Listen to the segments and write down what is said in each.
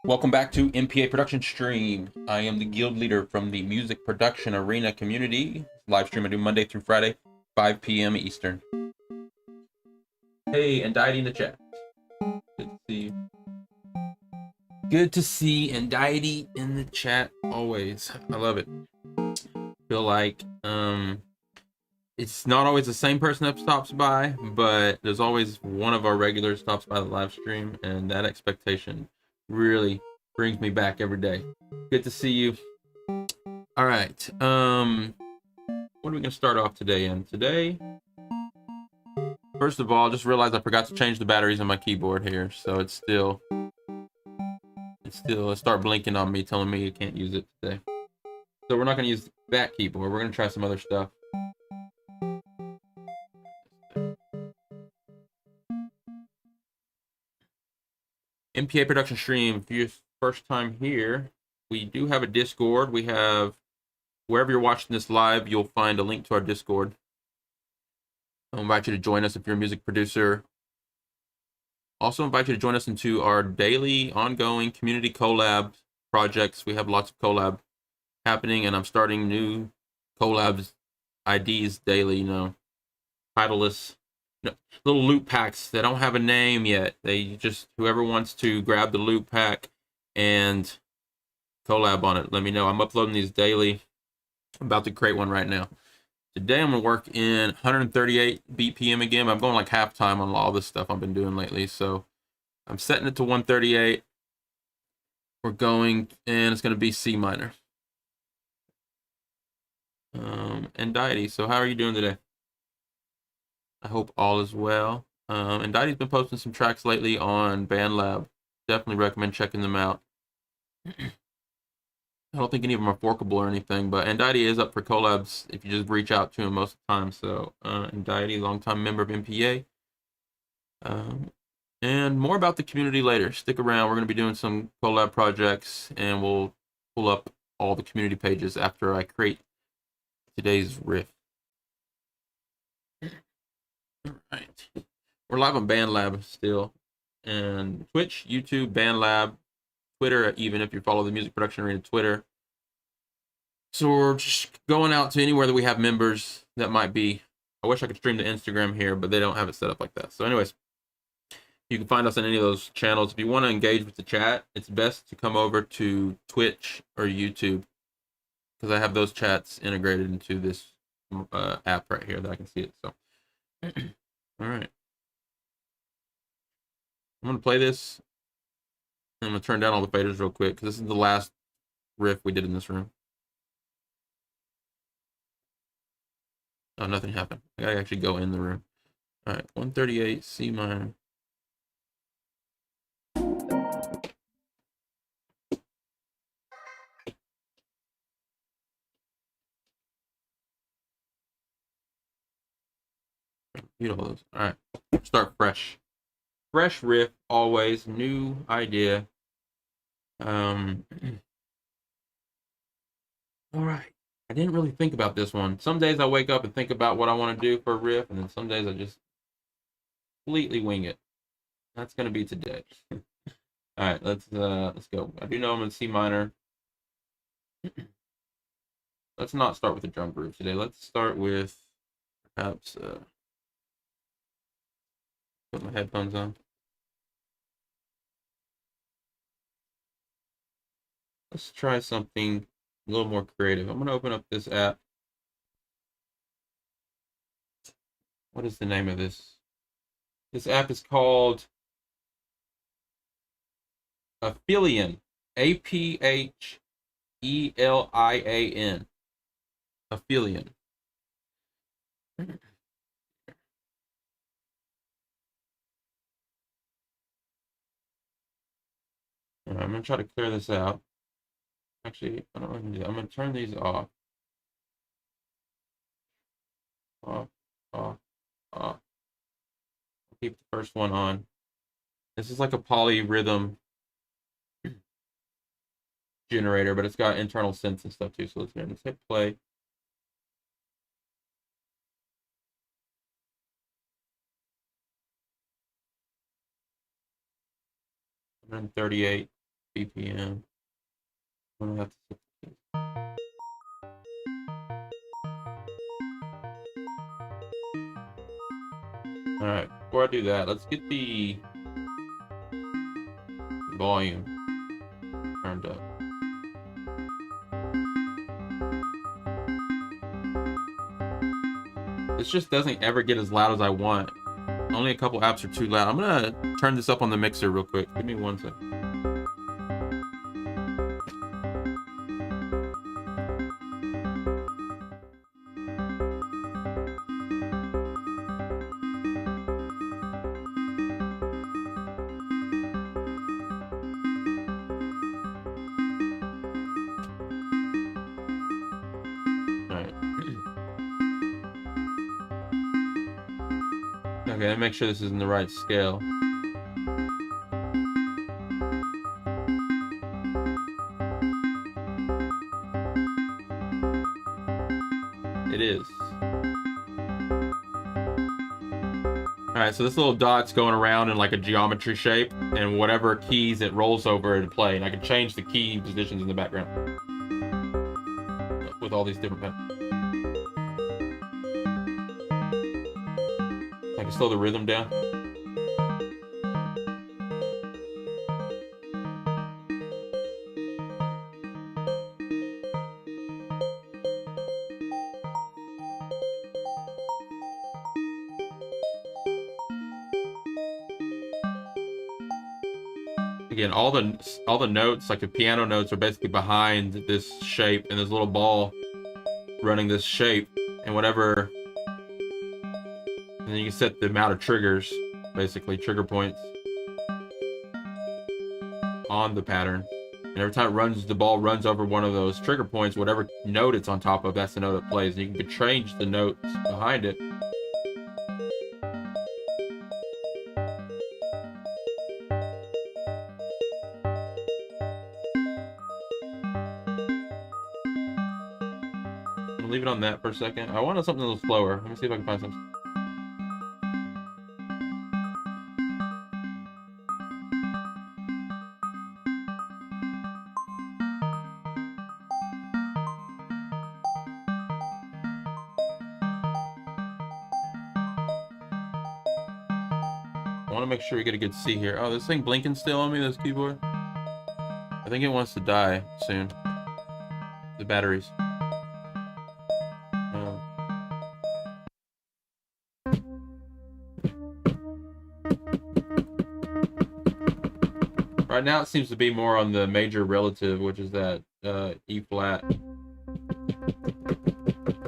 Welcome back to MPA Production Stream. I am the guild leader from the music production arena community. Live stream I do Monday through Friday, 5 p.m. Eastern. Hey, and Diety in the chat. Good to see you. Good to see and Diety in the chat always. I love it. Feel like it's not always the same person that stops by, but there's always one of our regulars stops by the live stream, and that expectation really brings me back every day. Good to see you. All right. What are we gonna start off today in? Today, first of all, just realized I forgot to change the batteries on my keyboard here, so it start blinking on me, telling me you can't use it today. So we're not gonna use that keyboard. We're gonna try some other stuff. MPA Production Stream, if you're first time here, we do have a Discord. We have, wherever you're watching this live, you'll find a link to our Discord. I'll invite you to join us if you're a music producer. Also invite you to join us into our daily ongoing community collab projects. We have lots of collab happening, and I'm starting new collabs IDs daily, you know, titleless, little loop packs. They don't have a name yet. They just, whoever wants to grab the loop pack and collab on it, let me know. I'm uploading these daily. I'm about to create one right now. Today I'm gonna work in 138 BPM again. I'm going like halftime on all this stuff I've been doing lately, so I'm setting it to 138. We're going, and it's gonna be C minor. And Diety, so how are you doing today? I hope all is well. And Diety's been posting some tracks lately on BandLab. Definitely recommend checking them out. I don't think any of them are forkable or anything, but Diety is up for collabs if you just reach out to him most of the time. So Diety, longtime member of MPA. And more about the community later. Stick around. We're going to be doing some collab projects, and we'll pull up all the community pages after I create today's riff. All right. We're live on BandLab still, and Twitch, YouTube, BandLab, Twitter, even if you follow the Music Production Arena Twitter. So we're just going out to anywhere that we have members that might be. I wish I could stream to Instagram here, but they don't have it set up like that. So anyways, you can find us on any of those channels. If you want to engage with the chat, it's best to come over to Twitch or YouTube, because I have those chats integrated into this app right here that I can see it. So, all right, I'm gonna play this. I'm gonna turn down all the faders real quick because this is the last riff we did in this room. Oh, nothing happened. I gotta actually go in the room. All right, 138 C minor. Mute all those. All right, start fresh. Fresh riff, always new idea. All right. I didn't really think about this one. Some days I wake up and think about what I want to do for a riff, and then some days I just completely wing it. That's gonna be today. All right, let's go. I do know I'm in C minor. Let's not start with the drum groove today. Let's start with perhaps put my headphones on. Let's try something a little more creative. I'm gonna open up this app. What is the name of this? This app is called Aphelion. Aphelian. Aphelion. Right, I'm gonna try to clear this out. Actually, I don't know what I'm gonna do. I'm gonna turn these off. Off, off, off. Keep the first one on. This is like a polyrhythm generator, but it's got internal synths and stuff too. So let's hit play. I'm 38 BPM. I'm gonna have to. All right, before I do that, let's get the volume turned up. This just doesn't ever get as loud as I want. Only a couple apps are too loud. I'm gonna turn this up on the mixer real quick. Give me 1 second. Okay, make sure this is in the right scale. It is. Alright, so this little dot's going around in like a geometry shape, and whatever keys it rolls over to play, and I can change the key positions in the background with all these different patterns. I can slow the rhythm down. Again, all the notes, like the piano notes, are basically behind this shape, and this little ball running this shape, and whatever. And then you can set the amount of triggers, basically trigger points on the pattern. And every time the ball runs over one of those trigger points, whatever note it's on top of, that's the note it plays. And you can change the notes behind it. I'm gonna leave it on that for a second. I wanted something a little slower. Let me see if I can find something. I want to make sure we get a good C here. Oh, this thing blinking still on me, this keyboard? I think it wants to die soon. The batteries. Right now it seems to be more on the major relative, which is that E flat. I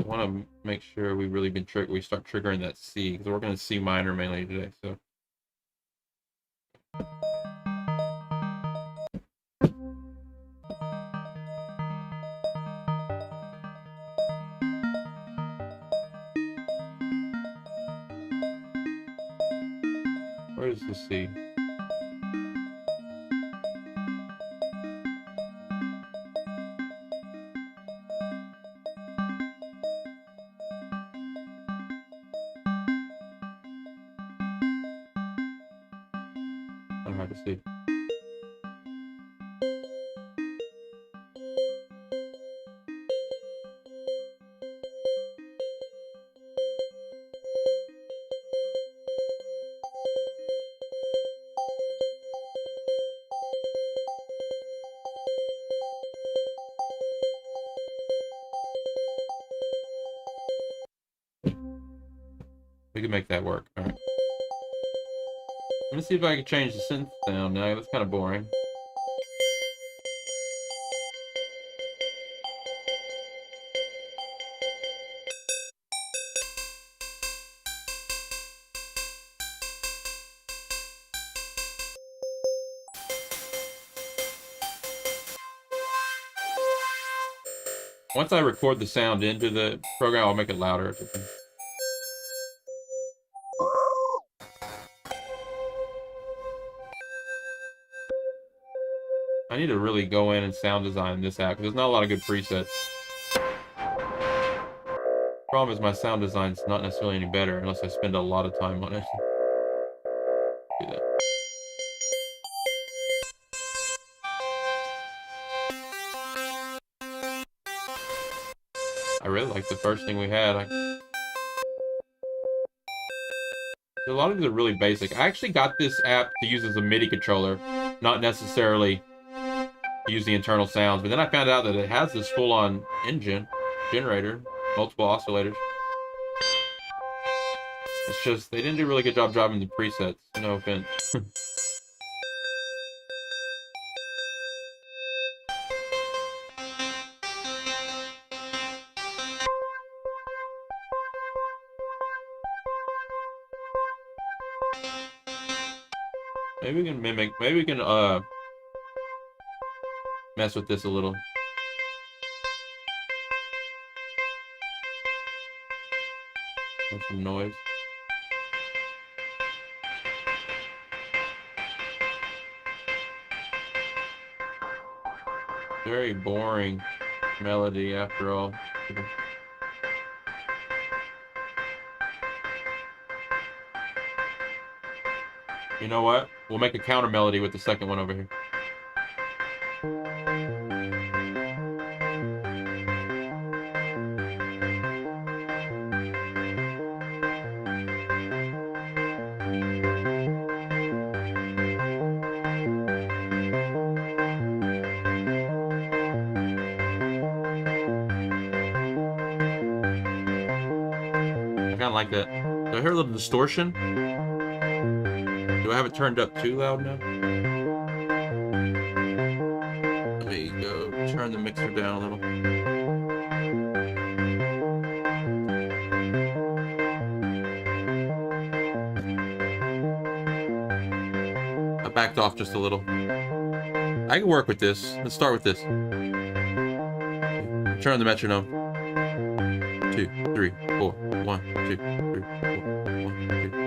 want to make sure we really we start triggering that C, because we're going to C minor mainly today. So. Where is the C? Kind of hard to see. We can make that work. All right. Let me see if I can change the synth sound now. That's kind of boring. Once I record the sound into the program, I'll make it louder. I need to really go in and sound design this app, because there's not a lot of good presets. Problem is my sound design's not necessarily any better unless I spend a lot of time on it. Do that. I really like the first thing we had. A lot of these are really basic. I actually got this app to use as a MIDI controller, not necessarily to use the internal sounds, but then I found out that it has this full-on generator, multiple oscillators. It's just, they didn't do a really good job driving the presets, no offense. Maybe we can mess with this a little. Make some noise. Very boring melody after all. You know what? We'll make a counter melody with the second one over here. I kind of like that. Do I hear a little distortion? Do I have it turned up too loud now? There you go. Turn the mixer down a little. I backed off just a little. I can work with this. Let's start with this. Turn the metronome. 2, 3, 4. 1, 2, 3, 4. 1, 2, 3, 4.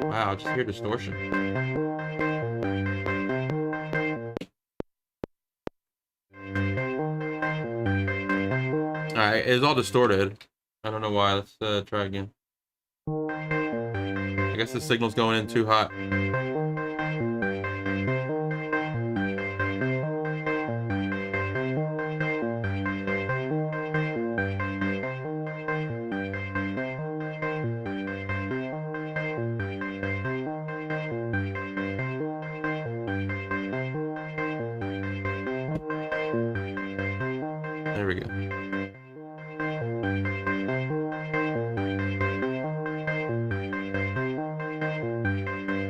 Wow, I just hear distortion. Alright, it's all distorted. I don't know why. Let's try again. I guess the signal's going in too hot. There we go.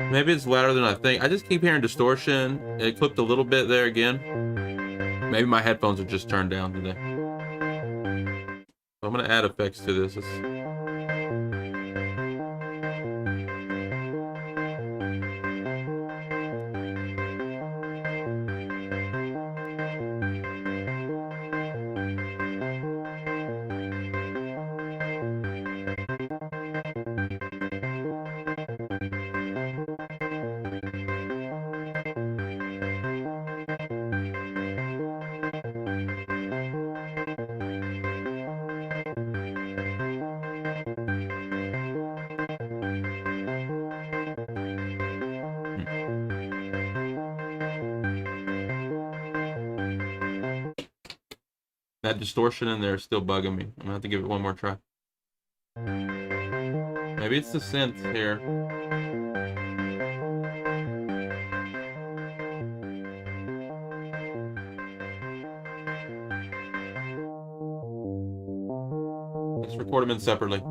Maybe it's louder than I think. I just keep hearing distortion. It clipped a little bit there again. Maybe my headphones are just turned down today. So I'm gonna add effects to this. That distortion in there is still bugging me. I'm gonna have to give it one more try. Maybe it's the synth here. Let's record them in separately.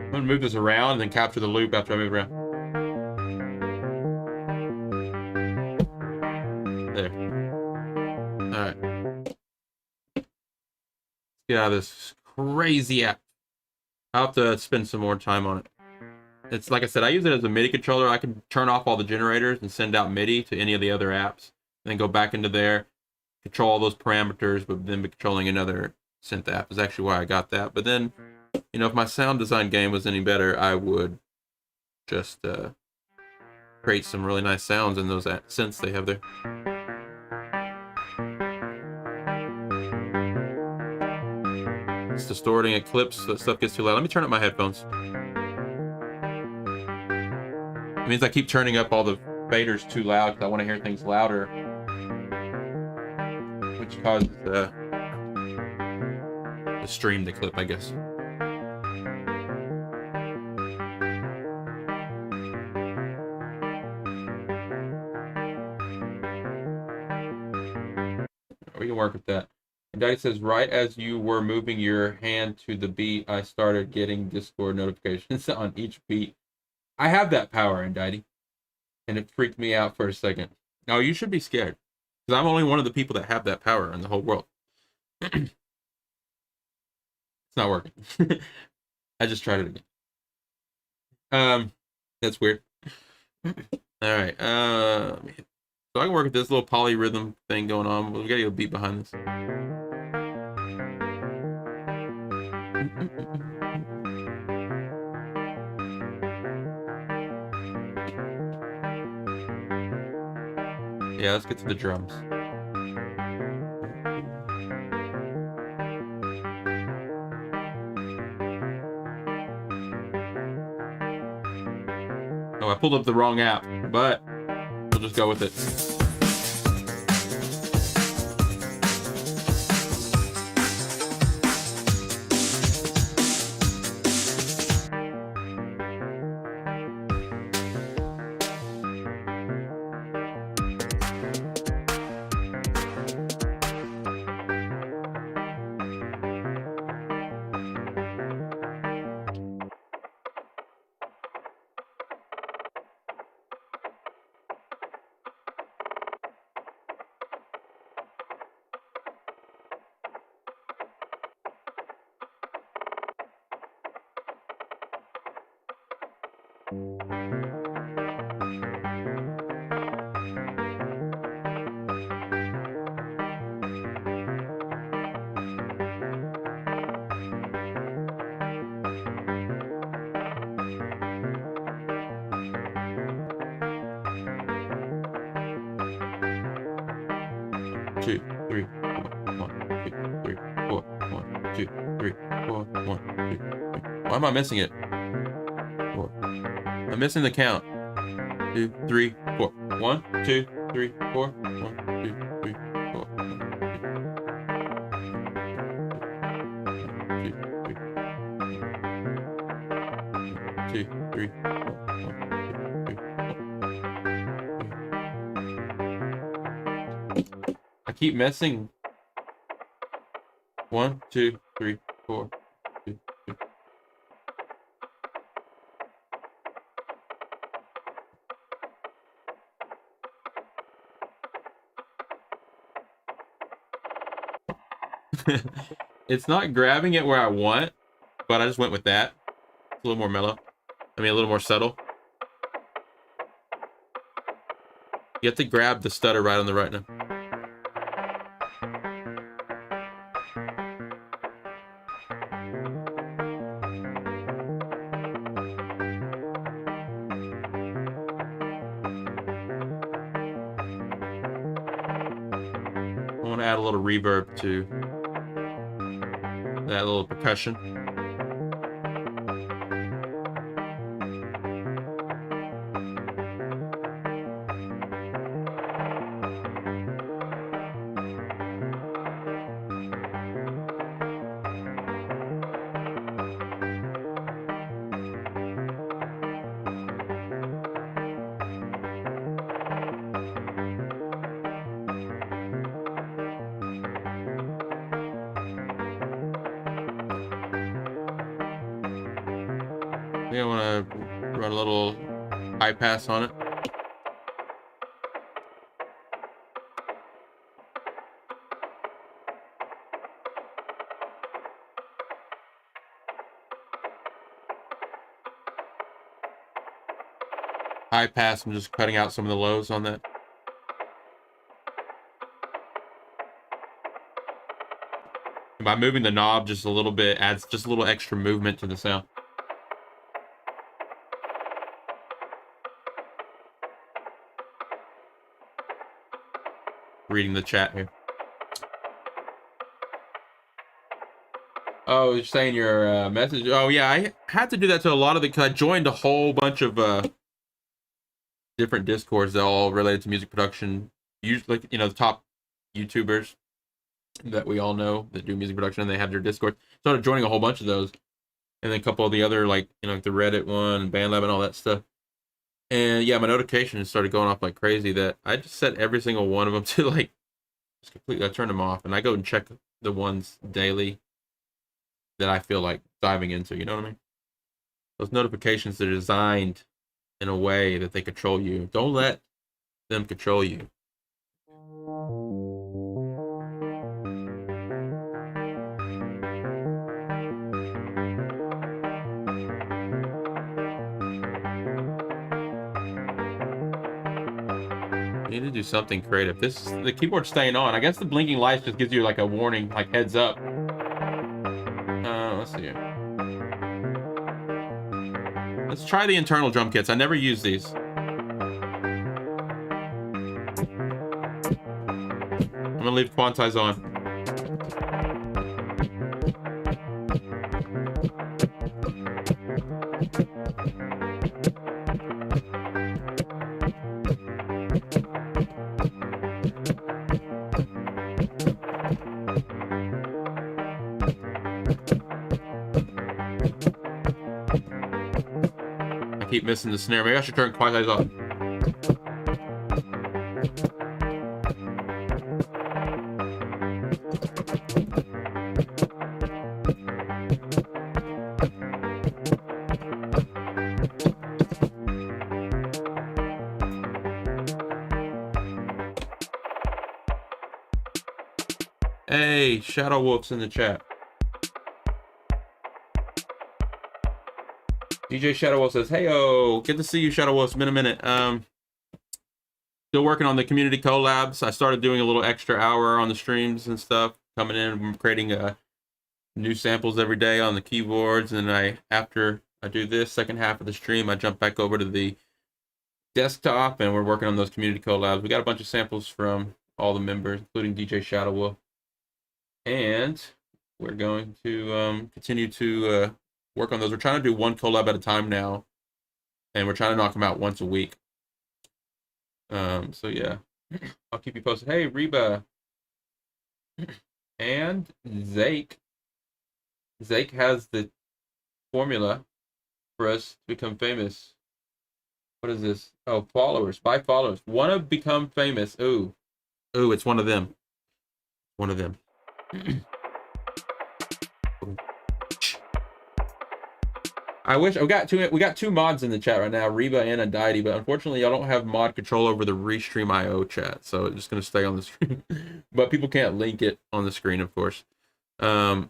I'm gonna move this around and then capture the loop after I move around. There. Alright. Let's get out of this crazy app. I'll have to spend some more time on it. It's like I said, I use it as a MIDI controller. I can turn off all the generators and send out MIDI to any of the other apps. And then go back into there, control all those parameters, but then be controlling another synth app is actually why I got that. But then, you know, if my sound design game was any better, I would just create some really nice sounds in those synths they have there. It's distorting, it clips, that stuff gets too loud. Let me turn up my headphones. It means I keep turning up all the faders too loud because I want to hear things louder, which causes the stream to clip, I guess. We can work with that. And Daddy says, right as you were moving your hand to the beat, I started getting Discord notifications on each beat. I have that power, Indicty, and it freaked me out for a second. No, you should be scared, because I'm only one of the people that have that power in the whole world. It's not working. I just tried it again. That's weird. All right. So I can work with this little polyrhythm thing going on. We gotta get a beat behind this. Yeah, let's get to the drums. Oh, I pulled up the wrong app, but we'll just go with it. Two, three, 1, 2. 2, 3, 4. 1, 2, 3. Why am I missing it? 4. I'm missing the count. 2, 3, 4. 1, 2, 3, 4. 1, 2, 3, 4. 1, 2, 3. 2, 3, 4. 1, 2, 3, 4. I keep missing. 1, 2, 3, 4. 2, 3. It's not grabbing it where I want, but I just went with that. It's a little more mellow. I mean, a little more subtle. You have to grab the stutter right on the right now. I want to add a little reverb to that little percussion. I want to run a little high pass on it. High pass, I'm just cutting out some of the lows on that. And by moving the knob just a little bit, adds just a little extra movement to the sound. Reading the chat here. Oh, you're saying your message. Oh yeah, I had to do that to a lot of the, because I joined a whole bunch of different discords that all related to music production. Usually, you know, the top YouTubers that we all know that do music production, and they have their Discord. Started joining a whole bunch of those, and then a couple of the other, like, you know, like the Reddit one, BandLab, and all that stuff. And yeah, my notifications started going off like crazy. That I just set every single one of them to like just completely. I turned them off, and I go and check the ones daily that I feel like diving into. You know what I mean? Those notifications are designed in a way that they control you. Don't let them control you. You need to do something creative. The keyboard's staying on. I guess the blinking lights just gives you like a warning, like heads up. Let's see here. Let's try the internal drum kits. I never use these. I'm gonna leave quantize on. Keep missing the snare. Maybe I should turn quantize off. Hey, Shadow Wolf's in the chat. DJ Shadow Wolf says, "Hey-o, good to see you, Shadow Wolf. It's been a minute. Still working on the community collabs. I started doing a little extra hour on the streams and stuff, coming in and creating new samples every day on the keyboards. And after I do this second half of the stream, I jump back over to the desktop, and we're working on those community collabs. We got a bunch of samples from all the members, including DJ Shadow Wolf. And we're going to continue to work on those. We're trying to do one collab at a time now, and we're trying to knock them out once a week. So yeah, I'll keep you posted. Hey, Reba and Zake. Zake has the formula for us to become famous. What is this? Oh, followers. Buy followers. Want to become famous. Ooh. Ooh, it's one of them. One of them. I wish we got two mods in the chat right now, Reba and Untitled, but unfortunately y'all don't have mod control over the Restream.io chat, so it's just gonna stay on the screen. But people can't link it on the screen, of course. I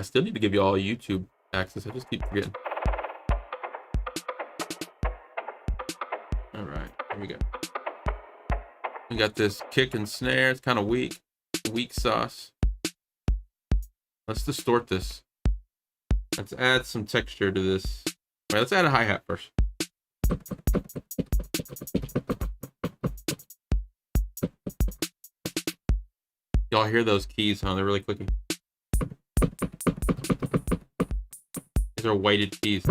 still need to give you all YouTube access. I just keep forgetting. All right, here we go. We got this kick and snare. It's kind of weak sauce. Let's distort this. Let's add some texture to this. All right, let's add a hi-hat first. Y'all hear those keys, huh? They're really clicking. These are weighted keys.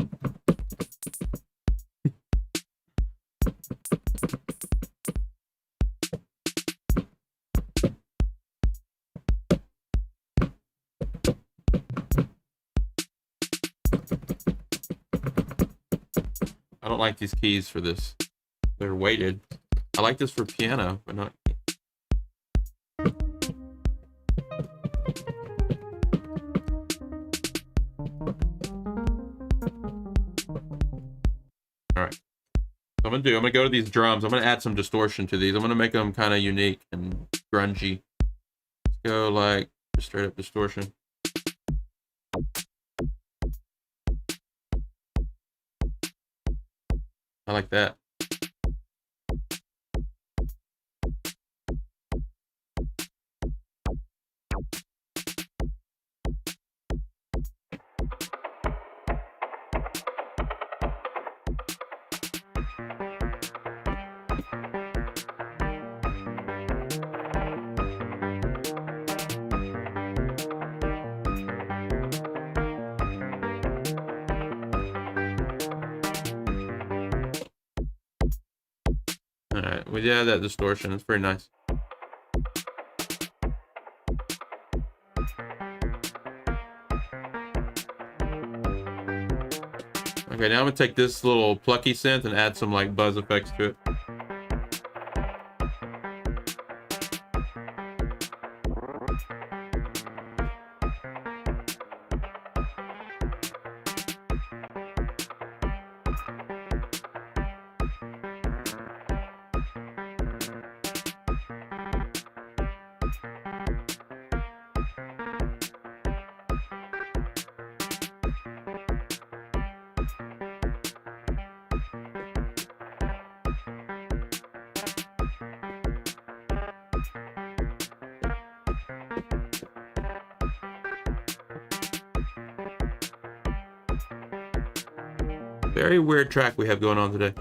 I don't like these keys for this. They're weighted. I like this for piano, but not. All right. So I'm gonna go to these drums. I'm gonna add some distortion to these. I'm gonna make them kind of unique and grungy. Let's go like just straight up distortion. I like that. All right, we did add that distortion. It's pretty nice. Okay, now I'm gonna take this little plucky synth and add some like buzz effects to it. Very weird track we have going on today.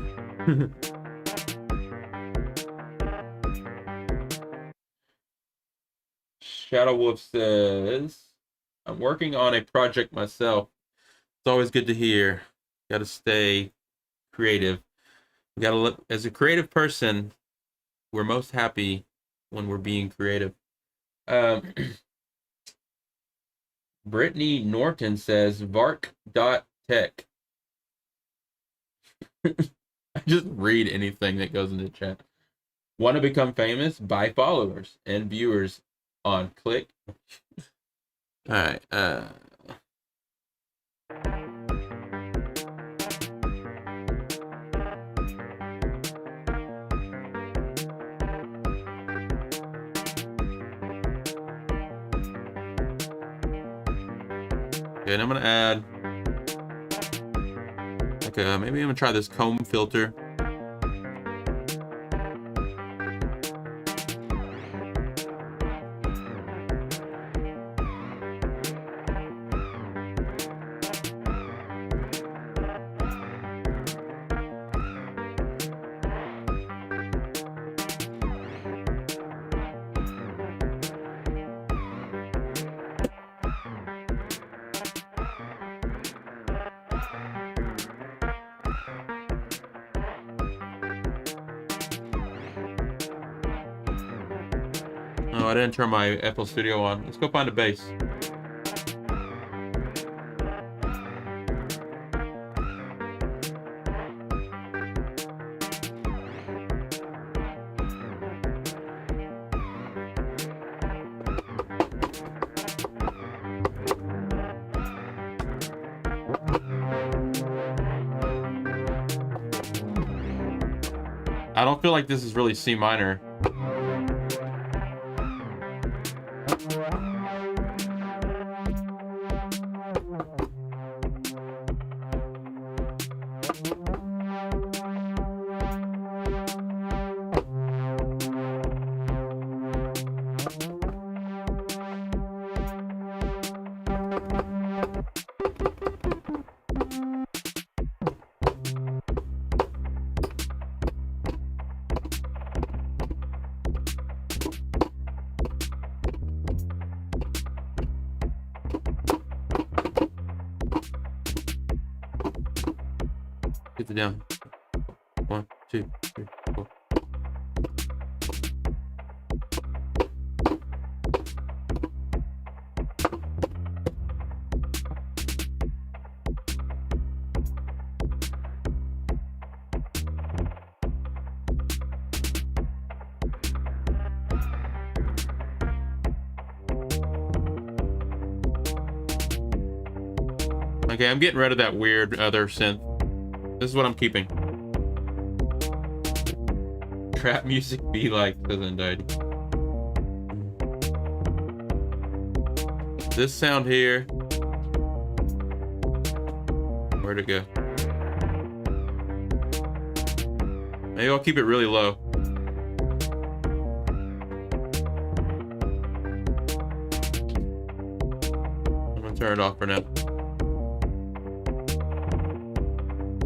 Shadow Wolf says, I'm working on a project myself. It's always good to hear. Got to stay creative. We got to look, as a creative person, we're most happy when we're being creative. Brittany Norton says, vark.tech. I just read anything that goes in the chat. Want to become famous? Buy followers and viewers on click. All right. Okay, and I'm gonna add. Okay, maybe I'm gonna try this comb filter. No, I didn't turn my FL Studio on. Let's go find a bass. I don't feel like this is really C minor. Get it down. 1, 2, 3, 4. Okay, I'm getting rid of that weird other synth. This is what I'm keeping. Trap music be like, says Untitled. This sound here. Where'd it go? Maybe I'll keep it really low. I'm gonna turn it off for now.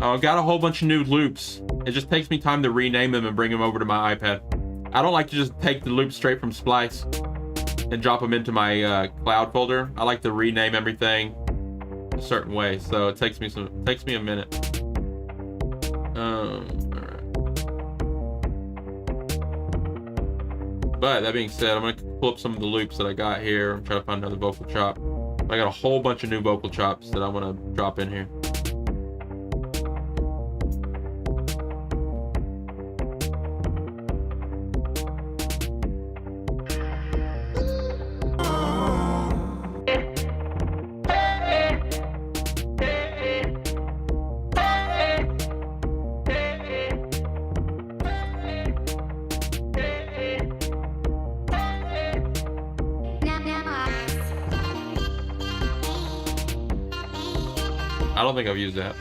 Oh, I got a whole bunch of new loops. It just takes me time to rename them and bring them over to my iPad. I don't like to just take the loops straight from Splice and drop them into my cloud folder. I like to rename everything a certain way, so it takes me a minute. All right. But that being said, I'm gonna pull up some of the loops that I got here and try to find another vocal chop. I got a whole bunch of new vocal chops that I want to drop in here. I don't think I've used that.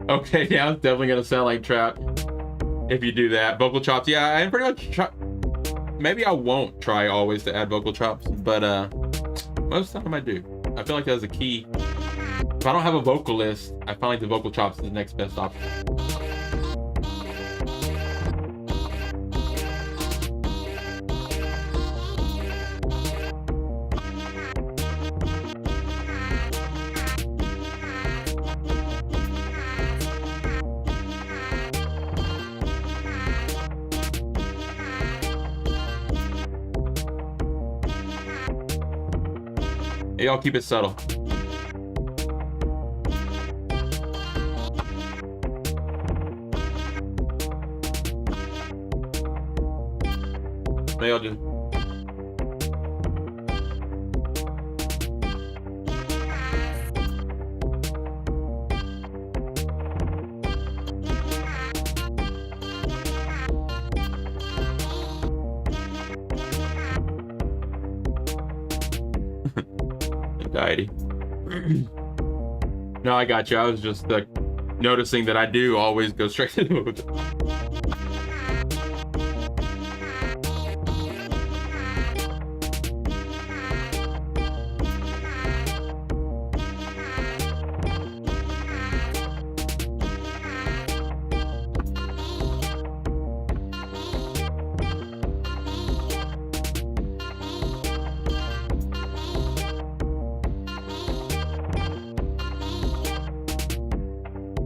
Okay, yeah, it's definitely gonna sound like trap if you do that. Vocal chops, yeah, I pretty much try. Maybe I won't try always to add vocal chops, but most of the time I do. I feel like that's a key. If I don't have a vocalist, I find like the vocal chops is the next best option. Hey, y'all keep it subtle. Hey, y'all do. Anxiety. No, I got you. I was just noticing that I do always go straight to the mood.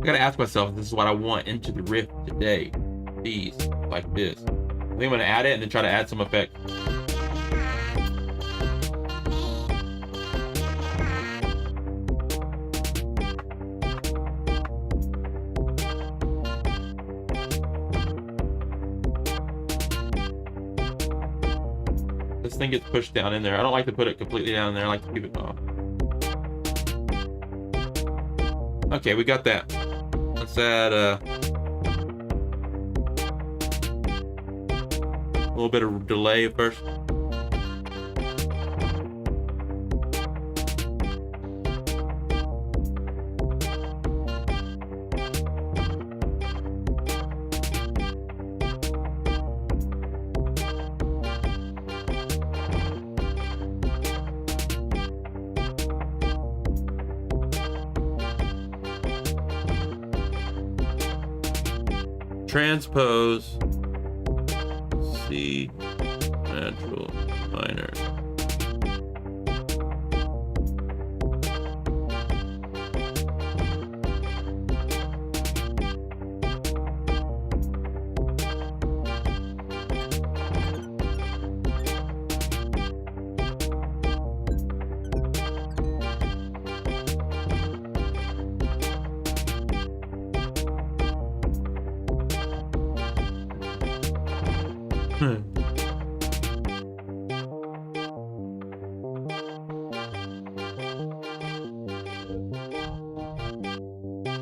I gotta ask myself if this is what I want into the riff today. These, like this. I think I'm gonna add it and then try to add some effect. This thing gets pushed down in there. I don't like to put it completely down in there. I like to keep it off. Okay, we got that. Let's add a little bit of delay first. Transpose C natural minor.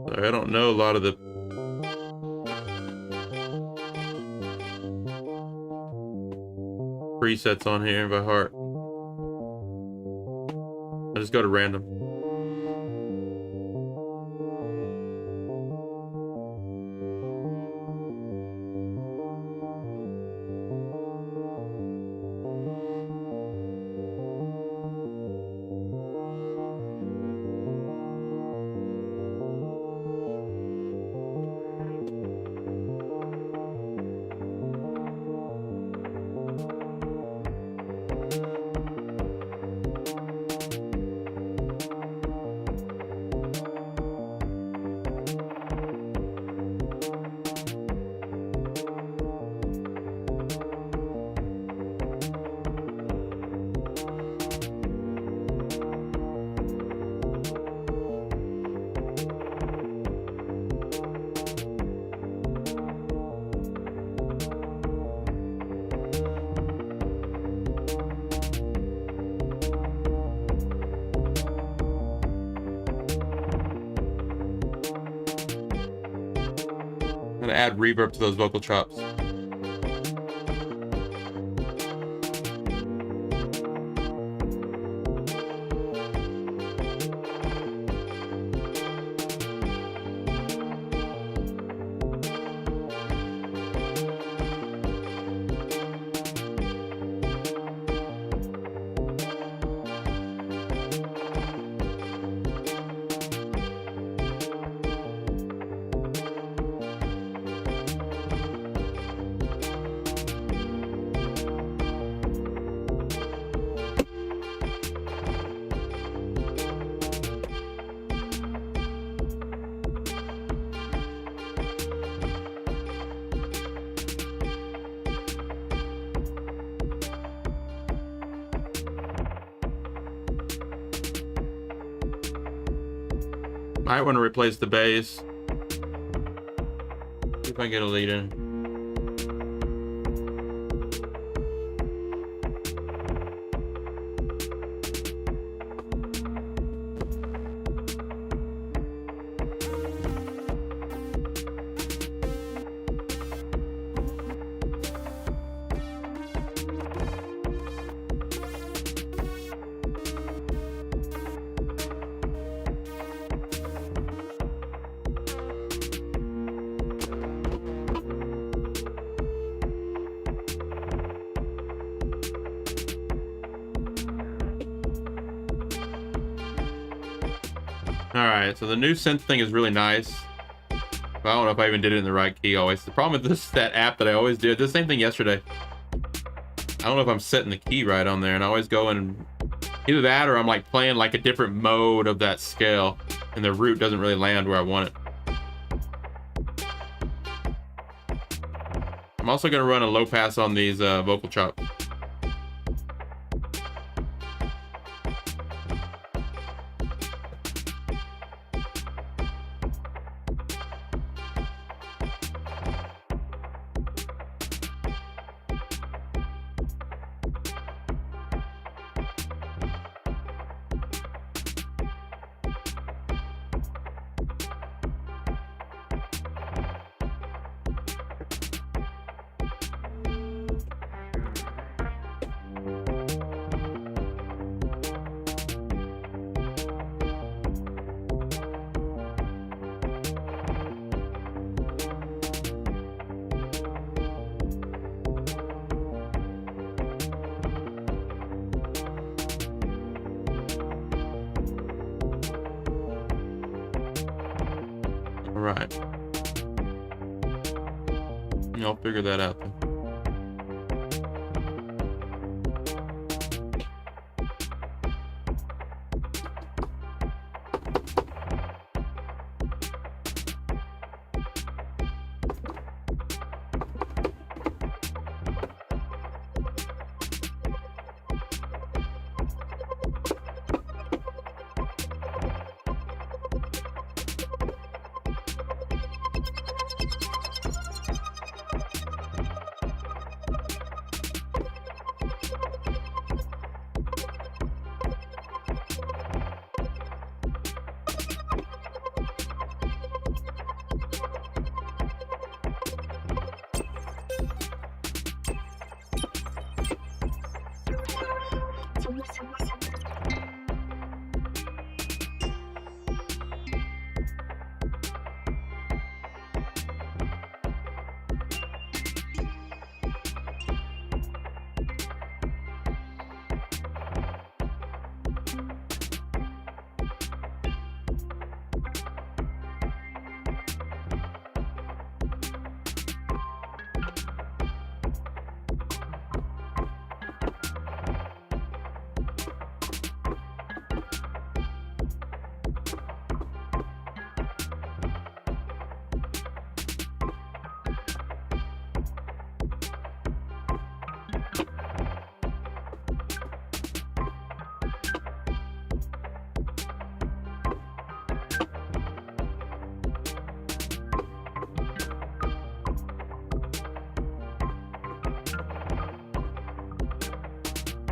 Sorry, I don't know a lot of the presets on here by heart. I just go to random. I'm gonna add reverb to those vocal chops. Might want to replace the bass. See if I can get a lead in. Alright, so the new synth thing is really nice. I don't know if I even did it in the right key always. The problem with that app that I always did the same thing yesterday. I don't know if I'm setting the key right on there, and I always go and either that or I'm like playing like a different mode of that scale and the root doesn't really land where I want it. I'm also going to run a low pass on these vocal chops. All right. I'll figure that out then.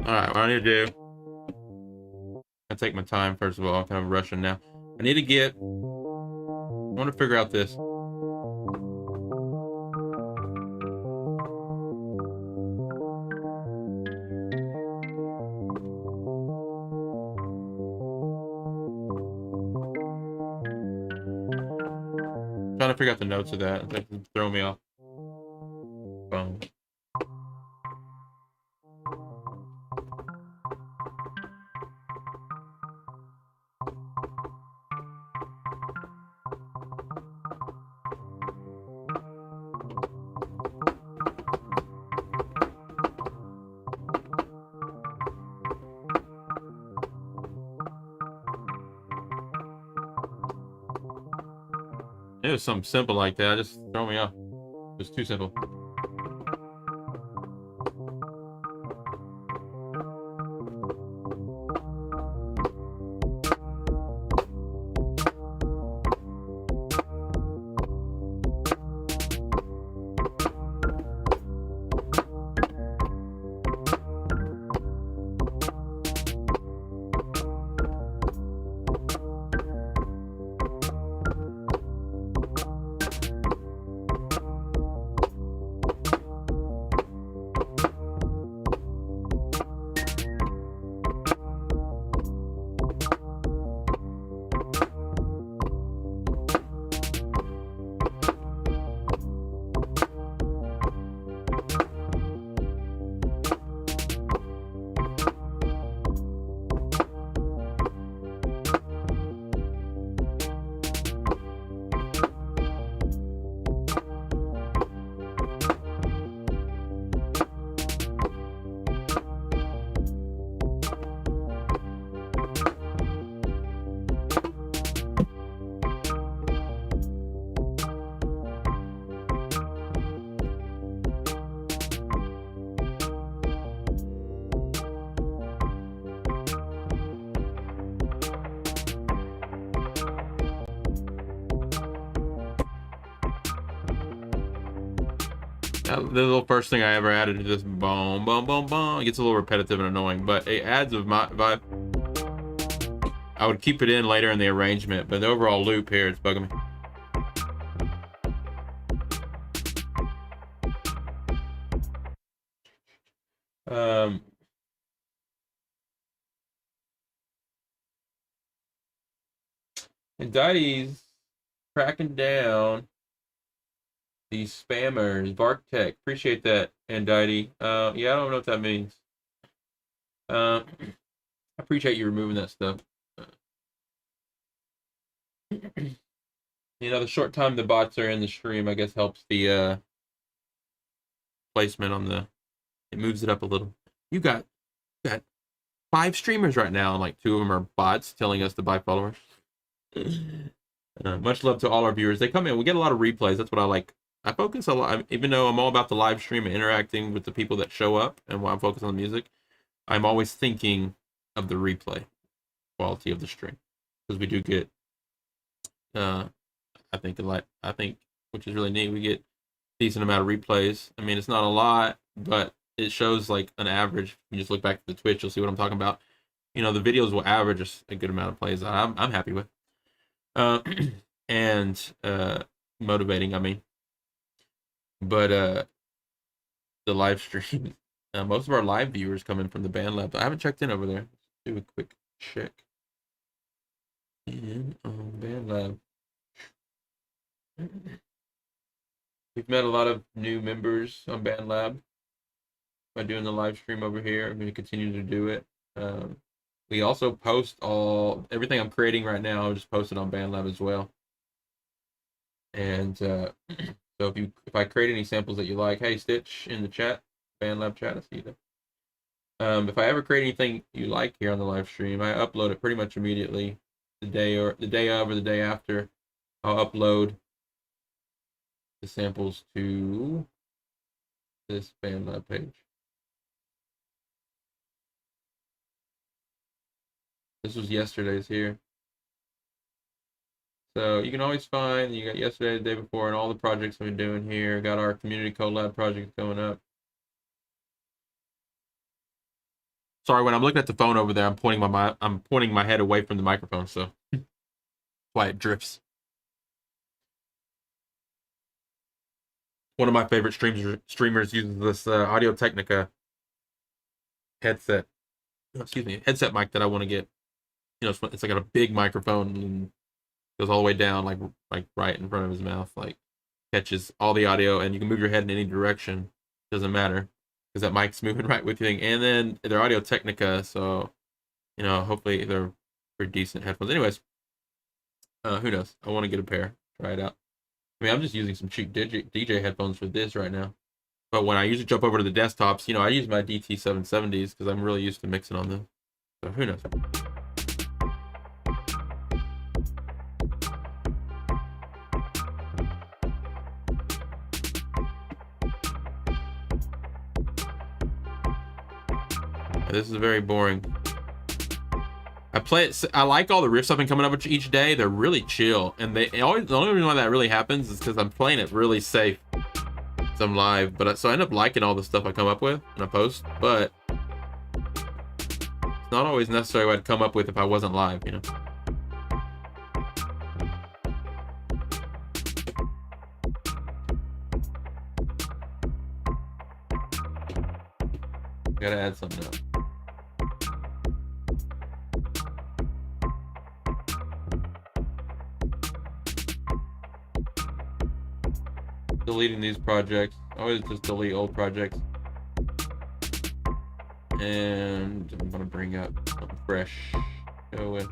All right, what I need to do, I take my time first of all. I'm kind of rushing now. I need to get. I want to figure out this. I'm trying to figure out the notes of that. That can throw me off. Boom. It was something simple like that. Just throw me off. It was too simple. The little first thing I ever added to this boom, boom, boom, boom. It gets a little repetitive and annoying, but it adds a vibe. I would keep it in later in the arrangement, but the overall loop here, it's bugging me. And Daddy's cracking down these spammers. Varktech, appreciate that, Andidi. Yeah, I don't know what that means. I appreciate you removing that stuff. You know, the short time the bots are in the stream, I guess, helps the placement on the. It moves it up a little. You got 5 streamers right now, and like 2 of them are bots telling us to buy followers. Much love to all our viewers. They come in. We get a lot of replays. That's what I like. I focus a lot, even though I'm all about the live stream and interacting with the people that show up, and while I'm focused on the music, I'm always thinking of the replay quality of the stream, because we do get, I think, which is really neat. We get decent amount of replays. I mean, it's not a lot, but it shows like an average. You just look back at the Twitch, you'll see what I'm talking about. You know, the videos will average a good amount of plays. I'm happy with, and motivating. I mean. But the live stream, most of our live viewers come in from the band lab. I haven't checked in over there. Let's do a quick check in on band lab. We've met a lot of new members on band lab by doing the live stream over here. I'm going to continue to do it. We also post everything I'm creating right now. I'll just post it on band lab as well. And so if I create any samples that you like, hey, Stitch in the chat, BandLab chat, I see you there. If I ever create anything you like here on the live stream, I upload it pretty much immediately, the day of or the day after. I'll upload the samples to this BandLab page. This was yesterday's here. So you can always find, you got yesterday, the day before, and all the projects we've been doing here. Got our community collab project going up. Sorry, when I'm looking at the phone over there, I'm pointing my head away from the microphone, so that's why it drifts. One of my favorite streamers uses this Audio Technica headset. Excuse me, headset mic that I want to get. You know, it's like a big microphone and goes all the way down, like right in front of his mouth, like catches all the audio, and you can move your head in any direction. Doesn't matter, because that mic's moving right with you. And then they're Audio Technica, so you know, hopefully they're pretty decent headphones. Anyways, who knows? I want to get a pair, try it out. I mean, I'm just using some cheap DJ headphones for this right now. But when I usually jump over to the desktops, you know, I use my DT770s because I'm really used to mixing on them. So who knows? This is very boring. I like all the riffs I've been coming up with each day. They're really chill, and the only reason why that really happens is because I'm playing it really safe. So I'm live, so I end up liking all the stuff I come up with and I post, but it's not always necessarily what I'd come up with if I wasn't live, you know. Gotta add something up. Deleting these projects. I always just delete old projects. And I'm gonna bring up something fresh. Go with.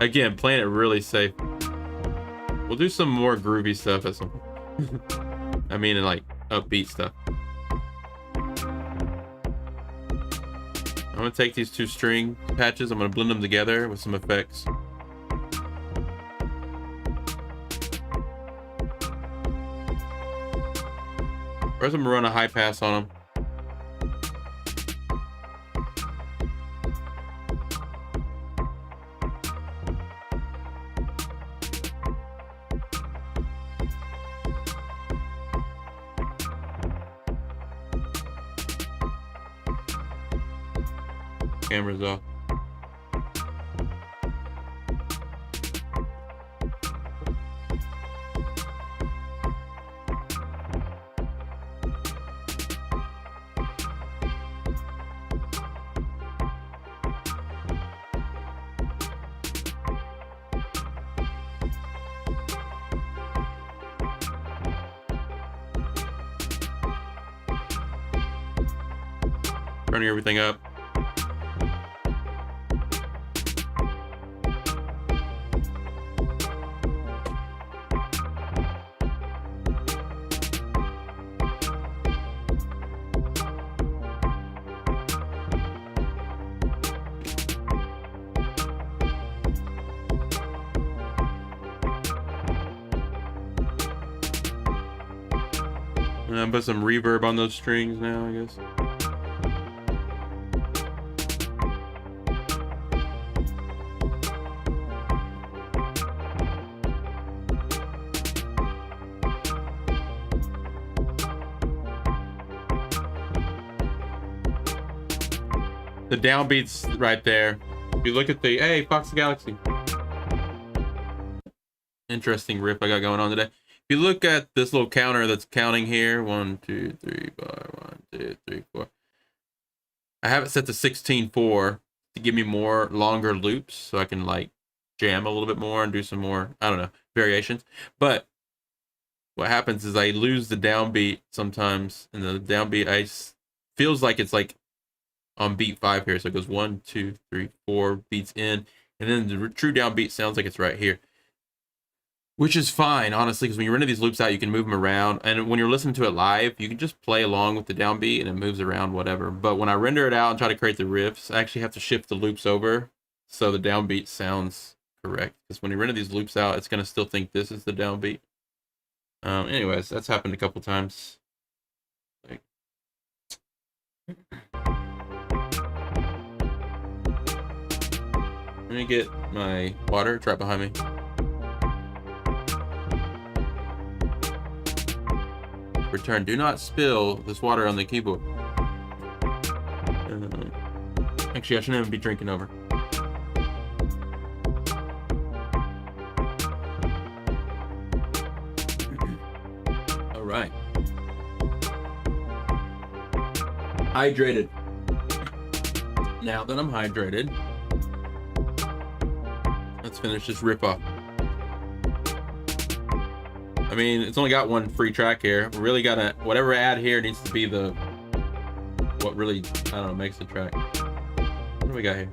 Again, playing it really safe. We'll do some more groovy stuff at some I mean, like upbeat stuff. I'm gonna take these 2 string patches, I'm gonna blend them together with some effects. First, I'm gonna run a high pass on them. Camera's off. Turning everything up. And put some reverb on those strings now, I guess. The downbeats right there. If you look at the, hey, Fox the Galaxy. Interesting riff I got going on today. If you look at this little counter that's counting here, 1, 2, 3, 4, 1, 2, 3, 4. I have it set to 16/4 to give me more longer loops so I can like jam a little bit more and do some more, I don't know, variations. But what happens is I lose the downbeat sometimes, and the downbeat feels like it's like on beat 5 here. So it goes 1, 2, 3, 4 beats in, and then the true downbeat sounds like it's right here. Which is fine, honestly, because when you're running these loops out, you can move them around. And when you're listening to it live, you can just play along with the downbeat and it moves around, whatever. But when I render it out and try to create the riffs, I actually have to shift the loops over so the downbeat sounds correct. Because when you render these loops out, it's going to still think this is the downbeat. Anyways, that's happened a couple times. Like... Let me get my water. It's right behind me. Return. Do not spill this water on the keyboard. Actually, I shouldn't even be drinking over. All right. Hydrated. Now that I'm hydrated, let's finish this rip off. I mean, it's only got one free track here. We really gotta, whatever I add here needs to be the, what really, I don't know, makes the track. What do we got here?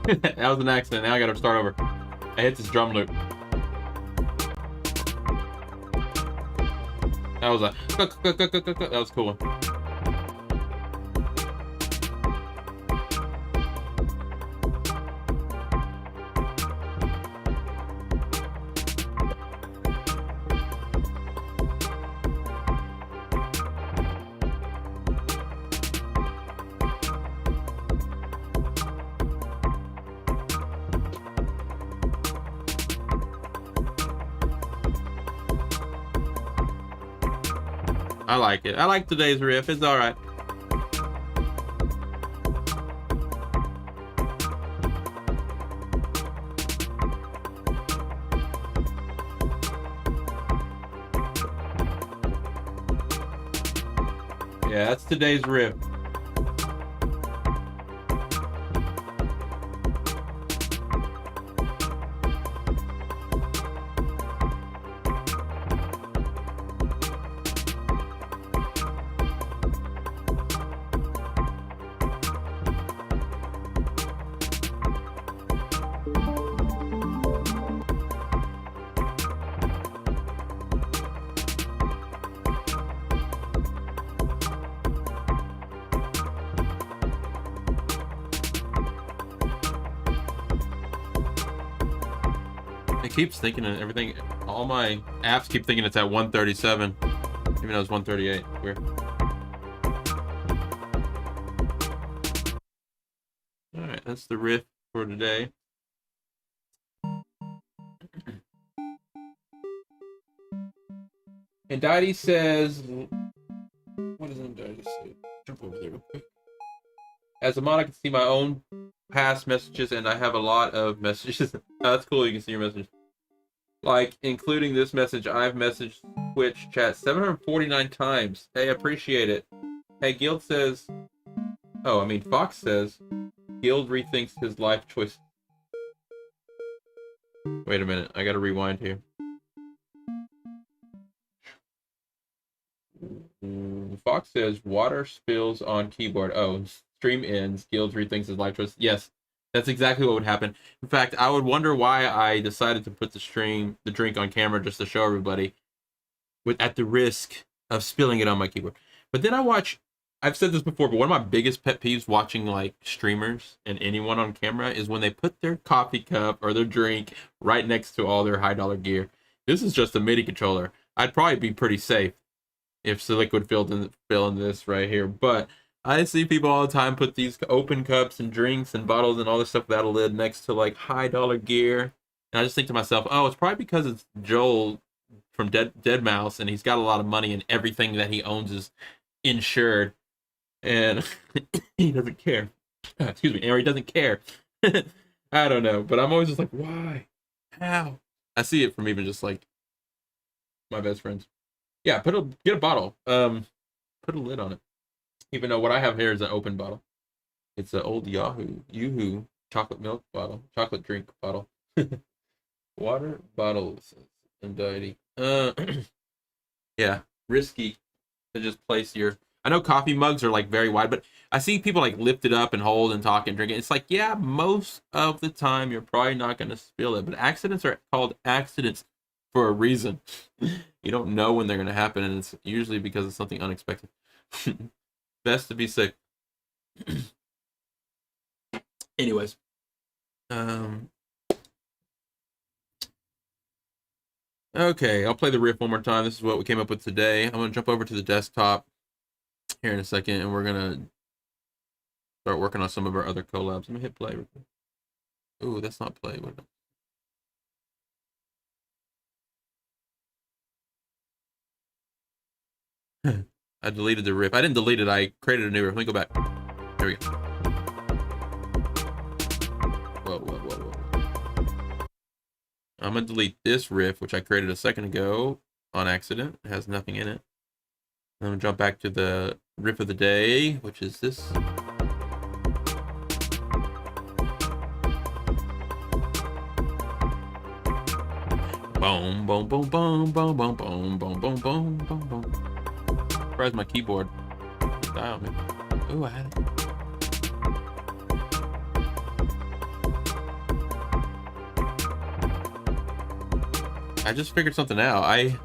That was an accident. Now I gotta start over. I hit this drum loop. That was a that was a cool one. I like it. I like today's riff. It's all right. Yeah, that's today's riff. It keeps thinking and everything. All my apps keep thinking it's at 137, even though it's 138. Weird. All right, that's the riff for today. And Didey says, what does Didey say? Jump over there real quick. As a mod, I can see my own past messages, and I have a lot of messages. That's cool. You can see your messages. Like, including this message, I've messaged Twitch chat 749 times. Hey, appreciate it. Hey, Guild says... Oh, I mean, Fox says... Guild rethinks his life choice. Wait a minute. I gotta rewind here. Fox says, water spills on keyboard. Oh, stream ends. Guild rethinks his life choice. Yes. That's exactly what would happen. In fact, I would wonder why I decided to put the drink on camera just to show everybody, at the risk of spilling it on my keyboard. But then I've said this before, but one of my biggest pet peeves watching like streamers and anyone on camera is when they put their coffee cup or their drink right next to all their high dollar gear. This is just a MIDI controller. I'd probably be pretty safe if the liquid filled in this right here, but I see people all the time put these open cups and drinks and bottles and all this stuff without a lid next to like high dollar gear. And I just think to myself, oh, it's probably because it's Joel from Dead Mouse and he's got a lot of money and everything that he owns is insured. And he doesn't care. Excuse me, or he doesn't care. I don't know, but I'm always just like, why? How? I see it from even just like my best friends. Yeah, get a bottle. Put a lid on it. Even though what I have here is an open bottle. It's an old Yoo-hoo chocolate milk bottle, chocolate drink bottle. Water bottles and Didey. Yeah, risky to just place your... I know coffee mugs are like very wide, but I see people like lift it up and hold and talk and drink it. It's like, yeah, most of the time you're probably not going to spill it, but accidents are called accidents for a reason. You don't know when they're going to happen, and it's usually because of something unexpected. Best to be safe. Anyways. Okay, I'll play the riff one more time. This is what we came up with today. I'm going to jump over to the desktop here in a second, and we're going to start working on some of our other collabs. Let me hit play. Ooh, that's not play. I deleted the riff. I didn't delete it. I created a new riff. Let me go back. There we go. Whoa. I'm going to delete this riff, which I created a second ago on accident. It has nothing in it. I'm going to jump back to the riff of the day, which is this. Boom, boom, boom, boom, boom, boom, boom, boom, boom, boom, boom, boom. Surprised my keyboard die on me. Ooh, I had it. I just figured something out. I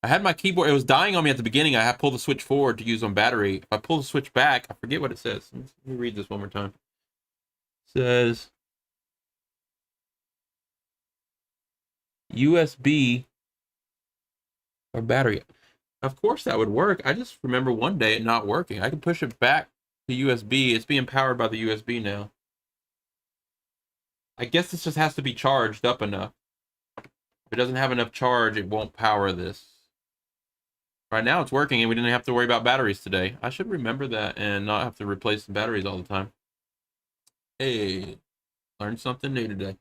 had my keyboard. It was dying on me at the beginning. I had to pull the switch forward to use on battery. If I pull the switch back, I forget what it says. Let me read this one more time. It says USB or battery. Of course that would work. I just remember one day it not working. I can push it back to USB. It's being powered by the USB now. I guess this just has to be charged up enough. If it doesn't have enough charge, it won't power this. Right now it's working and we didn't have to worry about batteries today. I should remember that and not have to replace the batteries all the time. Hey, learned something new today.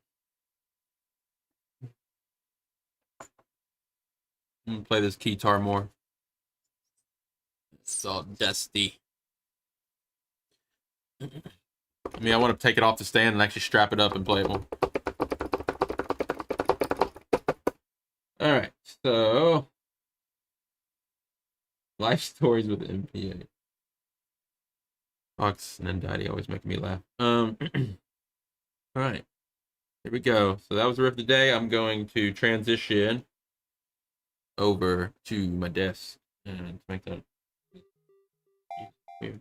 I'm gonna play this guitar more. It's all dusty. I mean, I want to take it off the stand and actually strap it up and play it more. All right, so life stories with MPA. Fox and Daddy always making me laugh. All right, here we go. So that was the riff of the day. I'm going to transition over to my desk and make that weird.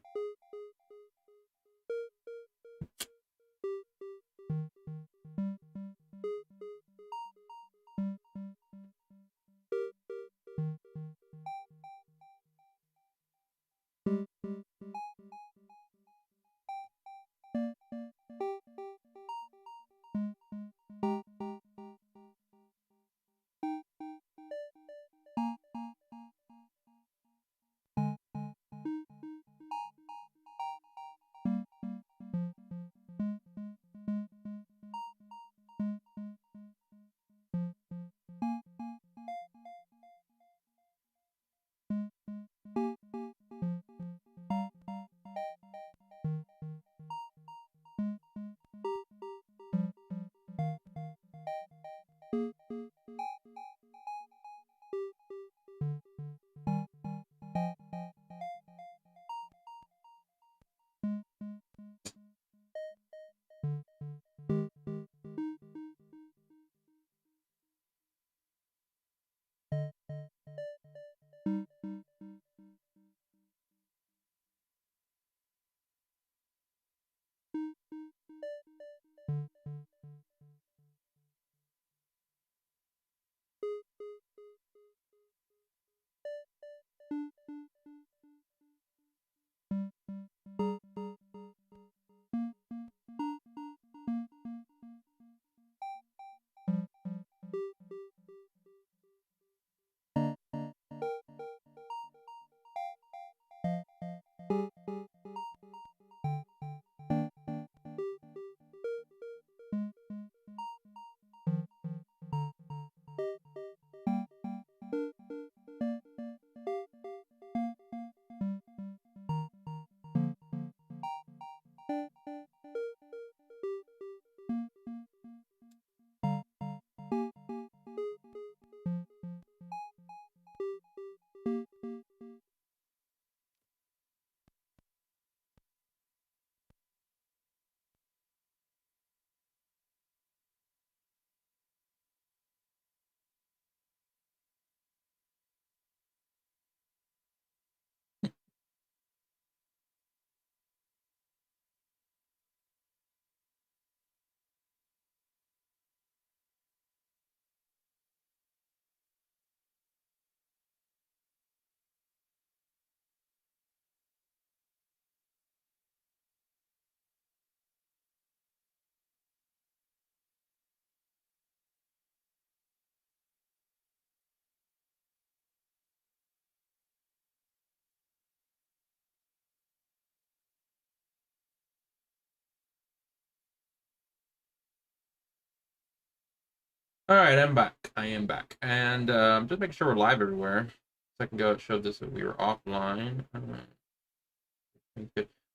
All right, I'm back. I am back, and just making sure we're live everywhere. A second ago, it showed this that we were offline. I've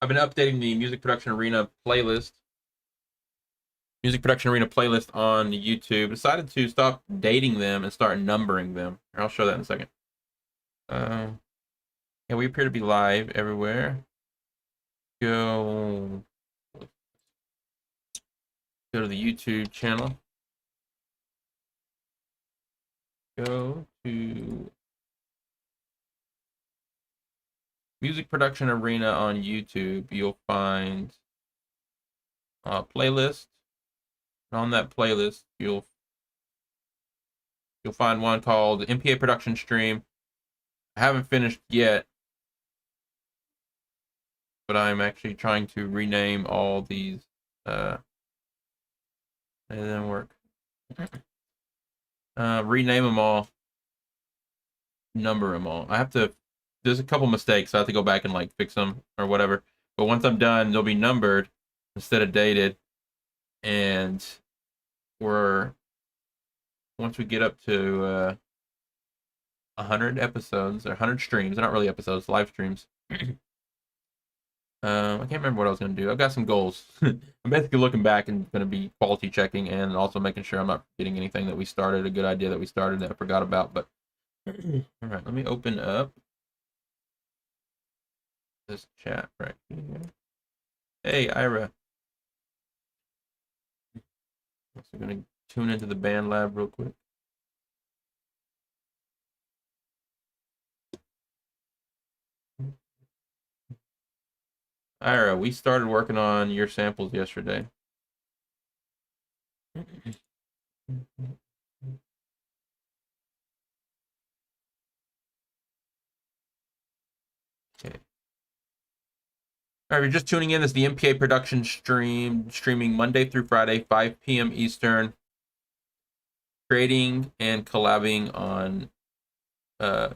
been updating the Music Production Arena playlist. Music Production Arena playlist on YouTube. Decided to stop dating them and start numbering them. I'll show that in a second. Yeah, we appear to be live everywhere. Go to the YouTube channel. go to Music Production Arena on YouTube, you'll find a playlist. And on that playlist, you'll find one called MPA Production Stream. I haven't finished yet, but I'm actually trying to rename all these. It didn't work. Rename them all, number them all. There's a couple mistakes, so I have to go back and like fix them or whatever. But once I'm done, they'll be numbered instead of dated. And once we get up to 100 episodes or 100 streams, they're not really episodes, live streams. I can't remember what I was going to do. I've got some goals. I'm basically looking back and going to be quality checking and also making sure I'm not forgetting anything that we started, a good idea that we started that I forgot about. But all right, let me open up this chat right here. Hey, Ira. So I'm going to tune into the band lab real quick. Ira, we started working on your samples yesterday. Okay. All right, if you're just tuning in, this is the MPA Production streaming Monday through Friday, 5 p.m. Eastern. Creating and collabing on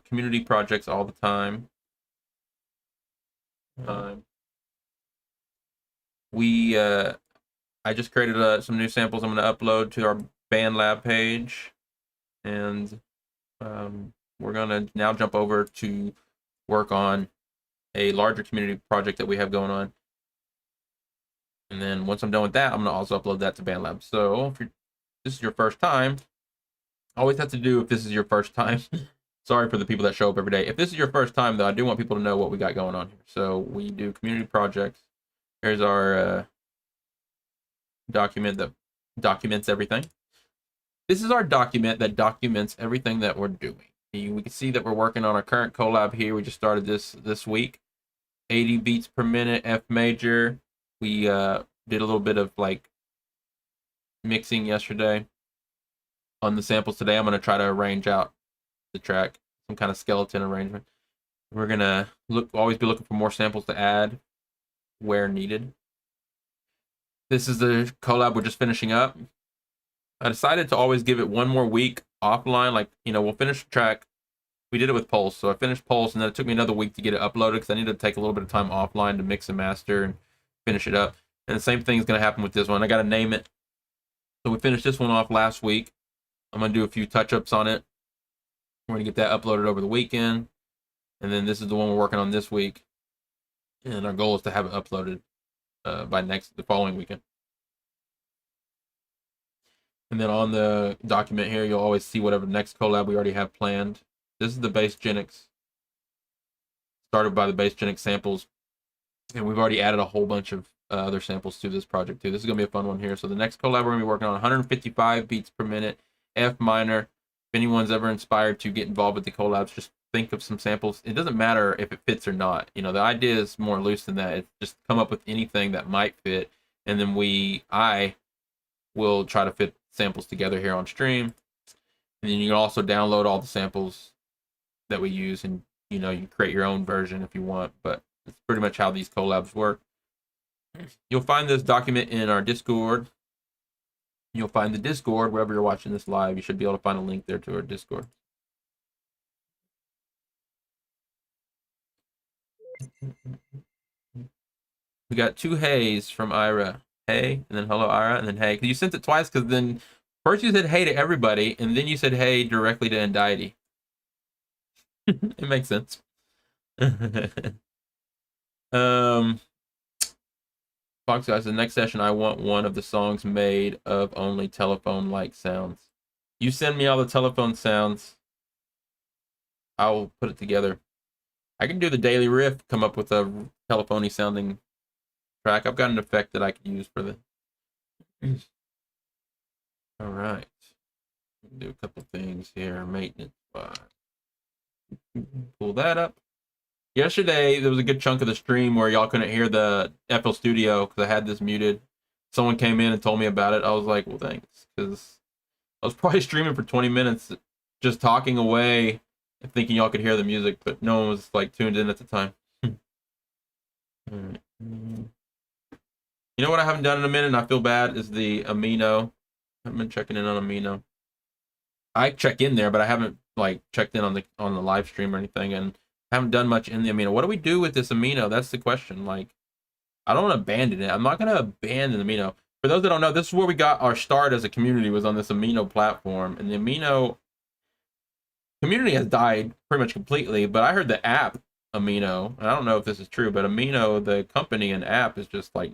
community projects all the time. I just created some new samples I'm going to upload to our band lab page, and we're going to now jump over to work on a larger community project that we have going on. And then once I'm done with that, I'm going to also upload that to band lab. So if this is your first time, always have to do if this is your first time. Sorry for the people that show up every day. If this is your first time, though, I do want people to know what we got going on here. So we do community projects. Here's our document that documents everything. This is our document that documents everything that we're doing. We can see that we're working on our current collab here. We just started this week. 80 beats per minute, F major. We did a little bit of like mixing yesterday on the samples. Today I'm going to try to arrange out the track, some kind of skeleton arrangement. We're going to always be looking for more samples to add where needed. This is the collab we're just finishing up. I decided to always give it one more week offline. Like, we'll finish the track. We did it with Pulse. So I finished Pulse, and then it took me another week to get it uploaded because I needed to take a little bit of time offline to mix and master and finish it up. And the same thing is going to happen with this one. I got to name it. So we finished this one off last week. I'm going to do a few touch-ups on it. We're going to get that uploaded over the weekend. And then this is the one we're working on this week. And our goal is to have it uploaded by the following weekend. And then on the document here, you'll always see whatever next collab we already have planned. This is the Bassgenics. Started by the Bassgenics samples. And we've already added a whole bunch of other samples to this project too. This is going to be a fun one here. So the next collab we're going to be working on 155 beats per minute, F minor. If anyone's ever inspired to get involved with the collabs, just think of some samples. It doesn't matter if it fits or not. The idea is more loose than that. It's just come up with anything that might fit. And then I will try to fit samples together here on stream. And then you can also download all the samples that we use, and you can create your own version if you want, but it's pretty much how these collabs work. You'll find this document in our Discord. You'll find the Discord wherever you're watching this live. You should be able to find a link there to our Discord. We got 2 heys from Ira. Hey, and then hello, Ira, and then hey. Because you sent it twice, because then first you said hey to everybody, and then you said hey directly to Indiety. It makes sense. Fox guys, the next session I want one of the songs made of only telephone-like sounds. You send me all the telephone sounds. I'll put it together. I can do the daily riff, come up with a telephony sounding track. I've got an effect that I can use for the. All right. Do a couple things here. Maintenance. Pull that up. Yesterday, there was a good chunk of the stream where y'all couldn't hear the FL Studio because I had this muted. Someone came in and told me about it. I was like, well, thanks. Because I was probably streaming for 20 minutes just talking away and thinking y'all could hear the music, but no one was like tuned in at the time. Alright. You know what I haven't done in a minute and I feel bad is the Amino. I haven't been checking in on Amino. I check in there, but I haven't like checked in on the live stream or anything, and haven't done much in the Amino. What do we do with this Amino? That's the question. Like, I don't want to abandon it. I'm not going to abandon the Amino. For those that don't know, this is where we got our start as a community, was on this Amino platform. And the Amino community has died pretty much completely, but I heard the app Amino, and I don't know if this is true, but Amino, the company and app, is just like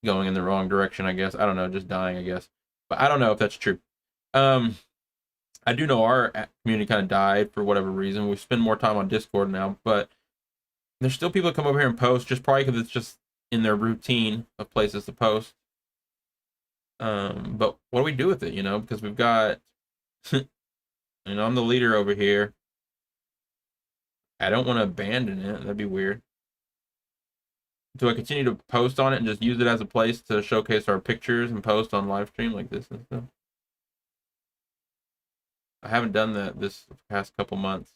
going in the wrong direction, I guess. I don't know, just dying, I guess. But I don't know if that's true. I do know our community kind of died for whatever reason. We spend more time on Discord now, but there's still people that come over here and post, just probably because it's just in their routine of places to post. But what do we do with it, you know? Because we've got, you know, I'm the leader over here. I don't want to abandon it. That'd be weird. Do I continue to post on it and just use it as a place to showcase our pictures and post on live stream like this and stuff? I haven't done that this past couple months.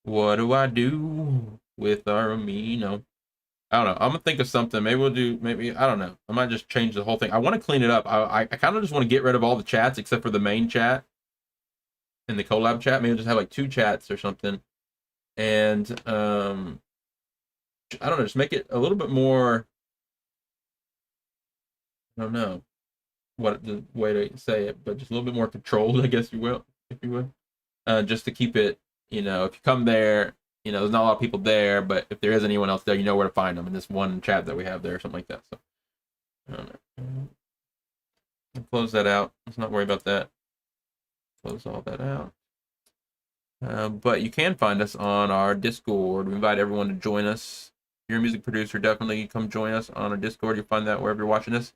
What do I do with our Amino? I don't know. I'm gonna think of something. Maybe we'll do. Maybe I don't know. I might just change the whole thing. I want to clean it up. I kind of just want to get rid of all the chats except for the main chat and the collab chat. Maybe just have like 2 chats or something. And I don't know. Just make it a little bit more. I don't know what the way to say it, but just a little bit more controlled, I guess you will, if you will. Just to keep it, you know, if you come there, you know, there's not a lot of people there, but if there is anyone else there, you know where to find them in this one chat that we have there or something like that. So, I don't know. I'll close that out. Let's not worry about that. Close all that out. But you can find us on our Discord. We invite everyone to join us. If you're a music producer, definitely come join us on our Discord. You'll find that wherever you're watching this.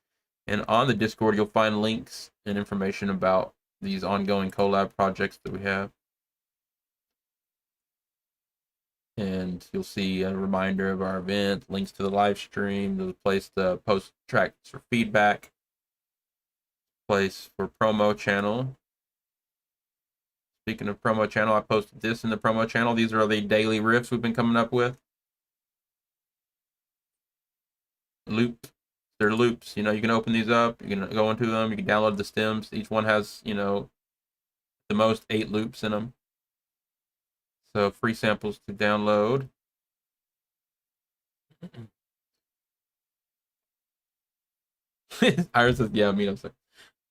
And on the Discord, you'll find links and information about these ongoing collab projects that we have. And you'll see a reminder of our event, links to the live stream, there's a place to post tracks for feedback, place for promo channel. Speaking of promo channel, I posted this in the promo channel. These are the daily riffs we've been coming up with. Loop. They're loops. You know, you can open these up. You can go into them. You can download the stems. Each one has, you know, the most 8 loops in them. So free samples to download. Iris says, yeah, me, I'm sorry.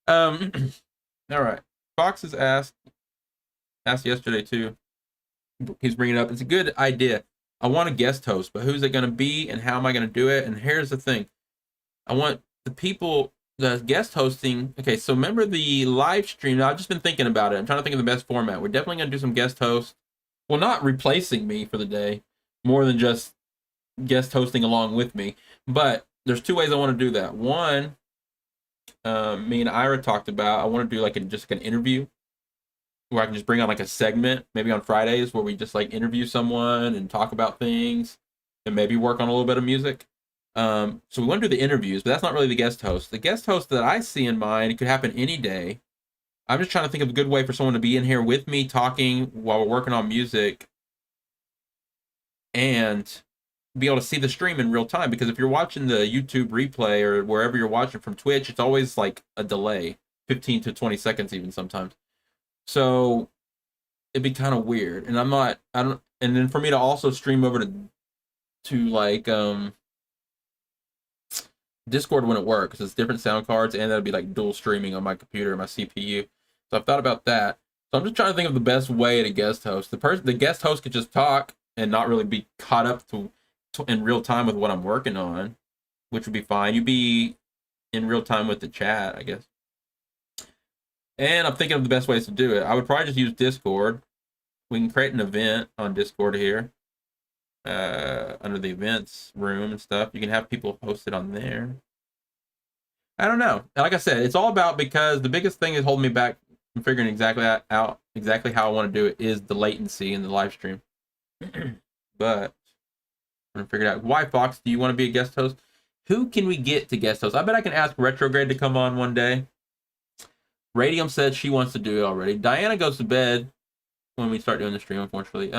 All right. Fox has asked yesterday too. He's bringing it up. It's a good idea. I want a guest host, but who's it going to be and how am I going to do it? And here's the thing. I want the people, the guest hosting. Okay, so remember the live stream. Now, I've just been thinking about it. I'm trying to think of the best format. We're definitely going to do some guest hosts. Well, not replacing me for the day, more than just guest hosting along with me. But there's 2 ways I want to do that. One, me and Ira talked about, I want to do like just like an interview where I can just bring on like a segment, maybe on Fridays, where we just like interview someone and talk about things and maybe work on a little bit of music. So we want to do the interviews, but that's not really the guest host. The guest host that I see in mind, it could happen any day. I'm just trying to think of a good way for someone to be in here with me talking while we're working on music and be able to see the stream in real time. Because if you're watching the YouTube replay or wherever you're watching from Twitch, it's always like a delay, 15 to 20 seconds even sometimes. So it'd be kind of weird. And and then for me to also stream over to like, Discord wouldn't work because it's different sound cards and that'd be like dual streaming on my computer and my CPU. So I've thought about that. So I'm just trying to think of the best way to guest host. The guest host could just talk and not really be caught up to in real time with what I'm working on, which would be fine. You'd be in real time with the chat, I guess. And I'm thinking of the best ways to do it. I would probably just use Discord. We can create an event on Discord here. Under the events room and stuff. You can have people posted on there. I don't know. Like I said, it's all about, because the biggest thing is holding me back from figuring out exactly how I want to do it is the latency in the live stream. But I'm gonna figure it out. Why, Fox? Do you want to be a guest host? Who can we get to guest host? I bet I can ask Retrograde to come on one day. Radium said she wants to do it already. Diana goes to bed when we start doing the stream, unfortunately.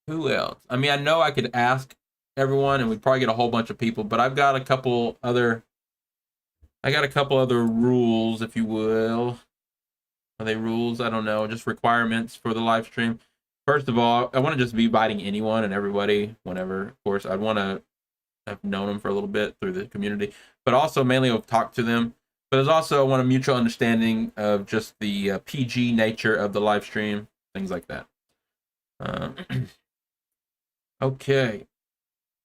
Who else? I mean, I know I could ask everyone, and we'd probably get a whole bunch of people. But I've got a couple other. I got a couple other rules, if you will. Are they rules? I don't know. Just requirements for the live stream. First of all, I want to just be inviting anyone and everybody whenever. Of course, I'd want to have known them for a little bit through the community, but also mainly I'll talk to them. But there's also, I want a mutual understanding of just the PG nature of the live stream, things like that. Okay.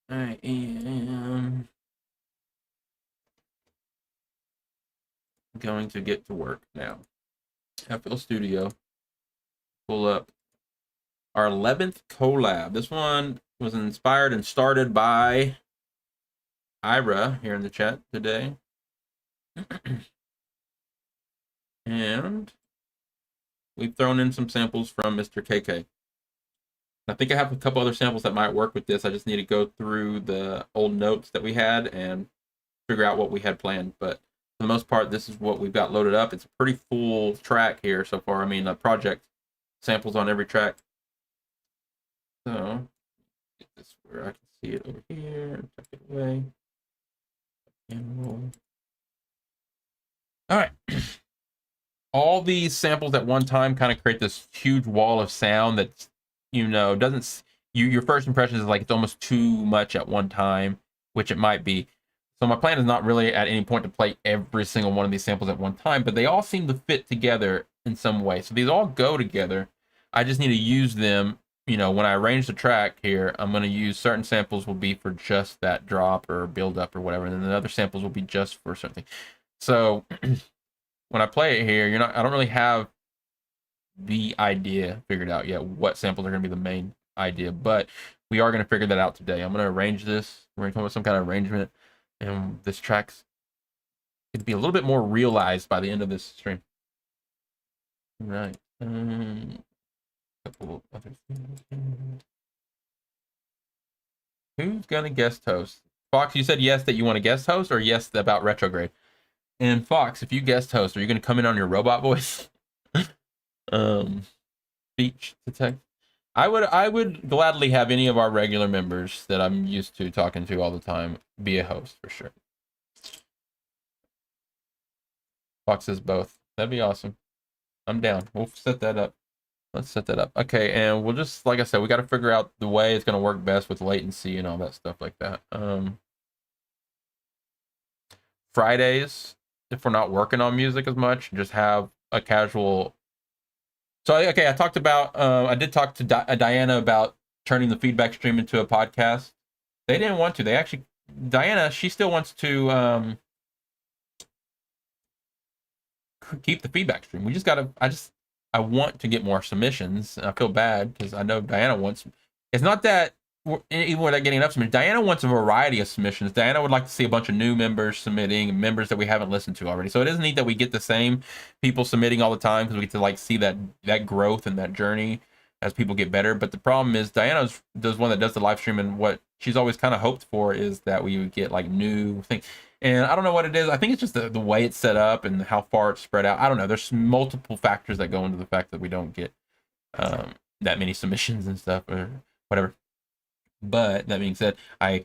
I am going to get to work now. FL Studio. Pull up our 11th collab. This one was inspired and started by Ira here in the chat today. And we've thrown in some samples from Mr. KK. I think I have a couple other samples that might work with this. I just need to go through the old notes that we had and figure out what we had planned. But for the most part, this is what we've got loaded up. It's a pretty full track here so far. I mean, a project, samples on every track. So, get this where I can see it over here and tuck it away. And roll. All right. All these samples at one time kind of create this huge wall of sound that, you know, doesn't, your first impression is like it's almost too much at one time, which it might be. So my plan is not really at any point to play every single one of these samples at one time, but they all seem to fit together in some way. So these all go together. I just need to use them. You know, when I arrange the track here, I'm going to use certain samples will be for just that drop or build up or whatever, and then the other samples will be just for something. So when I play it here, I don't really have the idea figured out yet what samples are going to be the main idea, but we are going to figure that out today. I'm going to arrange this. We're going to come up with some kind of arrangement, and this track's going to be a little bit more realized by the end of this stream. All right. Couple of other things. Who's gonna guest host? Fox, you said yes that you want to guest host, or yes about Retrograde? And Fox, if you guest host, are you gonna come in on your robot voice? Speech to text. I would gladly have any of our regular members that I'm used to talking to all the time be a host for sure. Fox says both. That'd be awesome. I'm down. We'll set that up. Let's set that up. Okay, and we'll just, like I said, we got to figure out the way it's going to work best with latency and all that stuff like that. Fridays, if we're not working on music as much, just have a casual. So, okay, I talked about, I did talk to Diana about turning the feedback stream into a podcast. They didn't want to. They actually, Diana, she still wants to keep the feedback stream. We just got to, I want to get more submissions. I feel bad because I know Diana wants. It's not that even without getting enough submissions, Diana wants a variety of submissions. Diana would like to see a bunch of new members submitting, members that we haven't listened to already. So it is neat that we get the same people submitting all the time because we get to like see that growth and that journey as people get better. But the problem is Diana's does one that does the live stream, and what she's always kind of hoped for is that we would get like new things. And I don't know what it is. I think it's just the way it's set up and how far it's spread out. I don't know. There's multiple factors that go into the fact that we don't get that many submissions and stuff or whatever. But that being said, I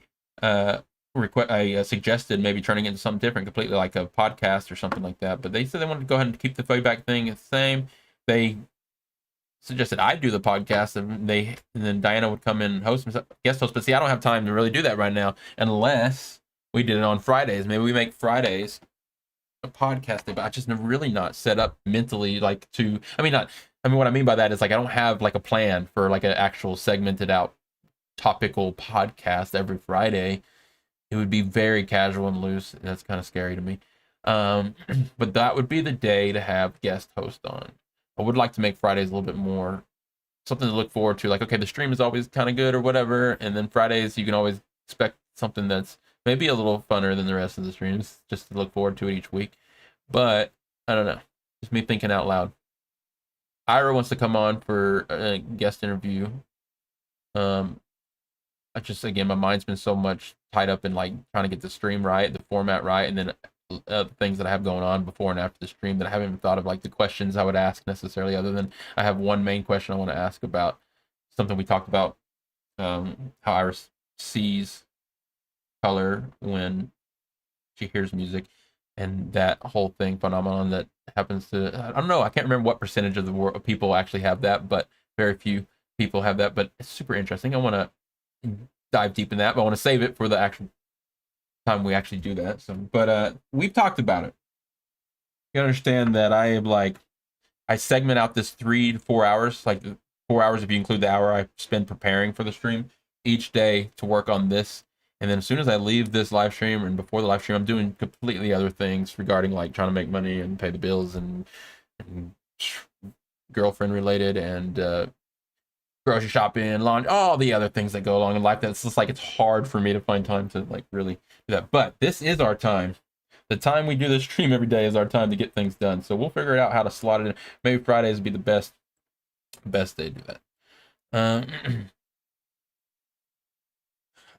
suggested maybe turning it into something different, completely like a podcast or something like that. But they said they wanted to go ahead and keep the feedback thing the same. They suggested I do the podcast, and then Diana would come in and host, guest host. But see, I don't have time to really do that right now unless we did it on Fridays. Maybe we make Fridays a podcast day, but I just really not set up mentally like to. What I mean by that is like I don't have like a plan for like an actual segmented out topical podcast every Friday. It would be very casual and loose, and that's kind of scary to me. But that would be the day to have guest host on. I would like to make Fridays a little bit more something to look forward to. Like, okay, the stream is always kind of good or whatever, and then Fridays you can always expect something that's Maybe a little funner than the rest of the streams, just to look forward to it each week. But I don't know. Just me thinking out loud. Ira wants to come on for a guest interview. I just, again, my mind's been so much tied up in like trying to get the stream right, the format right, and then things that I have going on before and after the stream that I haven't even thought of, like the questions I would ask necessarily, other than I have one main question I want to ask about something we talked about, how Iris sees color when she hears music, and that whole thing phenomenon that happens to, I don't know, I can't remember what percentage of the world people actually have that, but very few people have that. But it's super interesting. I want to dive deep in that, but I want to save it for the actual time we actually do that. So, but we've talked about it. You understand that I am like, I segment out this 3 to 4 hours, like 4 hours if you include the hour I spend preparing for the stream each day to work on this. And then as soon as I leave this live stream and before the live stream, I'm doing completely other things regarding like trying to make money and pay the bills and girlfriend related and grocery shopping, laundry, all the other things that go along in life. That's just like, it's hard for me to find time to like really do that. But this is our time. The time we do this stream every day is our time to get things done. So we'll figure out how to slot it in. Maybe Fridays would be the best day to do that.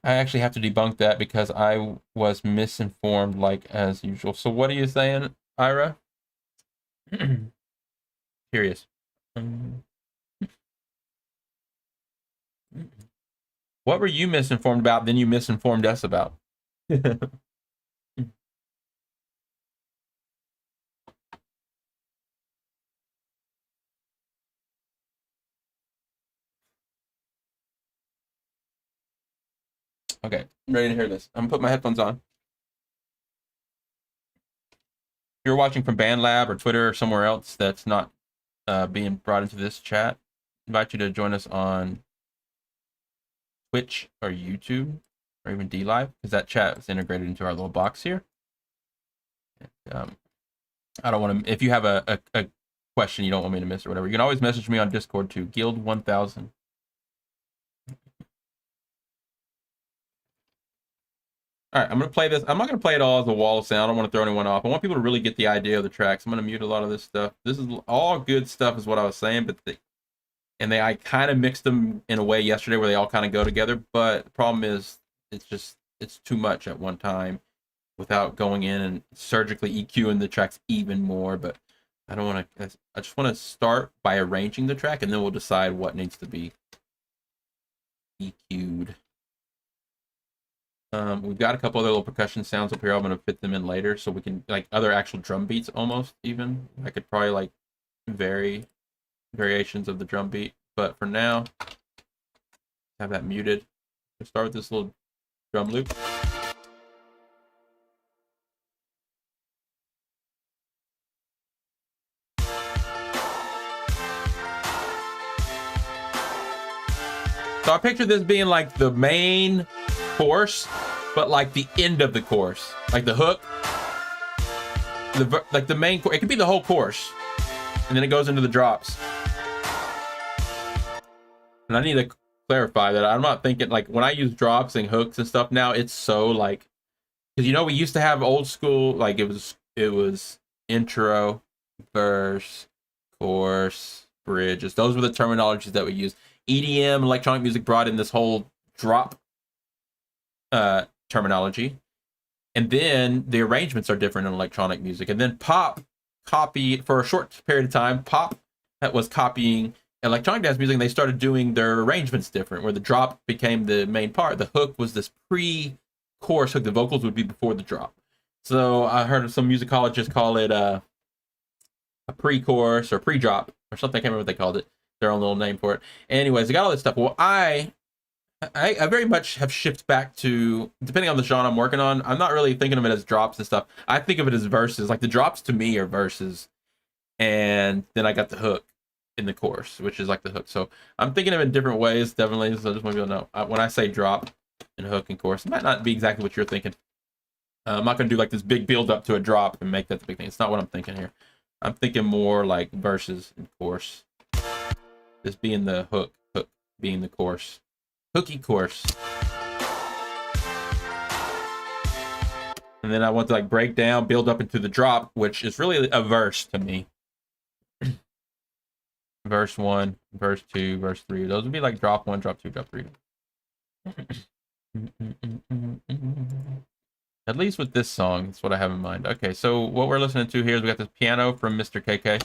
I actually have to debunk that because I was misinformed like as usual. So what are you saying, Ira? Curious. What were you misinformed about, then you misinformed us about? Okay, I'm ready to hear this. I'm gonna put my headphones on. If you're watching from BandLab or Twitter or somewhere else that's not being brought into this chat, I invite you to join us on Twitch or YouTube or even DLive, because that chat is integrated into our little box here. I don't want to, if you have a question you don't want me to miss or whatever, you can always message me on Discord to Guild1000. All right, I'm going to play this. I'm not going to play it all as a wall of sound. I don't want to throw anyone off. I want people to really get the idea of the tracks. I'm going to mute a lot of this stuff. This is all good stuff is what I was saying, but I kind of mixed them in a way yesterday where they all kind of go together, but the problem is it's too much at one time without going in and surgically EQing the tracks even more. But I don't want to, I just want to start by arranging the track, and then we'll decide what needs to be EQ'd. We've got a couple other little percussion sounds up here. I'm going to fit them in later so we can, like, other actual drum beats almost even. I could probably, like, variations of the drum beat. But for now, have that muted. We'll start with this little drum loop. So I picture this being like the main chorus, but like the end of the chorus, like the hook, like the main chorus. It could be the whole chorus, and then it goes into the drops. And I need to clarify that I'm not thinking like when I use drops and hooks and stuff now, it's so like, because you know we used to have old school, like it was intro, verse, chorus, bridges. Those were the terminologies that we used. EDM, electronic music, brought in this whole drop terminology, and then the arrangements are different in electronic music. And then pop copied for a short period of time. Pop that was copying electronic dance music, and they started doing their arrangements different, where the drop became the main part. The hook was this pre-chorus hook. The vocals would be before the drop. So I heard of some musicologists call it a pre-chorus or pre-drop or something. I can't remember what they called it. Their own little name for it. Anyways, I got all this stuff. Well, I very much have shifted back to, depending on the genre I'm working on, I'm not really thinking of it as drops and stuff. I think of it as verses. Like the drops to me are verses, and then I got the hook in the chorus, which is like the hook. So I'm thinking of it in different ways, definitely. So I just want people to know when I say drop and hook and chorus, it might not be exactly what you're thinking. I'm not going to do like this big build up to a drop and make that the big thing. It's not what I'm thinking here. I'm thinking more like verses and chorus. This being the hook being the chorus. Hooky chorus. And then I want to like break down, build up into the drop, which is really a verse to me. Verse 1, verse 2, verse 3. Those would be like drop 1, drop 2, drop 3. At least with this song, that's what I have in mind. Okay, so what we're listening to here is we got this piano from Mr. KK.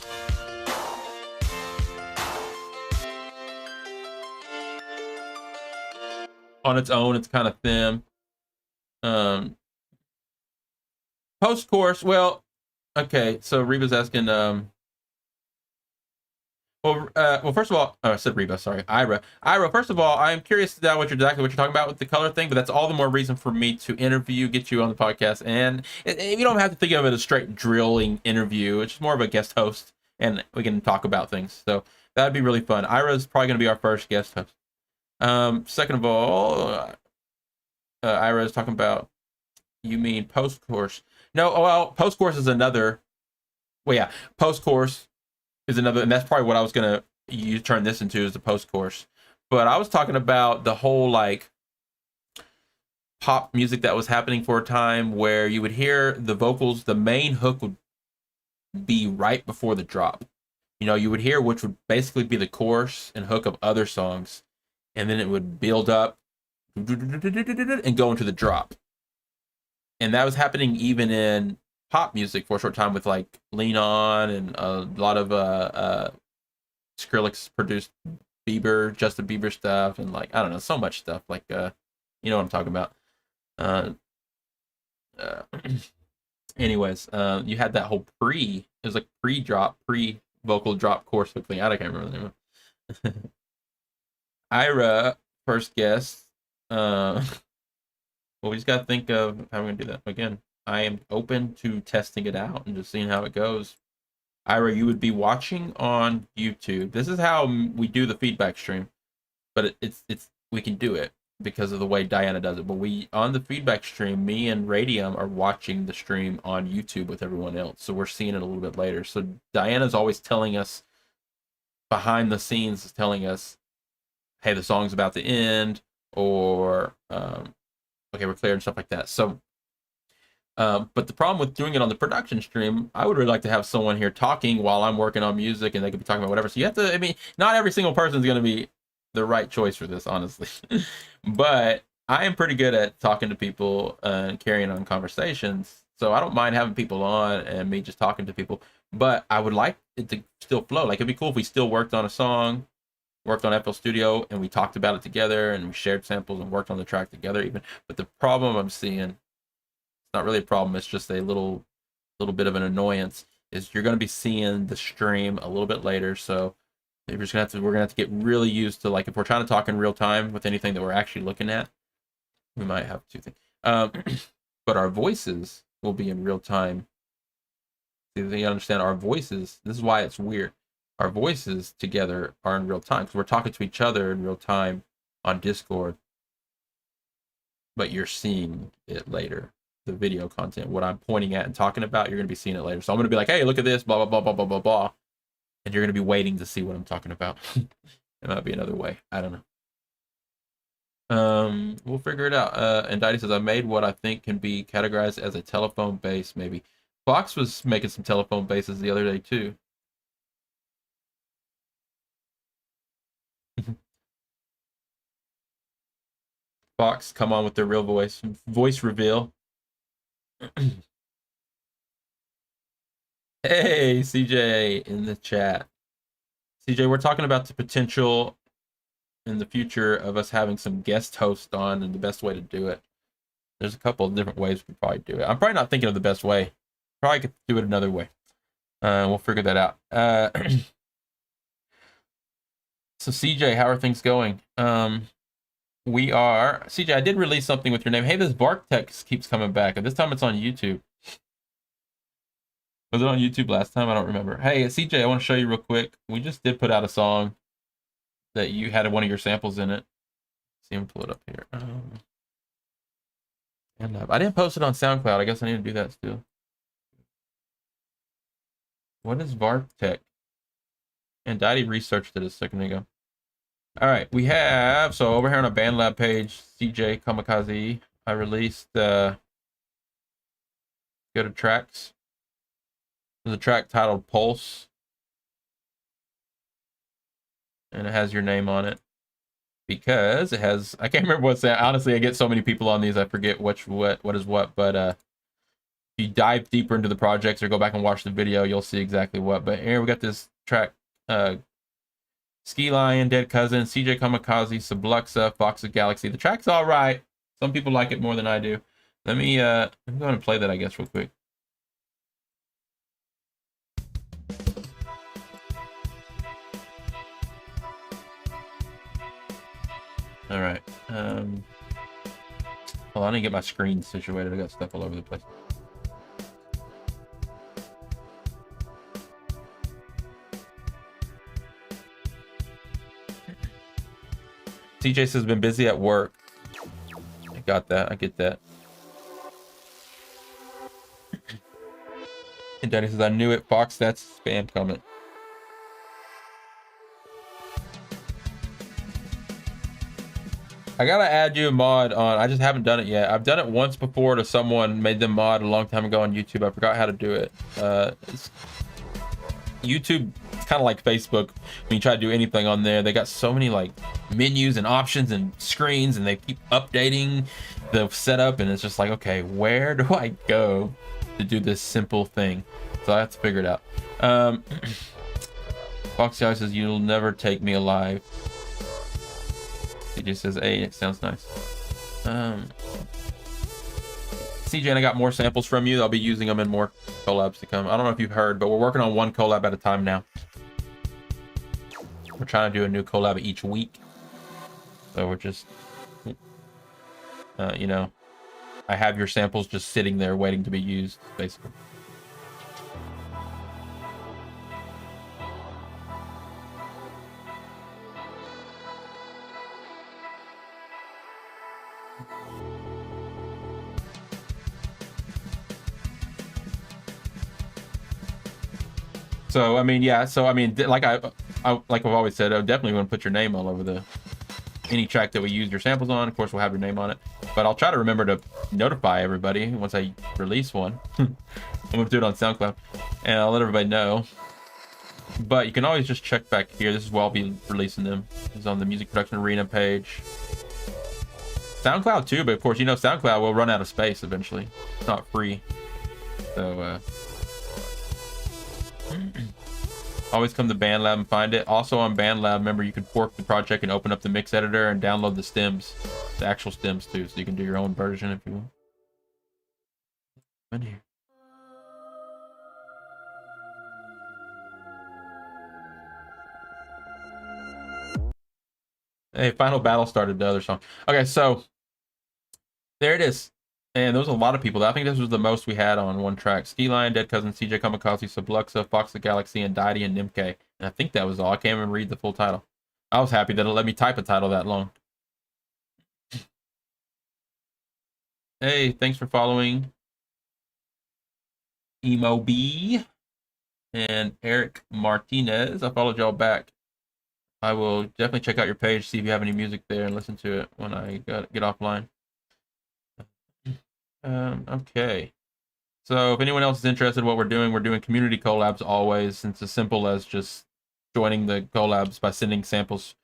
On its own, it's kind of thin. Post-chorus, well, okay, so Reba's asking, well, first of all, I said Reba, sorry, Ira. Ira, first of all, I'm curious to know exactly what you're talking about with the color thing, but that's all the more reason for me to interview, get you on the podcast, and you don't have to think of it as a straight drilling interview. It's just more of a guest host, and we can talk about things. So that'd be really fun. Ira's probably going to be our first guest host. Second of all, Ira is talking about, you mean post-course? No, well, post-course is another. Well, yeah, post-course is another, and that's probably what I was gonna turn this into, is the post-course. But I was talking about the whole like pop music that was happening for a time where you would hear the vocals, the main hook would be right before the drop. You know, you would hear which would basically be the chorus and hook of other songs, and then it would build up and go into the drop. And that was happening even in pop music for a short time with like Lean On and a lot of Skrillex produced Justin Bieber stuff, and like, I don't know, so much stuff, like you know what I'm talking about. Anyways, you had that whole it was like pre-vocal drop chorus thing. I can't remember the name of it. Ira, first guest. Well, we just got to think of how we're going to do that. Again, I am open to testing it out and just seeing how it goes. Ira, you would be watching on YouTube. This is how we do the feedback stream, but it's we can do it because of the way Diana does it. But on the feedback stream, me and Radium are watching the stream on YouTube with everyone else, so we're seeing it a little bit later. So Diana's always telling us behind the scenes, telling us, hey, the song's about to end, or okay, we're clear, and stuff like that. So, but the problem with doing it on the production stream, I would really like to have someone here talking while I'm working on music, and they could be talking about whatever. So you have to, I mean, not every single person is going to be the right choice for this, honestly. But I am pretty good at talking to people and carrying on conversations. So I don't mind having people on and me just talking to people. But I would like it to still flow. Like, it'd be cool if we still worked on a song, worked on FL Studio, and we talked about it together, and we shared samples and worked on the track together even. But the problem I'm seeing, it's not really a problem, it's just a little bit of an annoyance, is you're going to be seeing the stream a little bit later. So we're going to have to get really used to, like, if we're trying to talk in real time with anything that we're actually looking at, we might have to think. But our voices will be in real time. See, you understand, our voices, this is why it's weird. Our voices together are in real time because we're talking to each other in real time on Discord, but you're seeing it later. The video content, what I'm pointing at and talking about, you're going to be seeing it later. So I'm going to be like, hey, look at this, blah, blah, blah, blah, blah, blah, blah. And you're going to be waiting to see what I'm talking about. It might be another way. I don't know. We'll figure it out. And Didi says, I made what I think can be categorized as a telephone bass, maybe. Fox was making some telephone basses the other day, too. Fox, come on with their real voice reveal. Hey, CJ in the chat. CJ, we're talking about the potential in the future of us having some guest hosts on, and the best way to do it. There's a couple of different ways we could probably do it. I'm probably not thinking of the best way. Probably could do it another way. We'll figure that out. So CJ, how are things going? We are, CJ, I did release something with your name. Hey, this Bark text keeps coming back, and this time it's on YouTube. Was it on YouTube last time? I don't remember. Hey, CJ, I want to show you real quick. We just did put out a song that you had one of your samples in it. See, I'm pull it up here. And I didn't post it on SoundCloud. I guess I need to do that still. What is Vartech? And Dottie researched it a second ago. All right, we have, so over here on a BandLab page, CJ Kamikaze, I released Go to tracks. There's a track titled Pulse. And it has your name on it. Because it has, I can't remember what's that. Honestly, I get so many people on these, I forget what is what. But if you dive deeper into the projects or go back and watch the video, you'll see exactly what. But here we got this track, Ski Lion, Dead Cousin, CJ Kamikaze, Subluxa, Fox of Galaxy. The track's all right. Some people like it more than I do. Let me go and play that, I guess, real quick. All right. Hold on, I need to get my screen situated. I got stuff all over the place. CJ says been busy at work. I got that. I get that. And Daddy says I knew it. Fox, that's spam comment. I gotta add you a mod on. I just haven't done it yet. I've done it once before to someone, made them mod a long time ago on YouTube. I forgot how to do it. YouTube, it's kind of like Facebook. When you try to do anything on there, they got so many like menus and options and screens, and they keep updating the setup, and it's just like, okay, where do I go to do this simple thing? So I have to figure it out. Foxy Eye says, you'll never take me alive. He just says, hey, it sounds nice. CJ, and I got more samples from you. I'll be using them in more collabs to come. I don't know if you've heard, but we're working on one collab at a time now. We're trying to do a new collab each week. So we're just, you know, I have your samples just sitting there waiting to be used, basically. So I mean, yeah. So I mean, like like I've always said, I definitely want to put your name all over any track that we use your samples on. Of course, we'll have your name on it. But I'll try to remember to notify everybody once I release one. I'm gonna do it on SoundCloud, and I'll let everybody know. But you can always just check back here. This is where I'll be releasing them. It's on the Music Production Arena page. SoundCloud too, but of course, you know, SoundCloud will run out of space eventually. It's not free, so. Always come to BandLab and find it. Also on BandLab, remember, you can fork the project and open up the mix editor and download the stems, the actual stems too, so you can do your own version if you want. In here. Hey, Final Battle started the other song. Okay, so there it is. And there was a lot of people. I think this was the most we had on one track. Ski Lion, Dead Cousin, CJ Kamikaze, Subluxa, Fox the Galaxy, and Deity and Nimke. And I think that was all. I can't even read the full title. I was happy that it let me type a title that long. Hey, thanks for following Emo B and Eric Martinez. I followed y'all back. I will definitely check out your page, see if you have any music there, and listen to it when I get offline. Okay, so if anyone else is interested in what we're doing community collabs always. It's as simple as just joining the collabs by sending samples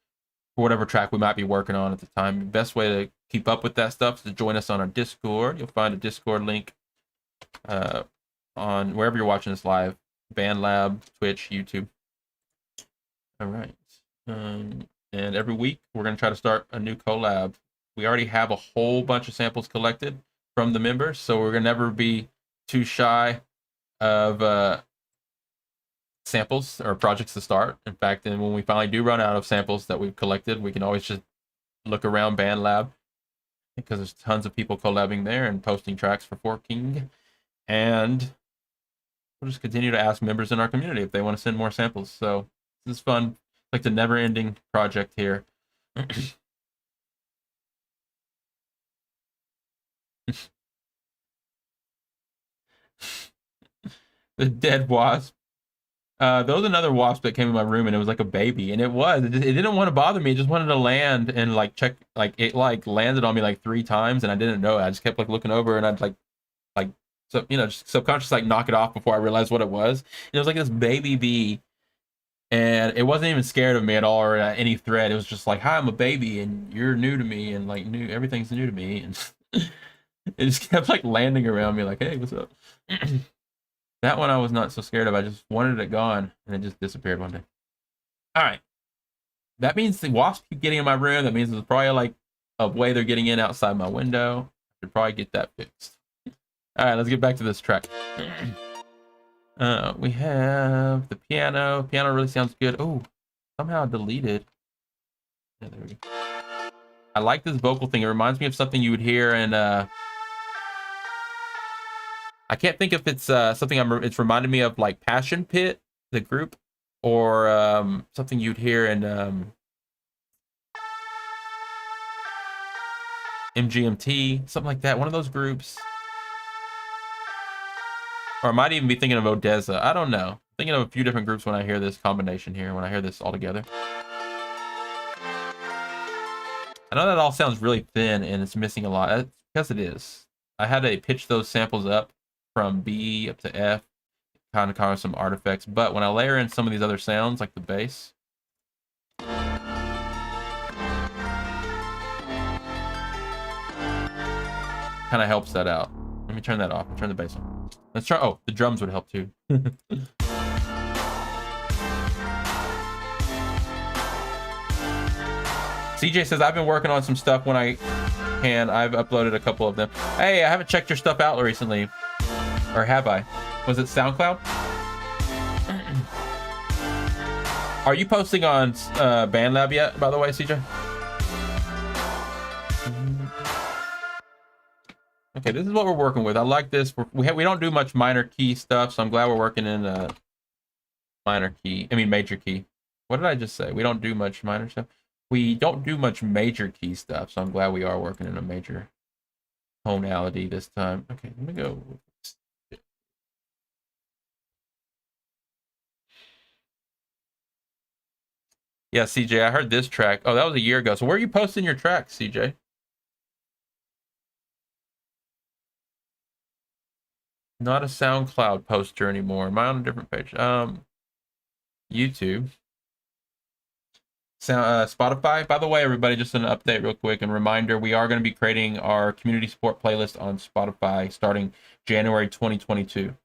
for whatever track we might be working on at the time. The best way to keep up with that stuff is to join us on our Discord. You'll find a Discord link on wherever you're watching this live, BandLab, Twitch, YouTube. All right, and every week we're going to try to start a new collab. We already have a whole bunch of samples collected from the members, so we're gonna never be too shy of samples or projects to start. In fact, and when we finally do run out of samples that we've collected, we can always just look around BandLab, because there's tons of people collabing there and posting tracks for forking, and we'll just continue to ask members in our community if they want to send more samples. So this is fun, like the never-ending project here. The Dead Wasp. There was another wasp that came in my room, and it was like a baby, and it didn't want to bother me. It just wanted to land and like check, like it like landed on me like 3 times, and I didn't know it. I just kept like looking over, and I'd like So, you know, just subconscious, like knock it off before I realized what it was. And it was like this baby bee, and it wasn't even scared of me at all or any threat. It was just like, hi, I'm a baby and you're new to me, and like everything's new to me. And it just kept like landing around me like, hey, what's up? That one I was not so scared of. I just wanted it gone, and it just disappeared one day. All right. That means the wasps keep getting in my room. That means there's probably like a way they're getting in outside my window. I should probably get that fixed. All right, let's get back to this track. We have the piano. Piano really sounds good. Oh, somehow deleted. Yeah, there we go. I like this vocal thing. It reminds me of something you would hear in I can't think if it's something it's reminded me of like Passion Pit, the group, or something you'd hear in MGMT, something like that. One of those groups. Or I might even be thinking of Odessa. I don't know. Thinking of a few different groups when I hear this combination here, when I hear this all together. I know that all sounds really thin and it's missing a lot. That's because it is. I had to pitch those samples up from B up to F, kind of cause some artifacts. But when I layer in some of these other sounds, like the bass, kind of helps that out. Let me turn that off. Turn the bass on. Let's try. Oh, the drums would help too. CJ says, I've been working on some stuff when I can. I've uploaded a couple of them. Hey, I haven't checked your stuff out recently. Or have I? Was it SoundCloud? Are you posting on BandLab yet, by the way, CJ? Okay, this is what we're working with. I like this. We don't do much minor key stuff, so I'm glad we're working in major key. What did I just say? We don't do much minor stuff. We don't do much major key stuff, so I'm glad we are working in a major tonality this time. Okay, let me go. Yeah, CJ, I heard this track. Oh, that was a year ago. So where are you posting your tracks, CJ? Not a SoundCloud poster anymore. Am I on a different page? YouTube. Spotify. By the way, everybody, just an update real quick and reminder, we are going to be creating our community support playlist on Spotify starting January 2022. It's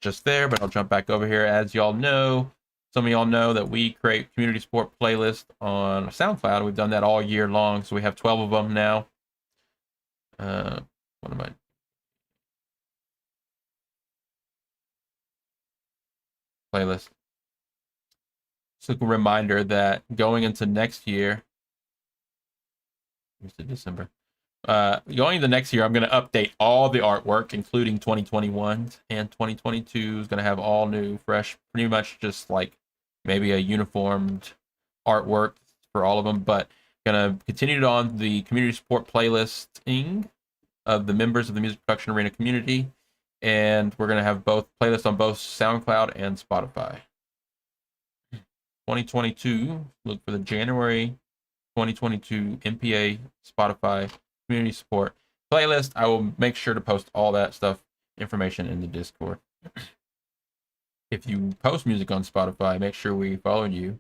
just there, but I'll jump back over here. As y'all know, some of y'all know that we create community support playlist on SoundCloud. We've done that all year long, so we have 12 of them now. What am I? Playlist. So a reminder that going into next year, December. Going into next year, I'm going to update all the artwork, including 2021 and 2022 is going to have all new, fresh, pretty much just like maybe a uniformed artwork for all of them. But going to continue on the community support playlisting of the members of the Music Production Arena community, and we're going to have both playlists on both SoundCloud and Spotify. 2022, look for the January 2022 MPA Spotify community support playlist. I will make sure to post all that stuff, information in the Discord. If you post music on Spotify, make sure we follow you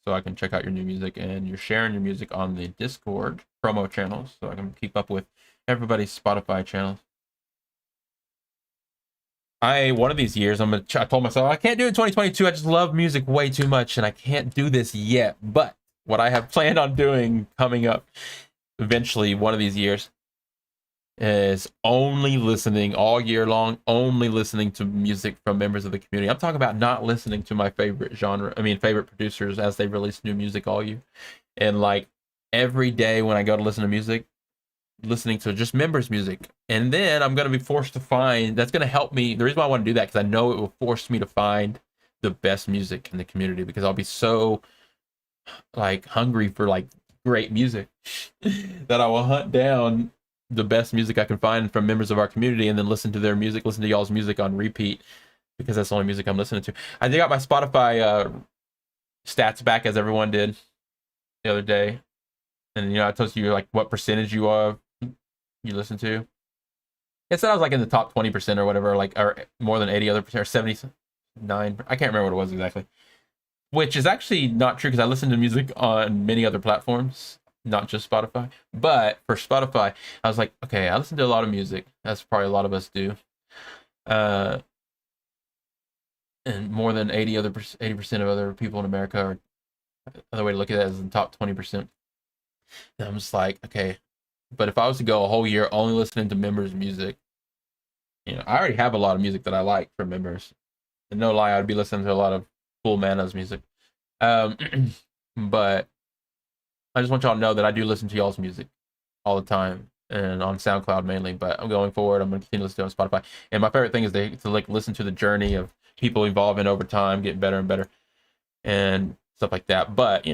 so I can check out your new music, and you're sharing your music on the Discord promo channels so I can keep up with everybody's Spotify channels. One of these years, I told myself I can't do it in 2022. I just love music way too much, and I can't do this yet. But what I have planned on doing coming up eventually one of these years is only listening all year long, only listening to music from members of the community. I'm talking about not listening to my favorite favorite producers as they release new music all year. And like every day when I go to listen to music, listening to just members' music. And then I'm going to be forced to find, that's going to help me. The reason why I want to do that, because I know it will force me to find the best music in the community, because I'll be so like hungry for like great music that I will hunt down the best music I can find from members of our community and then listen to their music, listen to y'all's music on repeat, because that's the only music I'm listening to. I got my Spotify stats back, as everyone did the other day. And, I told you like what percentage you listen to. It said I was like in the top 20% or whatever, like, or more than 80 other percent, or 79. I can't remember what it was exactly. Which is actually not true because I listen to music on many other platforms, not just Spotify. But for Spotify, I was like, okay, I listen to a lot of music. That's probably a lot of us do. Uh, and more than 80% of other people in America are, another way to look at that is in the top 20%. And I'm just like, okay, but if I was to go a whole year only listening to members' music, I already have a lot of music that I like from members. And no lie, I'd be listening to a lot of Full Mana's music. Um, but I just want y'all to know that I do listen to y'all's music all the time and on SoundCloud mainly. But I'm going forward. I'm going to continue listening to it on Spotify. And my favorite thing is to like listen to the journey of people evolving over time, getting better and better, and stuff like that. But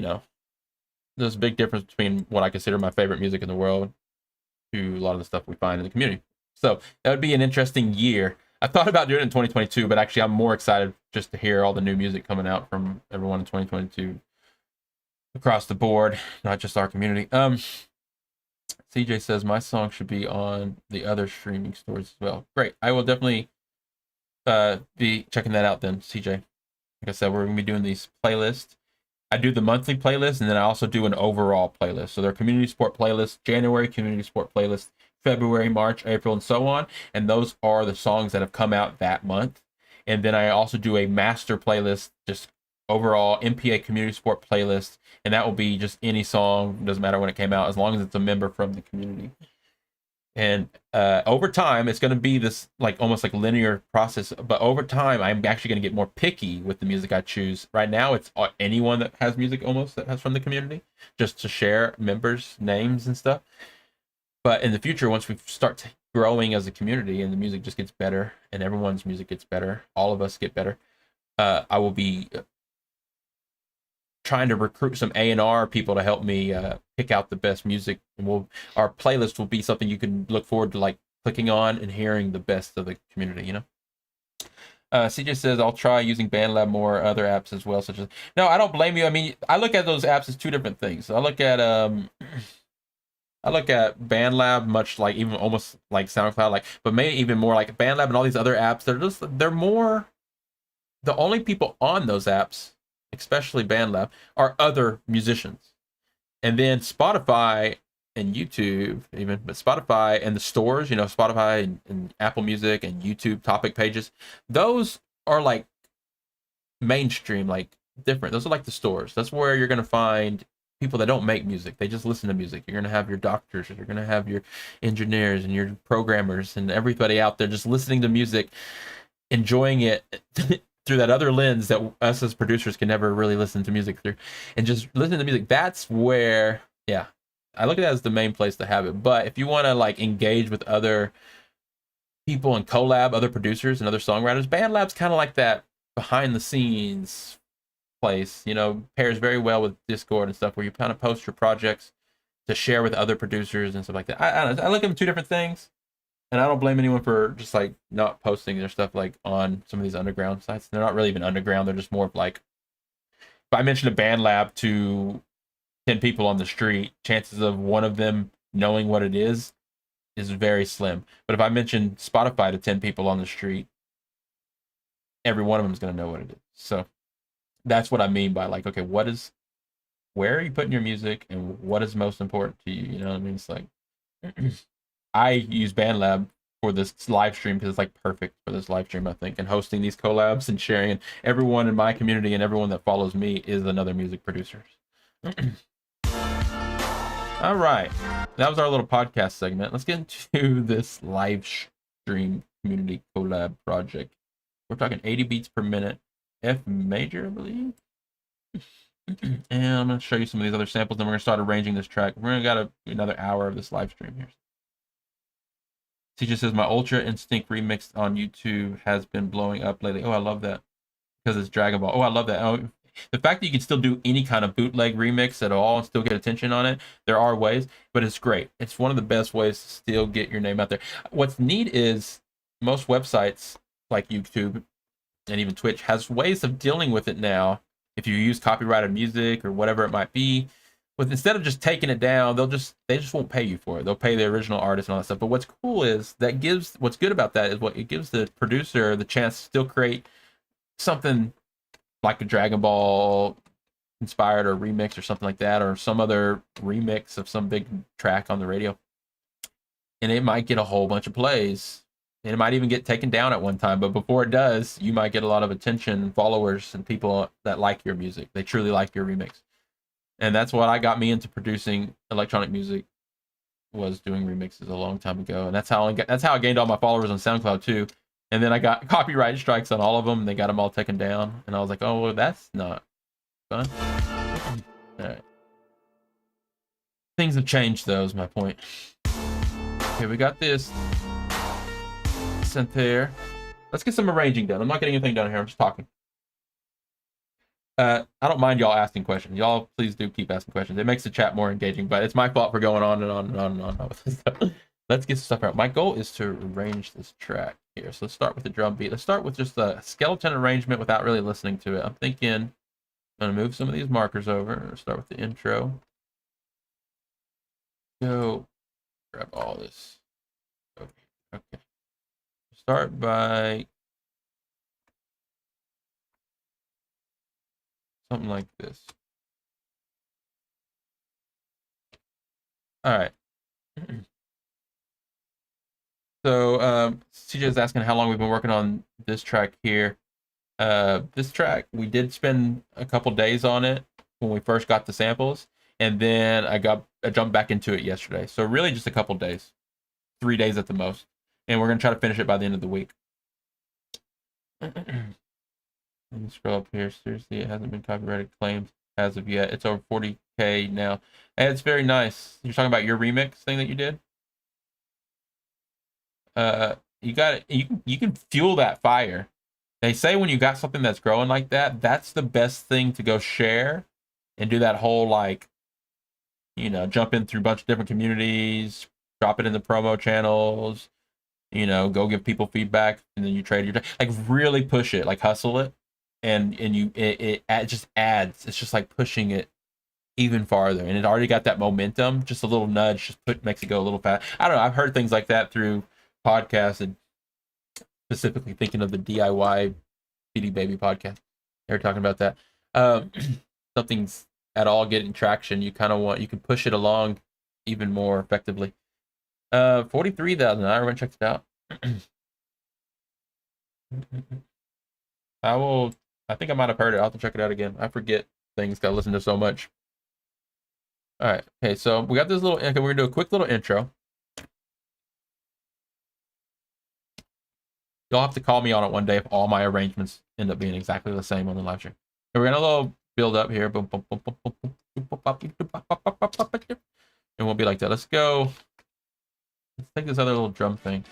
there's a big difference between what I consider my favorite music in the world to a lot of the stuff we find in the community. So that would be an interesting year. I thought about doing it in 2022, but actually I'm more excited just to hear all the new music coming out from everyone in 2022 across the board, not just our community. CJ says my song should be on the other streaming stores as well. Great. I will definitely be checking that out then, CJ. Like I said, we're going to be doing these playlists. I do the monthly playlist, and then I also do an overall playlist. So there are community support playlists, January community support playlist, February, March, April, and so on. And those are the songs that have come out that month. And then I also do a master playlist, just overall MPA community support playlist. And that will be just any song, doesn't matter when it came out, as long as it's a member from the community. And over time, it's going to be this like almost like linear process. But over time, I'm actually going to get more picky with the music I choose. Right now, it's anyone that has music almost that has from the community, just to share members' names and stuff. But in the future, once we start growing as a community and the music just gets better and everyone's music gets better, all of us get better, I will be trying to recruit some A&R people to help me pick out the best music. And our playlist will be something you can look forward to, like clicking on and hearing the best of the community. CJ says I'll try using BandLab more, other apps as well, such as. No, I don't blame you. I mean, I look at those apps as two different things. I look at BandLab much like even almost like SoundCloud, but maybe even more like BandLab and all these other apps. They're more the only people on those apps, especially BandLab, are other musicians. And then Spotify and YouTube, even, but Spotify and the stores, Spotify and Apple Music and YouTube topic pages, those are like mainstream, like different. Those are like the stores. That's where you're going to find people that don't make music. They just listen to music. You're going to have your doctors, you're going to have your engineers and your programmers and everybody out there just listening to music, enjoying it through that other lens that us as producers can never really listen to music through, and just listen to music. That's where, I look at that as the main place to have it. But if you want to like engage with other people and collab, other producers and other songwriters, BandLab's kind of like that behind the scenes place. Pairs very well with Discord and stuff, where you kind of post your projects to share with other producers and stuff like that. I don't know. I look at them two different things. And I don't blame anyone for just like not posting their stuff like on some of these underground sites. They're not really even underground. They're just more of like, if I mention a BandLab to 10 people on the street, chances of one of them knowing what it is very slim. But if I mention Spotify to 10 people on the street, every one of them is going to know what it is. So that's what I mean by like, okay, where are you putting your music and what is most important to you? You know what I mean? It's like, I use BandLab for this live stream because it's like perfect for this live stream, I think, and hosting these collabs and sharing. And everyone in my community and everyone that follows me is another music producer. All right, that was our little podcast segment. Let's get into this live stream community collab project. We're talking 80 beats per minute, F major, I believe. And I'm going to show you some of these other samples, then we're going to start arranging this track. We're going to got another hour of this live stream here. CJ says, my Ultra Instinct remix on YouTube has been blowing up lately. Oh, I love that. Because it's Dragon Ball. Oh, I love that. Oh, the fact that you can still do any kind of bootleg remix at all and still get attention on it, there are ways, but it's great. It's one of the best ways to still get your name out there. What's neat is most websites like YouTube and even Twitch has ways of dealing with it now. If you use copyrighted music or whatever it might be, with instead of just taking it down, they just won't pay you for it. They'll pay the original artist and all that stuff. But what's cool is what's good about that is what it gives the producer the chance to still create something like a Dragon Ball inspired or remix or something like that, or some other remix of some big track on the radio. And it might get a whole bunch of plays. And it might even get taken down at one time. But before it does, you might get a lot of attention, followers, and people that like your music. They truly like your remix. And that's what I got me into producing electronic music, was doing remixes a long time ago. And that's how I gained all my followers on SoundCloud too. And then I got copyright strikes on all of them. And they got them all taken down. And I was like, oh, well, that's not fun. All right. Things have changed, though, is my point. Okay, we got this synth here. Let's get some arranging done. I'm not getting anything done here. I'm just talking. I don't mind y'all asking questions. Y'all please do keep asking questions. It makes the chat more engaging, but it's my fault for going on and on and on and on with this stuff. Let's get some stuff out. My goal is to arrange this track here. So let's start with the drum beat. Let's start with just a skeleton arrangement without really listening to it. I'm thinking I'm going to move some of these markers over. Start with the intro. Go grab all this. Okay. Start by something like this. All right. So CJ is asking how long we've been working on this track here. This track, we did spend a couple days on it when we first got the samples, and then I jumped back into it yesterday. So really just a couple days, 3 days at the most, and we're gonna try to finish it by the end of the week. Let me scroll up here. Seriously, it hasn't been copyrighted claimed as of yet. It's over 40K now. And it's very nice. You're talking about your remix thing that you did? You got it. You can fuel that fire. They say when you got something that's growing like that, that's the best thing to go share and do that whole, like, jump in through a bunch of different communities, drop it in the promo channels, go give people feedback, and then you trade your, like, really push it, like hustle it, and it just adds. It's just like pushing it even farther, and it already got that momentum. Just a little nudge just makes it go a little fast. I don't know. I've heard things like that through podcasts, and specifically thinking of the DIY CD Baby podcast. They were talking about that. Something's at all getting traction, you can push it along even more effectively. 43,000. I already checked it out. I think I might have heard it. I'll have to check it out again. I forget things. Got to listen to so much. All right. Okay, so we got this little. Okay, we're gonna do a quick little intro. You'll have to call me on it one day if all my arrangements end up being exactly the same on the live stream. And we're gonna little build up here. Boom, boom, boom, boom, boom, boom, and we'll be like that. Let's go. Let's take this other little drum thing.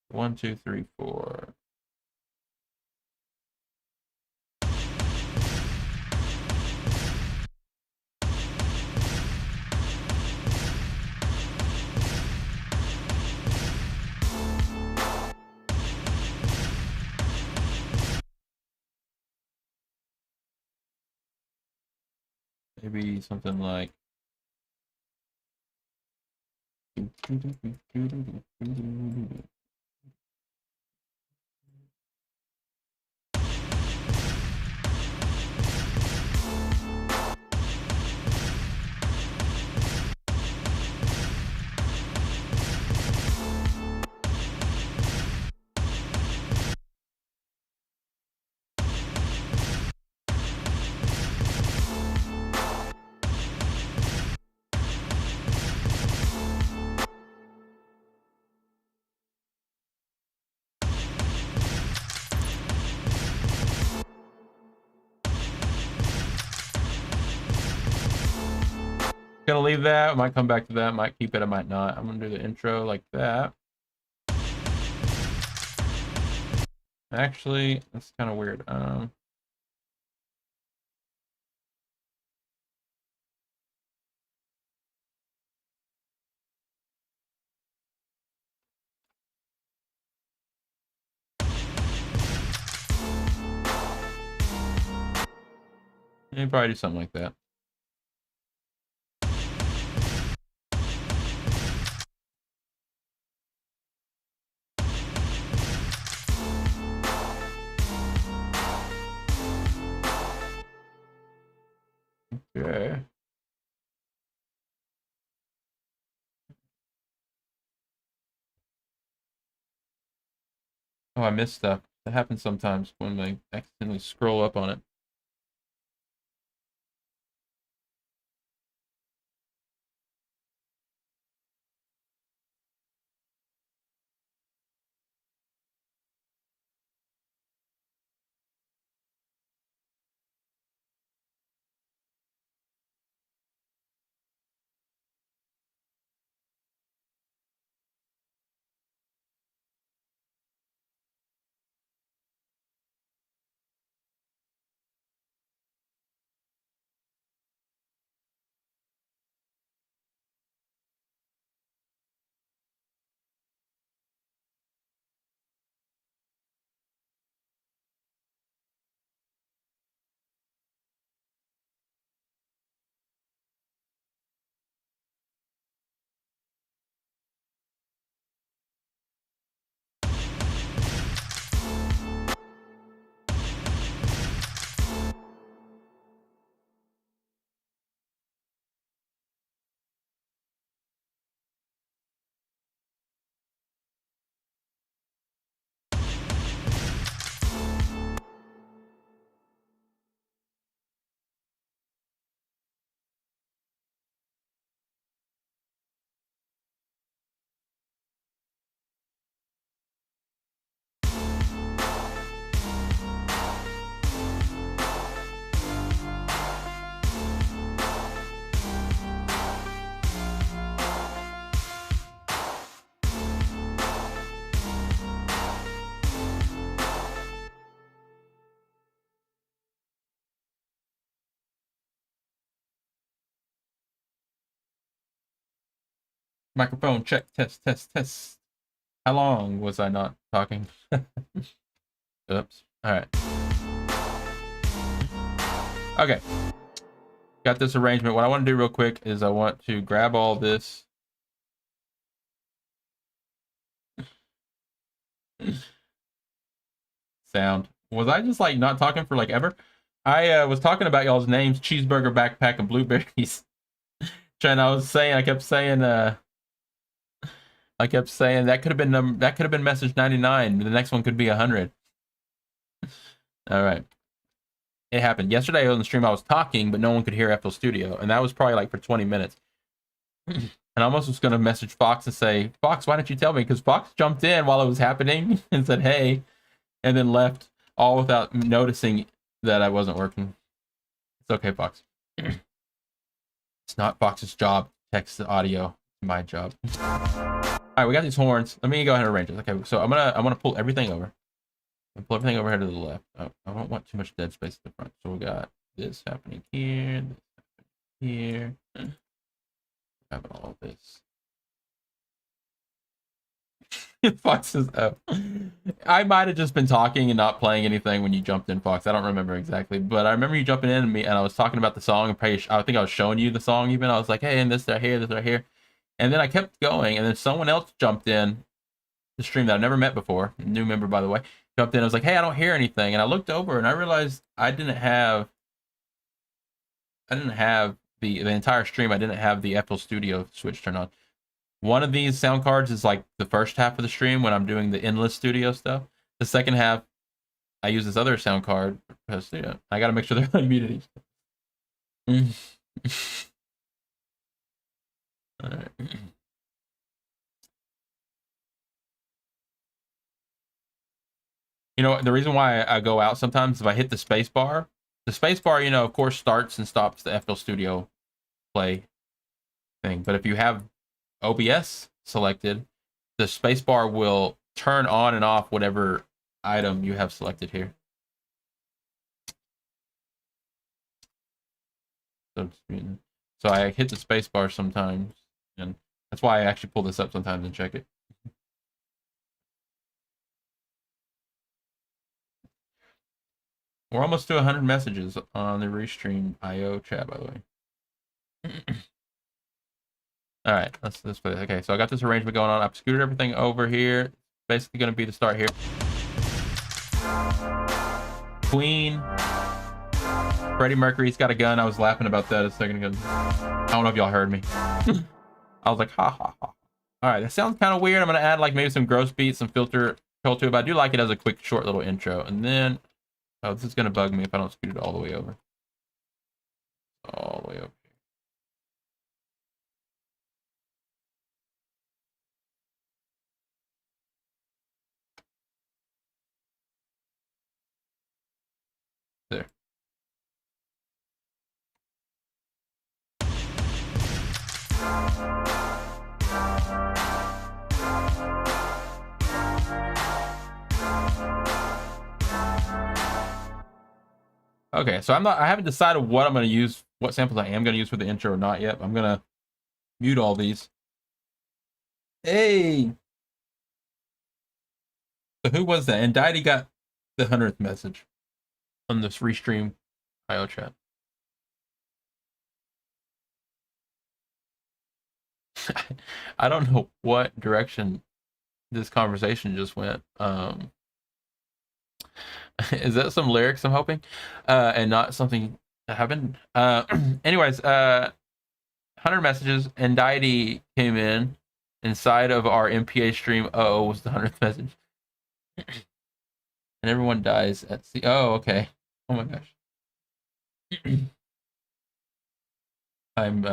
One, two, three, four. Maybe something like. Gonna leave that. Might come back to that. Might keep it. I might not. I'm gonna do the intro like that. Actually, that's kind of weird. You probably do something like that. Okay. Oh, I missed stuff. That happens sometimes when I accidentally scroll up on it. Microphone check, test, test, test. How long was I not talking? Oops. All right. Okay. Got this arrangement. What I want to do real quick is I want to grab all this. Sound. Was I just like not talking for like ever? I was talking about y'all's names, cheeseburger, backpack, and blueberries. And I was saying, I kept saying that could have been that could have been message 99. The next one could be 100. All right. It happened yesterday on the stream. I was talking, but no one could hear FL Studio, and that was probably like for 20 minutes. And I almost was gonna message Fox and say, Fox, why didn't you tell me? Because Fox jumped in while it was happening and said, hey, and then left all without noticing that I wasn't working. It's okay, Fox. It's not Fox's job to text the audio. It's my job. All right, we got these horns. Let me go ahead and arrange it. Okay, so I'm gonna pull everything over. And pull everything over here to the left. Oh, I don't want too much dead space at the front. So we got this happening here, this happening here. Having all of this. Fox says, oh. I might have just been talking and not playing anything when you jumped in, Fox. I don't remember exactly, but I remember you jumping in and I was talking about the song. And I think I was showing you the song even. I was like, hey, and this right here, this right here. And then I kept going, and then someone else jumped in the stream that I've never met before, new member by the way, jumped in. I was like, hey, I don't hear anything. And I looked over and I realized I didn't have the entire stream. I didn't have the FL Studio switch turned on. One of these sound cards is like the first half of the stream when I'm doing the endless studio stuff. The second half, I use this other sound card because I got to make sure they're unmuted. All right. You know, the reason why I go out sometimes, if I hit the space bar, you know, of course, starts and stops the FL Studio play thing. But if you have OBS selected, the space bar will turn on and off whatever item you have selected here. So I hit the space bar sometimes, and that's why I actually pull this up sometimes and check it. We're almost to 100 messages on the Restream IO chat, by the way. All right, let's play this. Okay, so I got this arrangement going on. I've scooted everything over here. Basically going to be the start here. Queen. Freddie Mercury's got a gun. I was laughing about that a second ago. I don't know if y'all heard me. I was like, ha ha ha. All right, that sounds kind of weird. I'm going to add like maybe some gross beats, some filter to it, but I do like it as a quick, short little intro. And then, oh, this is going to bug me if I don't scoot it all the way over. All the way over. There. Okay, so I haven't decided what I'm going to use, what samples I am going to use for the intro or not yet. I'm going to mute all these. Hey! So who was that? And Diety got the 100th message on this Restream IO chat. I don't know what direction this conversation just went. Is that some lyrics I'm hoping? And not something that happened? Anyways, 100 messages, and Diety came in inside of our MPA stream. Oh, was the 100th message. And everyone dies at sea. Oh, okay. Oh my gosh. I'm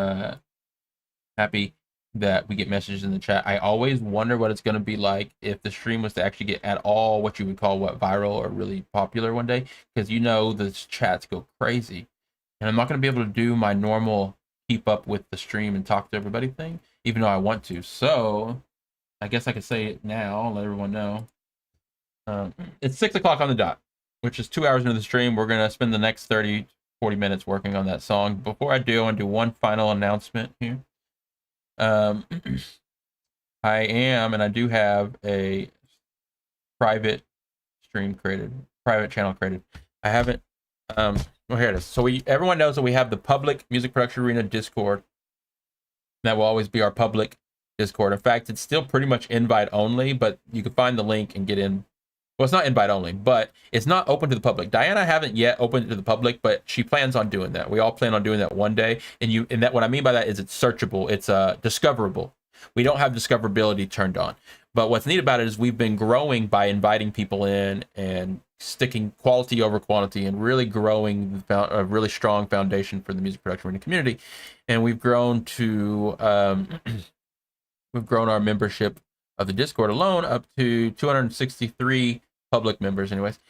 happy that we get messages in the chat. I always wonder what it's going to be like if the stream was to actually get at all what you would call viral or really popular one day, because you know the chats go crazy, and I'm not going to be able to do my normal keep up with the stream and talk to everybody thing, even though I want to. So I guess I could say it now, let everyone know. It's 6 o'clock on the dot, which is 2 hours into the stream. We're going to spend the next 30-40 minutes working on that song. Before I do, I want to do one final announcement here. I am, and I do have a private stream created, private channel created. I haven't, well, here it is. So everyone knows that we have the public Music Production Arena Discord. That will always be our public Discord. In fact, it's still pretty much invite only, but you can find the link and get in. Well, it's not invite only, but it's not open to the public. Diana haven't yet opened it to the public, but she plans on doing that. We all plan on doing that one day. And that what I mean by that is it's searchable, it's discoverable. We don't have discoverability turned on. But what's neat about it is we've been growing by inviting people in and sticking quality over quantity and really growing a really strong foundation for the music production arena community. And we've grown to we've grown our membership of the Discord alone up to 263 public members anyways,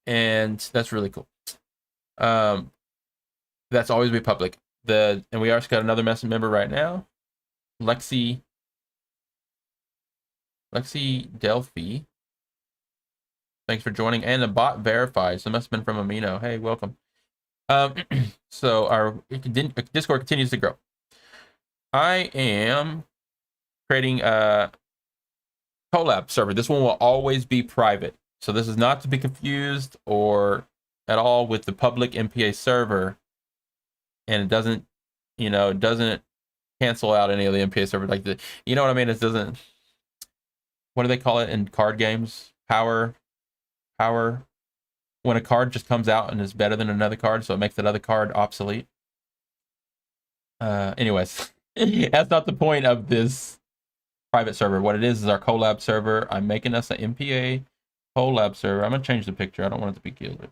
and that's really cool. That's always be public. And we also got another member right now, Lexi Delphi. Thanks for joining, and the bot verified, so it must have been from Amino. Hey, welcome. So our Discord continues to grow. I am creating a collab server. This one will always be private, so this is not to be confused or at all with the public MPA server, and it doesn't cancel out any of the MPA server, like you know what I mean. It doesn't, what do they call it in card games, power, when a card just comes out and is better than another card, so it makes that other card obsolete. Anyways, that's not the point of this private server. What it is our collab server. I'm making us an MPA collab server. I'm gonna change the picture. I don't want it to be killed.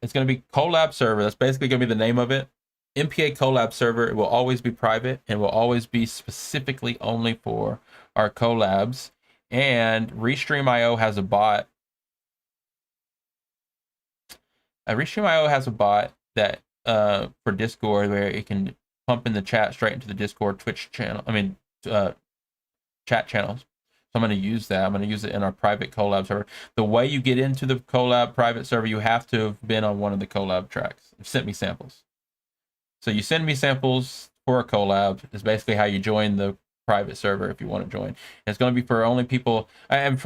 It's gonna be collab server. That's basically gonna be the name of it. MPA collab server. It will always be private and will always be specifically only for our collabs. And Restream.io has a bot. Restream.io has a bot that for Discord where it can pump in the chat straight into the Discord Twitch channel. Chat channels. So I'm going to use that. I'm going to use it in our private collab server. The way you get into the collab private server, you have to have been on one of the collab tracks. Sent me samples. So you send me samples for a collab is basically how you join the private server if you want to join. And it's going to be for only people, and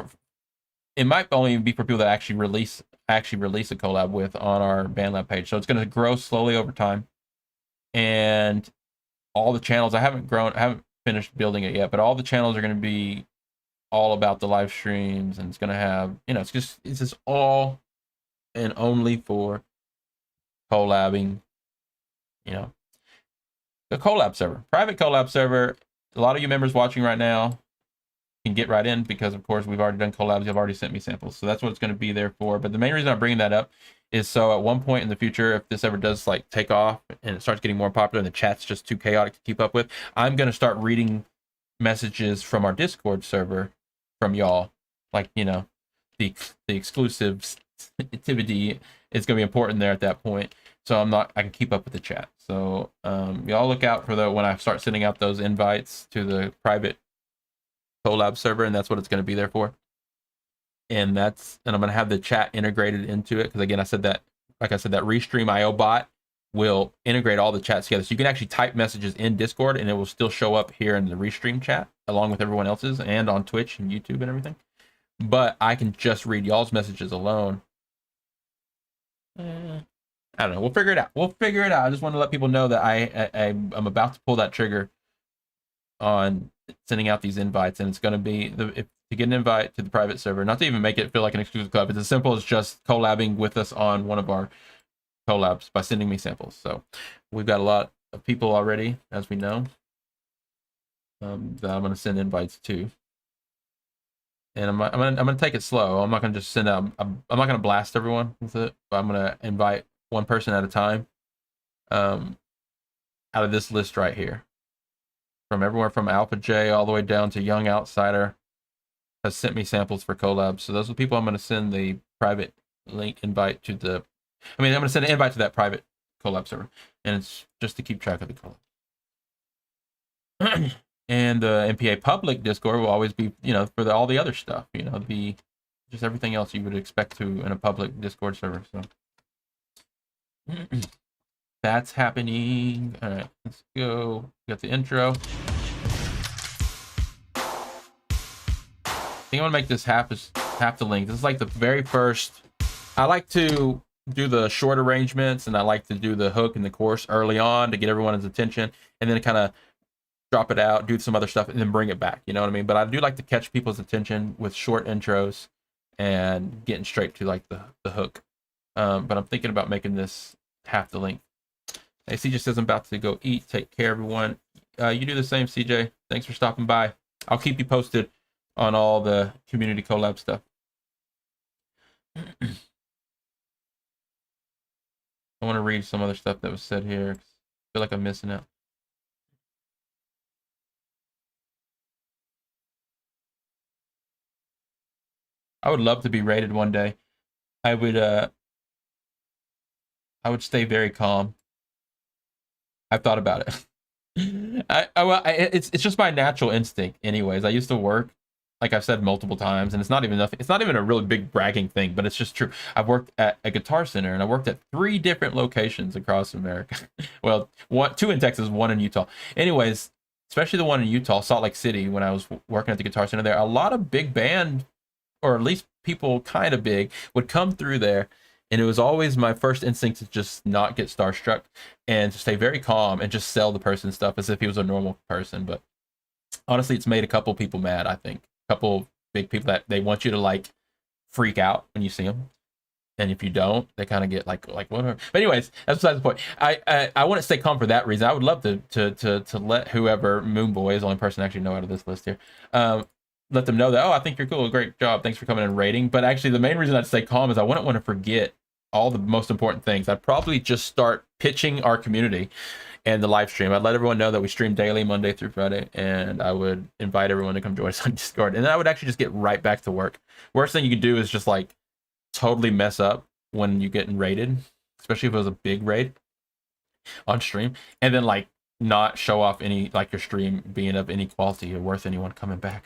it might only be for people that actually release actually release a collab with on our BandLab page. So it's going to grow slowly over time. And all the channels, I haven't finished building it yet, but all the channels are going to be all about the live streams, and it's going to have, it's just all and only for collabing, the collab server, private collab server. A lot of you members watching right now can get right in because, of course, we've already done collabs. You've already sent me samples. So that's what it's going to be there for. But the main reason I'm bringing that up is so at one point in the future, if this ever does like take off and it starts getting more popular and the chat's just too chaotic to keep up with, I'm going to start reading messages from our Discord server from y'all. Like, the exclusive activity is going to be important there at that point. So I can keep up with the chat. So y'all look out for when I start sending out those invites to the private collab server, and that's what it's going to be there for. And I'm going to have the chat integrated into it because, again, that Restream IO bot will integrate all the chats together. So you can actually type messages in Discord and it will still show up here in the Restream chat along with everyone else's and on Twitch and YouTube and everything. But I can just read y'all's messages alone. I don't know. We'll figure it out. I just want to let people know that I'm about to pull that trigger on sending out these invites, and it's going to be to get an invite to the private server, not to even make it feel like an exclusive club. It's as simple as just collabing with us on one of our collabs by sending me samples. So we've got a lot of people already, as we know, that I'm going to send invites to. And I'm gonna take it slow. I'm not gonna just send out. I'm not gonna blast everyone with it, but I'm gonna invite one person at a time. Out of this list right here, from everywhere from Alpha J all the way down to Young Outsider, has sent me samples for collabs. So those are the people I'm gonna send the private link invite to the. I'm gonna send an invite to that private collab server, and it's just to keep track of the collab. And the MPA public Discord will always be, for all the other stuff, just everything else you would expect to in a public Discord server. So that's happening. All right, let's go. We got the intro. I think I'm gonna make this half the length. This is like the very first. I like to do the short arrangements, and I like to do the hook and the chorus early on to get everyone's attention, and then kind of drop it out, do some other stuff, and then bring it back. You know what I mean? But I do like to catch people's attention with short intros and getting straight to like the hook. But I'm thinking about making this half the length. AC just says I'm about to go eat. Take care, everyone. You do the same, CJ. Thanks for stopping by. I'll keep you posted on all the community collab stuff. I want to read some other stuff that was said here. I feel like I'm missing out. I would love to be rated one day. I would stay very calm. I've thought about it. It's just my natural instinct. Anyways, I used to work, like I've said multiple times, and it's not even a really big bragging thing, but it's just true. I've worked at a Guitar Center, and I worked at 3 different locations across America. Well, 2 in Texas, 1 in Utah. Anyways, especially the one in Utah, Salt Lake City, when I was working at the Guitar Center there, a lot of big band, or at least people kind of big, would come through there, and it was always my first instinct to just not get starstruck and to stay very calm and just sell the person stuff as if he was a normal person. But honestly, it's made a couple people mad. I think a couple big people that they want you to like freak out when you see them, and if you don't, they kind of get like whatever. But anyways, that's besides the point. I want to stay calm for that reason. I would love to let whoever, Moonboy is the only person I actually know out of this list here, let them know that, I think you're cool, great job, thanks for coming and rating. But actually the main reason I'd stay calm is I wouldn't want to forget all the most important things. I'd probably just start pitching our community and the live stream. I'd let everyone know that we stream daily, Monday through Friday, and I would invite everyone to come join us on Discord. And then I would actually just get right back to work. Worst thing you could do is just like totally mess up when you get raided, especially if it was a big raid on stream, and then like not show off any, like your stream being of any quality or worth anyone coming back.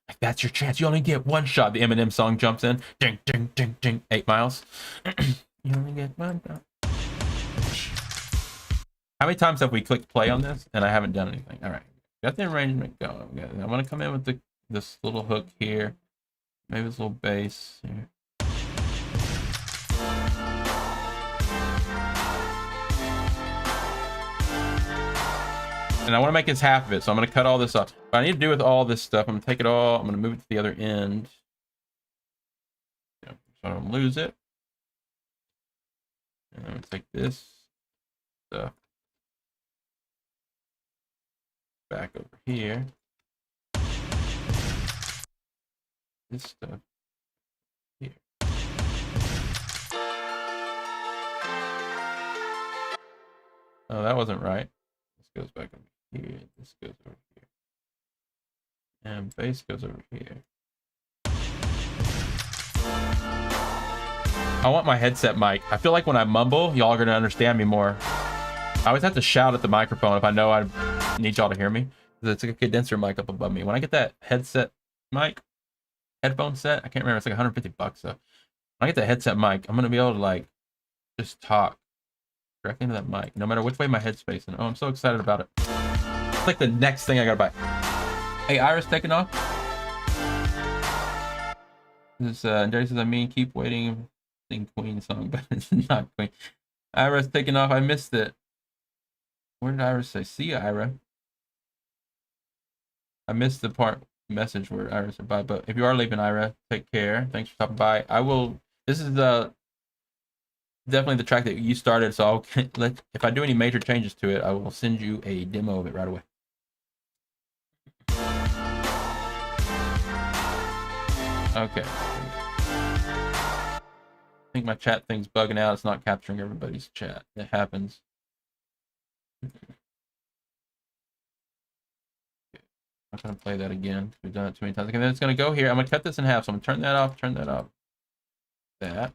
Like, that's your chance. You only get one shot. The Eminem song jumps in. Ding, ding, ding, ding. 8 miles. You only get one shot. How many times have we clicked play on this and I haven't done anything? All right. Got the arrangement going. I'm going to come in with this little hook here. Maybe this little bass here. And I want to make this half of it, so I'm going to cut all this off. What I need to do with all this stuff, I'm going to take it all, I'm going to move it to the other end. Yeah, so I don't lose it. And I'm going to take this stuff back over here. This stuff here. Oh, that wasn't right. This goes back over here. This goes over here. And bass goes over here. I want my headset mic. I feel like when I mumble, y'all are going to understand me more. I always have to shout at the microphone if I know I need y'all to hear me. It's like a condenser mic up above me. When I get that headset mic, headphone set, I can't remember. It's like $150. So when I get that headset mic, I'm going to be able to like just talk directly into that mic, no matter which way my head's facing. Oh, I'm so excited about it. It's like the next thing I got to buy. Hey, Iris taking off. This Jerry says, I mean, keep waiting. Sing Queen song, but it's not Queen. Ira's taking off. I missed it. Where did Iris say? See you, Ira. I missed the part message where Ira said bye, but if you are leaving, Ira, take care. Thanks for stopping by. I will. This is definitely the track that you started, so I'll let. If I do any major changes to it, I will send you a demo of it right away. Okay. I think my chat thing's bugging out. It's not capturing everybody's chat. It happens. I'm not going to play that again. We've done it too many times. Okay, then it's going to go here. I'm going to cut this in half. So I'm going to turn that off, turn that off. That.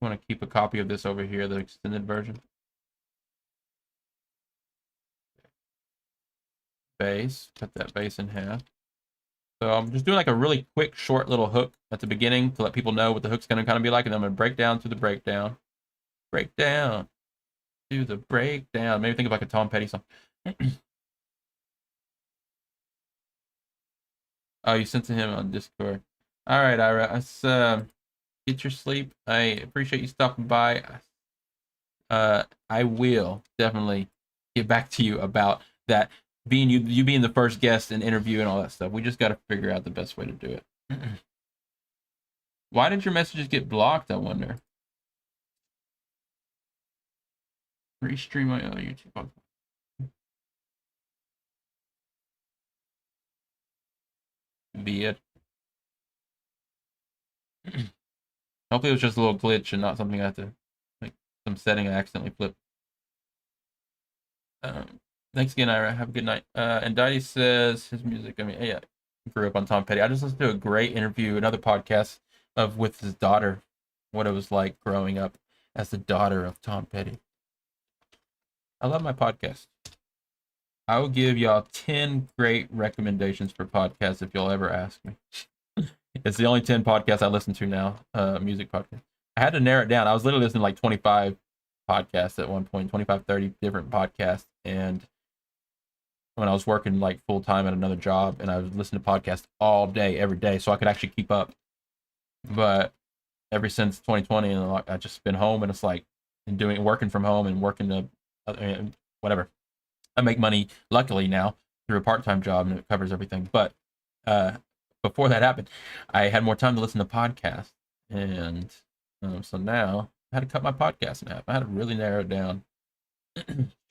I want to keep a copy of this over here, the extended version. Bass, cut that bass in half. So I'm just doing like a really quick, short little hook at the beginning to let people know what the hook's going to kind of be like, and then I'm going to break down to the breakdown. Breakdown. Do the breakdown. Maybe think of like a Tom Petty song. Oh, you sent to him on Discord. All right, Ira. Let's get your sleep. I appreciate you stopping by. I will definitely get back to you about that. Being you being the first guest and interview and all that stuff. We just got to figure out the best way to do it. Why did your messages get blocked, I wonder? Restream my YouTube. Be it. Hopefully it was just a little glitch and not something I had to, like, some setting I accidentally flipped. Thanks again, Ira. Have a good night. And Didey says his music. I mean, yeah, grew up on Tom Petty. I just listened to a great interview, another podcast with his daughter, what it was like growing up as the daughter of Tom Petty. I love my podcast. I will give y'all 10 great recommendations for podcasts if you'll ever ask me. It's the only 10 podcasts I listen to now, music podcast. I had to narrow it down. I was literally listening to like 25 podcasts at one point, 25, 30 different podcasts. And when I was working like full time at another job, and I was listening to podcasts all day, every day, so I could actually keep up. But ever since 2020, and I just been home, and it's like working from home and working to whatever. I make money, luckily now, through a part-time job, and it covers everything. But before that happened, I had more time to listen to podcasts, and so now I had to cut my podcast in half. I had to really narrow it down.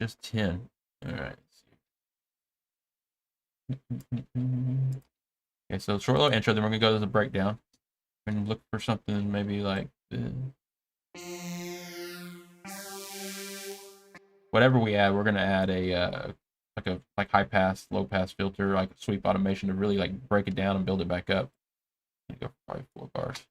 Just 10. All right. Okay, so short little intro, then we're gonna go to the breakdown and look for something maybe like this. Whatever we add, we're gonna add a high pass, low pass filter, like sweep automation to really like break it down and build it back up. Go for probably 4 bars.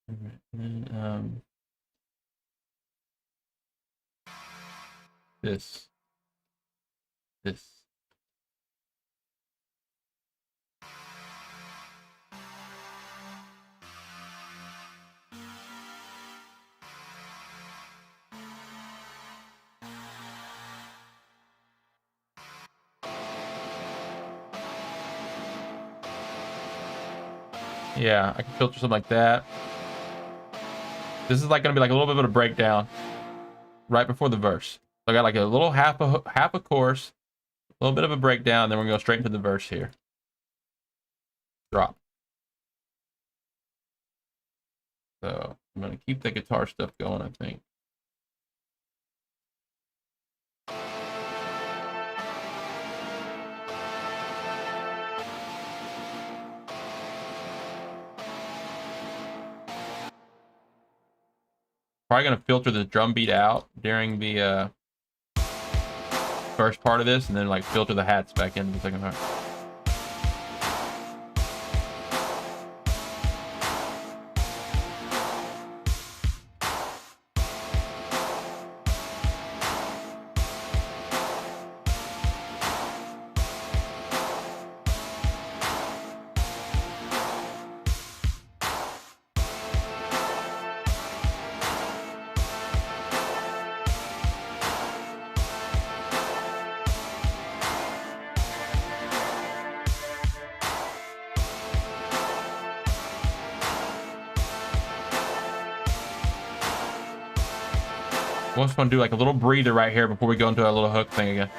And then, this. Yeah, I can filter something like that. This is like gonna be like a little bit of a breakdown right before the verse. So I got like a little half a chorus, a little bit of a breakdown, then we're gonna go straight into the verse here. Drop. So I'm gonna keep the guitar stuff going, I think. Probably gonna filter the drum beat out during the first part of this, and then like filter the hats back into the second part. I just want to do like a little breather right here before we go into our little hook thing again.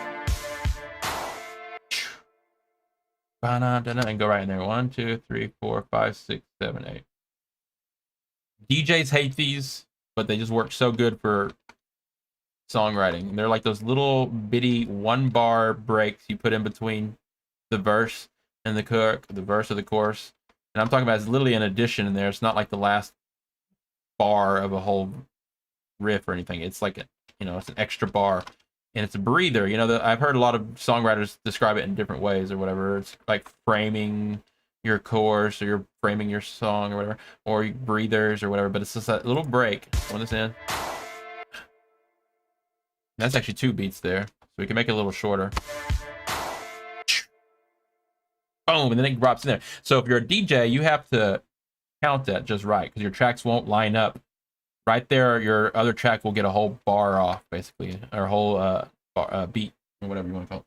And go right in there. 1, 2, 3, 4, 5, 6, 7, 8. DJs hate these, but they just work so good for songwriting. And they're like those little bitty 1-bar breaks you put in between the verse and the hook, the verse of the chorus. And I'm talking about it's literally an addition in there. It's not like the last bar of a whole riff or anything. It's like it's an extra bar, and it's a breather. I've heard a lot of songwriters describe it in different ways or whatever. It's like framing your chorus, or you're framing your song or whatever, or breathers or whatever. But it's just that little break on this end. That's actually 2 beats there, so we can make it a little shorter. Boom, and then it drops in there. So if you're a DJ, you have to count that just right, because your tracks won't line up. Right there, your other track will get a whole bar off, basically, or a whole beat, or whatever you want to call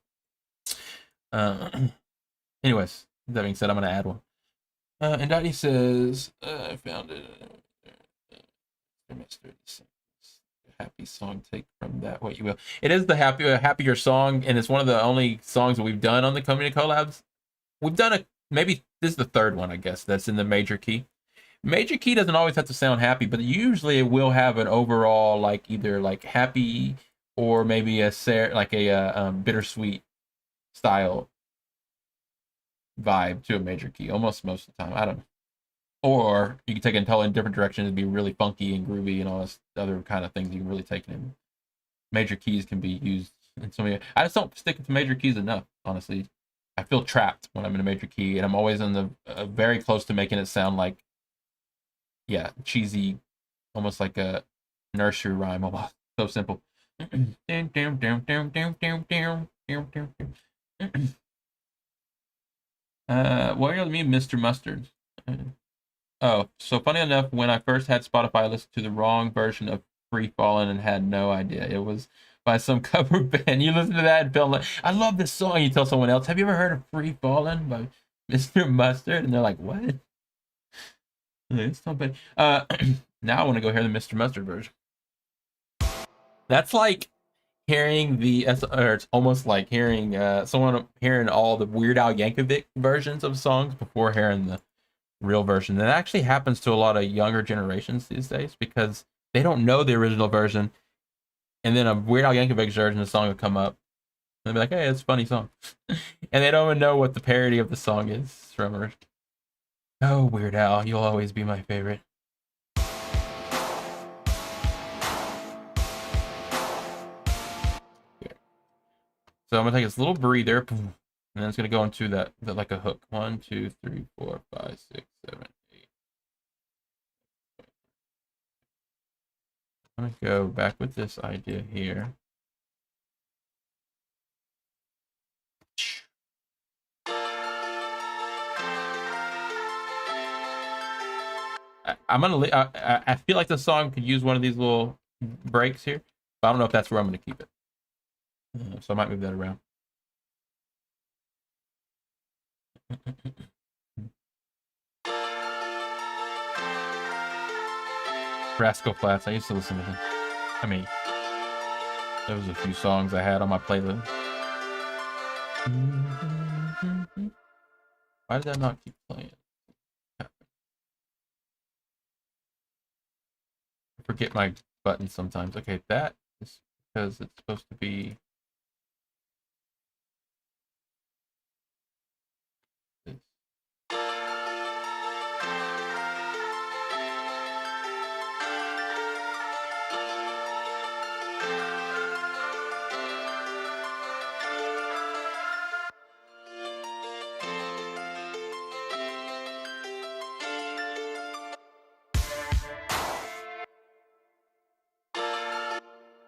it. Anyways, that being said, I'm going to add one. And Dottie says, I found it. Happy song, take from that what you will. It is the happier song, and it's one of the only songs that we've done on the community collabs. We've done maybe this is the 3rd one, I guess, that's in the major key. Major key doesn't always have to sound happy, but usually it will have an overall like either like happy or maybe a bittersweet style vibe to a major key almost most of the time. I don't know. Or you can take it in totally different direction. It'd be really funky and groovy and all this other kind of things you can really take it in. Major keys can be used in so many. I just don't stick to major keys enough, honestly. I feel trapped when I'm in a major key, and I'm always in the very close to making it sound like, yeah, cheesy, almost like a nursery rhyme, almost so simple. What do you mean, Mr. Mustard? Oh, so funny enough, when I first had Spotify, I listened to the wrong version of Free Fallin' and had no idea it was by some cover band. You listen to that and feel like, I love this song. You tell someone else, have you ever heard of Free Fallin' by Mr. Mustard? And they're like, what? It's not bad. Now I want to go hear the Mr. Mustard version. That's like hearing or it's almost like hearing someone hearing all the Weird Al Yankovic versions of songs before hearing the real version. And that actually happens to a lot of younger generations these days because they don't know the original version, and then a Weird Al Yankovic version of the song will come up, and they'll be like, "Hey, it's a funny song," and they don't even know what the parody of the song is from. Oh, Weird Al, you'll always be my favorite. So I'm gonna take this little breather, and then it's gonna go into that like a hook. 1, 2, 3, 4, 5, 6, 7, 8. I'm gonna go back with this idea here. I'm gonna. I feel like the song could use one of these little breaks here, but I don't know if that's where I'm gonna keep it. So I might move that around. Rascal Flatts. I used to listen to them. I mean, there was a few songs I had on my playlist. Why did that not keep playing? I forget my buttons sometimes. Okay, that is because it's supposed to be this.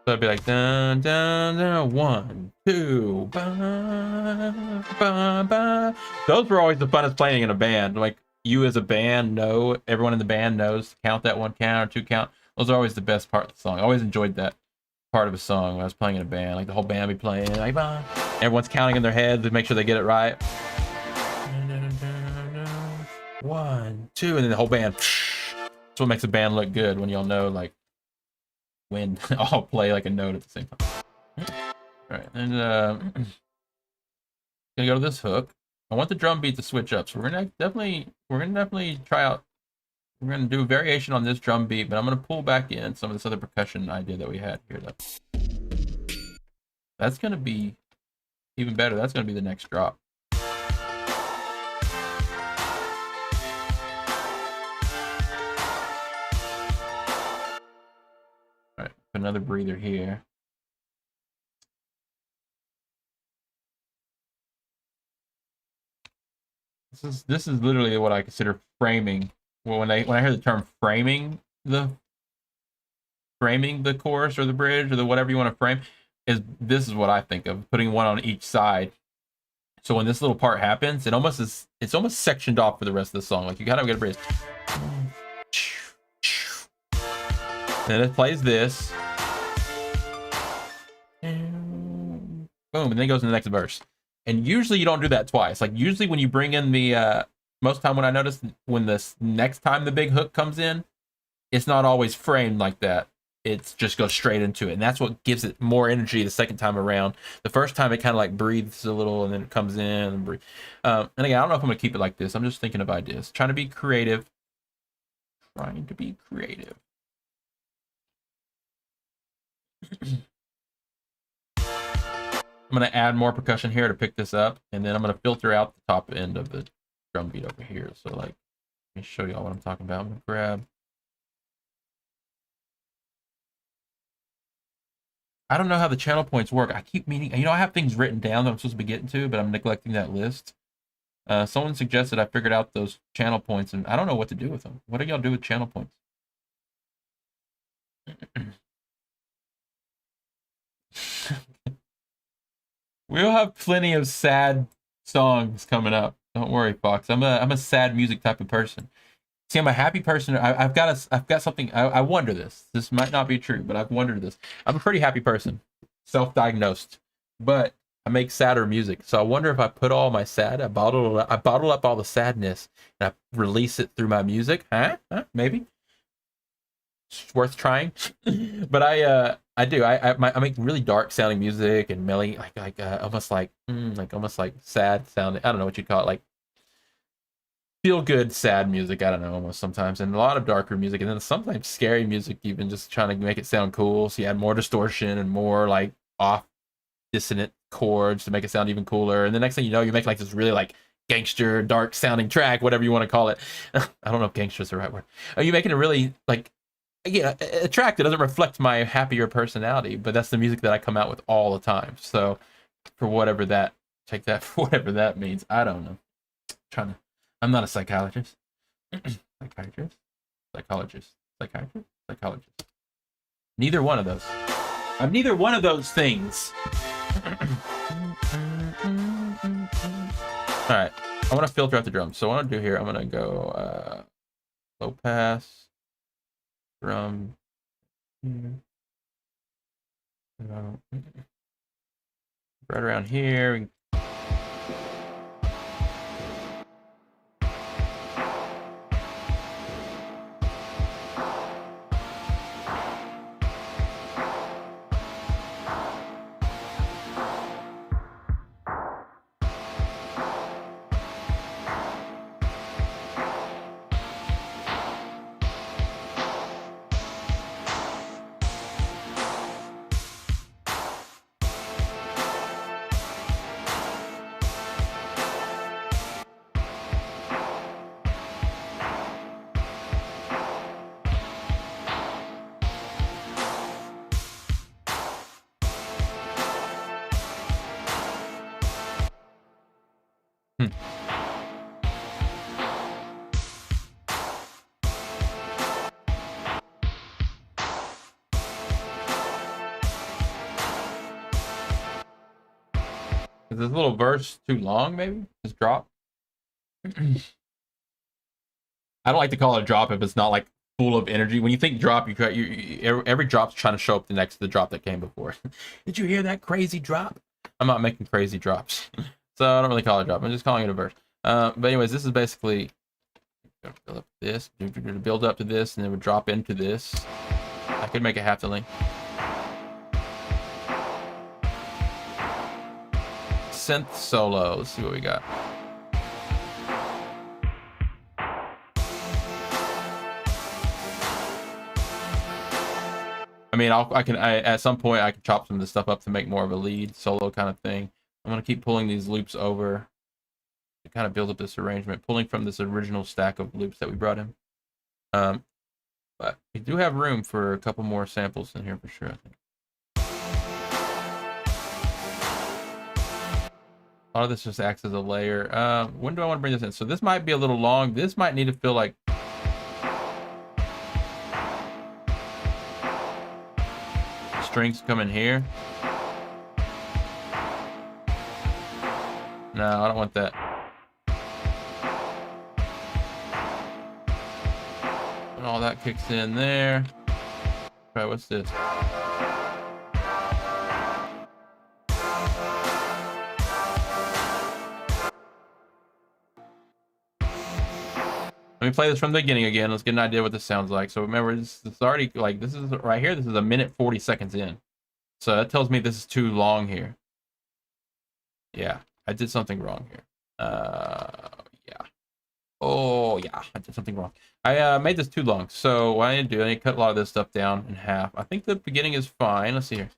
So it'd be like dun dun dun 1, 2, ba, ba, ba. Those were always the funnest playing in a band. Like you as a band know, everyone in the band knows to count that 1 count or 2 count. Those are always the best part of the song. I always enjoyed that part of a song when I was playing in a band. Like the whole band be playing, like bah. Everyone's counting in their head to make sure they get it right. 1, 2, and then the whole band. That's what makes a band look good when y'all know like when all play like a note at the same time. All right, and gonna go to this hook. I want the drum beat to switch up, so we're gonna definitely try out. We're gonna do a variation on this drum beat, but I'm gonna pull back in some of this other percussion idea that we had here. That's gonna be even better. That's gonna be the next drop. All right, put another breather here. This is literally what I consider framing. Well, when I hear the term framing the chorus or the bridge or the whatever you want to frame, this is what I think of, putting one on each side. So when this little part happens, it's almost sectioned off for the rest of the song. Like you gotta get a bridge. Then it plays this. Boom, and then it goes in the next verse. And usually you don't do that twice. Like usually when you bring in the most time when I notice when this next time the big hook comes in, it's not always framed like that. It just goes straight into it, and that's what gives it more energy the second time around. The first time it kind of like breathes a little, and then it comes in and breathe. And again, I don't know if I'm gonna keep it like this. I'm just thinking of ideas, trying to be creative. I'm gonna add more percussion here to pick this up, and then I'm gonna filter out the top end of the drum beat over here. So like, let me show y'all what I'm talking about. I'm gonna grab. I don't know how the channel points work. I keep meaning, I have things written down that I'm supposed to be getting to, but I'm neglecting that list. Someone suggested I figured out those channel points, and I don't know what to do with them. What do y'all do with channel points? We'll have plenty of sad songs coming up. Don't worry, Fox. I'm a sad music type of person. See, I'm a happy person. I've got something. I wonder this. This might not be true, but I've wondered this. I'm a pretty happy person, self-diagnosed, but I make sadder music. So I wonder if I put all my sad, I bottle up all the sadness, and I release it through my music. Huh? Maybe. It's worth trying. But I do. I make really dark sounding music and melly, almost like sad sounding. I don't know what you'd call it, like feel good sad music. I don't know, almost sometimes, and a lot of darker music, and then sometimes scary music, even just trying to make it sound cool. So you add more distortion and more like off dissonant chords to make it sound even cooler. And the next thing you know, you make like this really like gangster, dark sounding track, whatever you want to call it. I don't know if gangster is the right word. Are you making a really like, again, a track that doesn't reflect my happier personality, but that's the music that I come out with all the time. So for whatever that, take that for whatever that means. I don't know. I'm not a psychologist. Psychologist. Neither one of those. I'm neither one of those things. All right, I want to filter out the drums. So what I'm gonna do here, I'm gonna go low pass, drum. Right around here. Is this little verse too long, maybe? Just drop? I don't like to call it a drop if it's not like full of energy. When you think drop, every drop's trying to show up next to the drop that came before. Did you hear that crazy drop? I'm not making crazy drops. So I don't really call it a drop. I'm just calling it a verse. But anyways, this is basically build up this, build up to this, and then it would drop into this. I could make it half the length. Synth solo. Let's see what we got. I mean, at some point I can chop some of this stuff up to make more of a lead solo kind of thing. I'm gonna keep pulling these loops over to kind of build up this arrangement, pulling from this original stack of loops that we brought in. But we do have room for a couple more samples in here for sure, I think. A lot of this just acts as a layer. When do I want to bring this in? So this might be a little long. This might need to feel like strings come in here. No, I don't want that. And all that kicks in there. All right, what's this? Let me play this from the beginning again. Let's get an idea what this sounds like. So remember, this is already like, this is right here. This is a minute 40 seconds in. So that tells me this is too long here. Yeah, I did something wrong here. Yeah. Oh yeah, I did something wrong. I made this too long. So what I need to do, I need to cut a lot of this stuff down in half. I think the beginning is fine. Let's see here.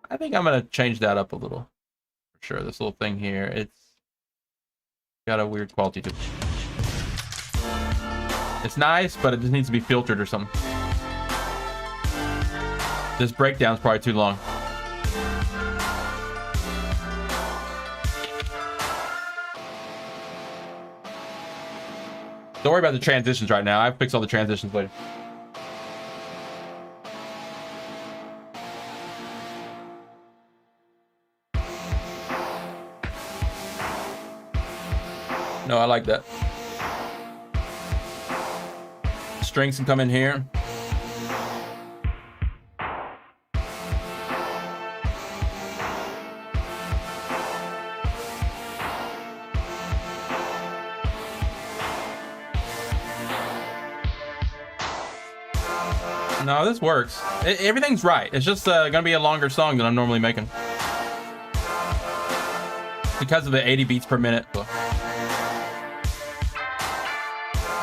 I think I'm gonna change that up a little. For sure, this little thing here, it's got a weird quality to it. It's nice, but it just needs to be filtered or something. This breakdown's probably too long. Don't worry about the transitions right now. I fix all the transitions later. No, I like that. Strings can come in here. No, this works. Everything's right. It's just gonna be a longer song than I'm normally making because of the 80 beats per minute.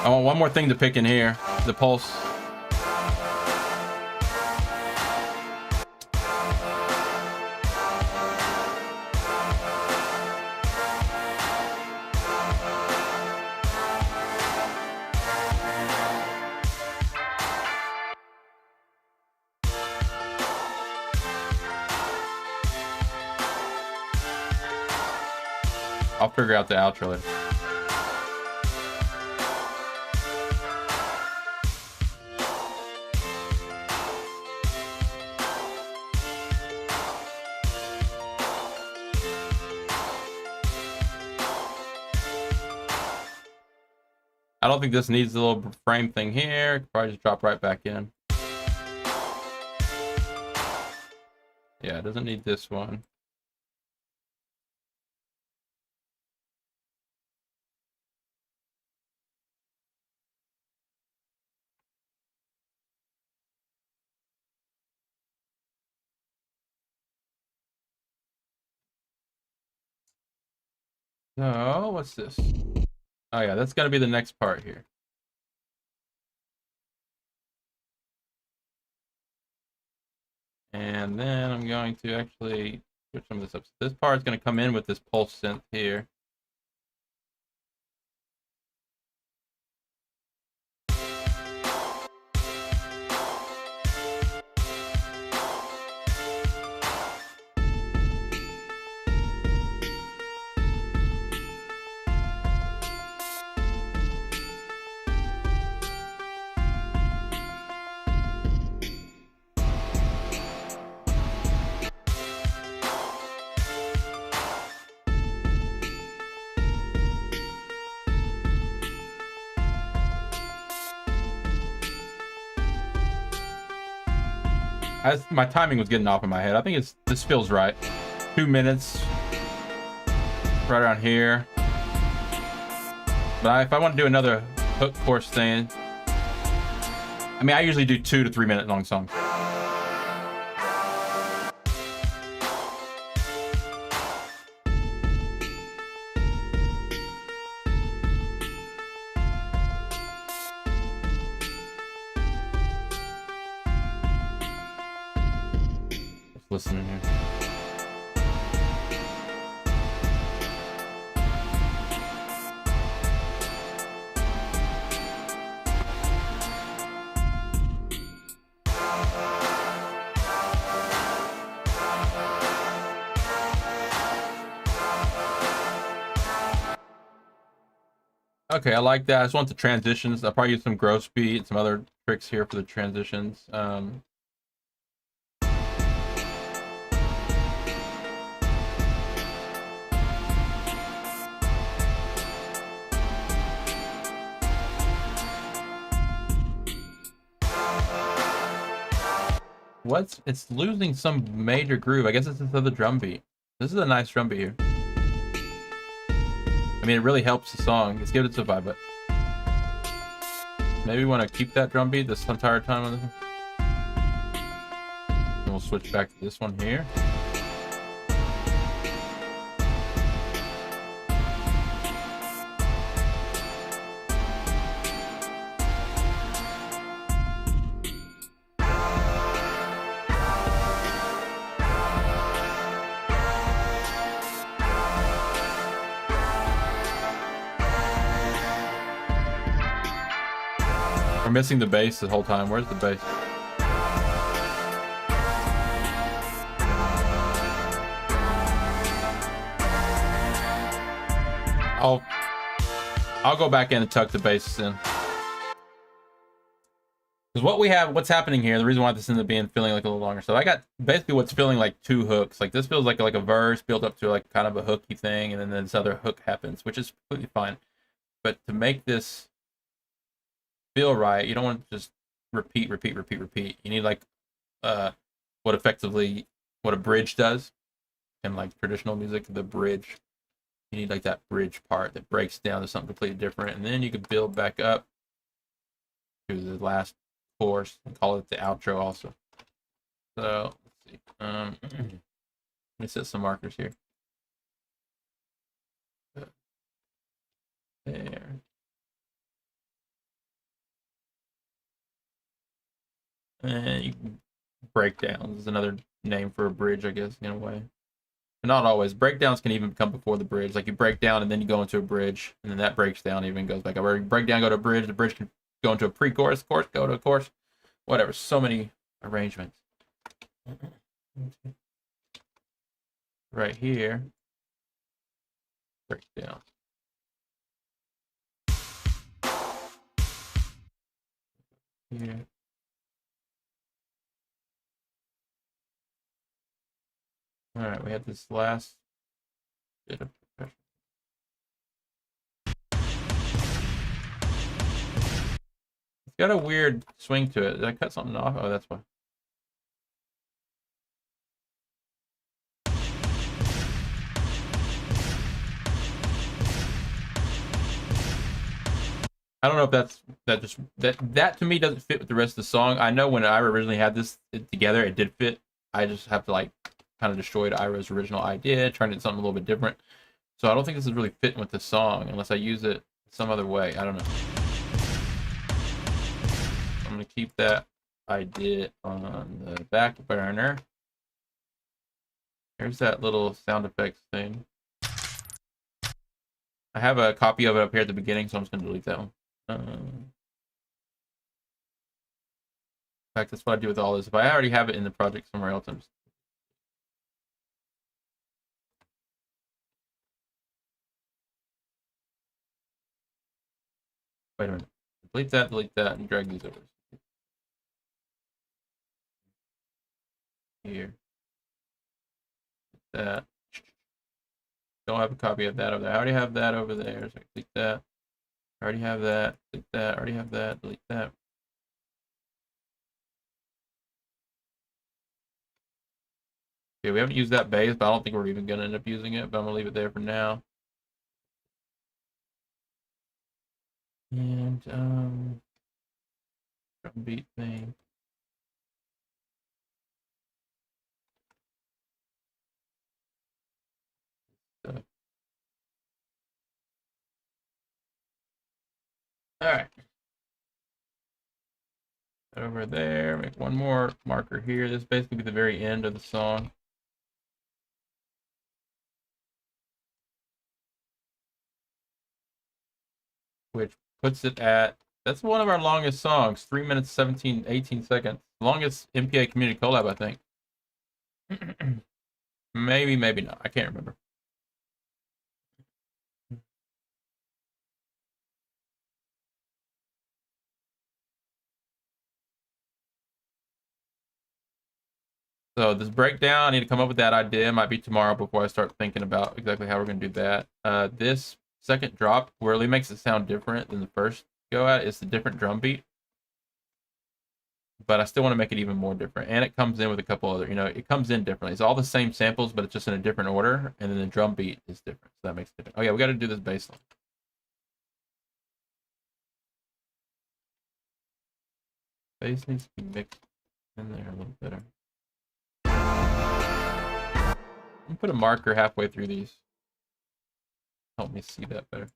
I want one more thing to pick in here, the pulse. I'll figure out the outro later. I don't think this needs a little frame thing here. Could probably just drop right back in. Yeah, it doesn't need this one. So, what's this? Oh yeah, that's gotta be the next part here. And then I'm going to actually switch some of this up. So this part is going to come in with this pulse synth here. My timing was getting off in my head. I think this feels right. 2 minutes, right around here. But if I want to do another hook chorus thing, I mean, I usually do 2 to 3 minute long songs. Let's listen in here. Okay, I like that. I just want the transitions. I'll probably use some gross beat, some other tricks here for the transitions. It's losing some major groove. I guess it's this other drum beat. This is a nice drum beat here. I mean, it really helps the song. Let's give it a vibe, but maybe we want to keep that drum beat this entire time on this one. And we'll switch back to this one here. We're missing the bass the whole time. Where's the bass? I'll go back in and tuck the bass in. Because what's happening here, the reason why this ends up feeling like a little longer. So I got basically what's feeling like 2 hooks. Like this feels like a verse built up to like kind of a hooky thing, and then this other hook happens, which is completely fine. But to make this feel right, you don't want to just repeat. You need like what a bridge does in like traditional music, the bridge. You need like that bridge part that breaks down to something completely different, and then you can build back up to the last chorus and call it the outro also. So let's see. Let me set some markers here. There. And you can breakdowns is another name for a bridge, I guess, in a way. But not always. Breakdowns can even come before the bridge. Like you break down and then you go into a bridge, and then that breaks down even goes back up. Or you break down, go to a bridge. The bridge can go into a pre-chorus, chorus, go to a chorus, whatever. So many arrangements. Right here, breakdown. Here. All right, we have this last bit of percussion. It's got a weird swing to it. Did I cut something off? Oh, that's why. I don't know if that to me doesn't fit with the rest of the song. I know when Ira originally had this together, it did fit. I just have to like kind of destroyed Ira's original idea, trying to do something a little bit different. So I don't think this is really fitting with the song unless I use it some other way. I don't know. I'm gonna keep that idea on the back burner. Here's that little sound effects thing. I have a copy of it up here at the beginning, so I'm just gonna delete that one. In fact, that's what I do with all this. If I already have it in the project somewhere else, I'm just... Wait a minute. Delete that, and drag these over. Here. That. Don't have a copy of that over there. I already have that over there, so I click that. I already have that. Click that. I already have that. Delete that. Okay, we haven't used that bass, but I don't think we're even gonna end up using it, but I'm gonna leave it there for now. And drum beat thing. Stuff. All right. Over there, make one more marker here. This is basically the very end of the song. Which puts it at, that's one of our longest songs, 3 minutes, 17, 18 seconds. Longest MPA community collab, I think. Maybe, maybe not. I can't remember. So this breakdown, I need to come up with that idea. It might be tomorrow before I start thinking about exactly how we're going to do that. This second drop really makes it sound different than the first go at. It's a different drum beat. But I still want to make it even more different. And it comes in with a couple other, it comes in differently. It's all the same samples, but it's just in a different order. And then the drum beat is different. So that makes it different. Oh yeah, we got to do this bass line. Bass needs to be mixed in there a little better. I'm gonna put a marker halfway through these. Help me see that better.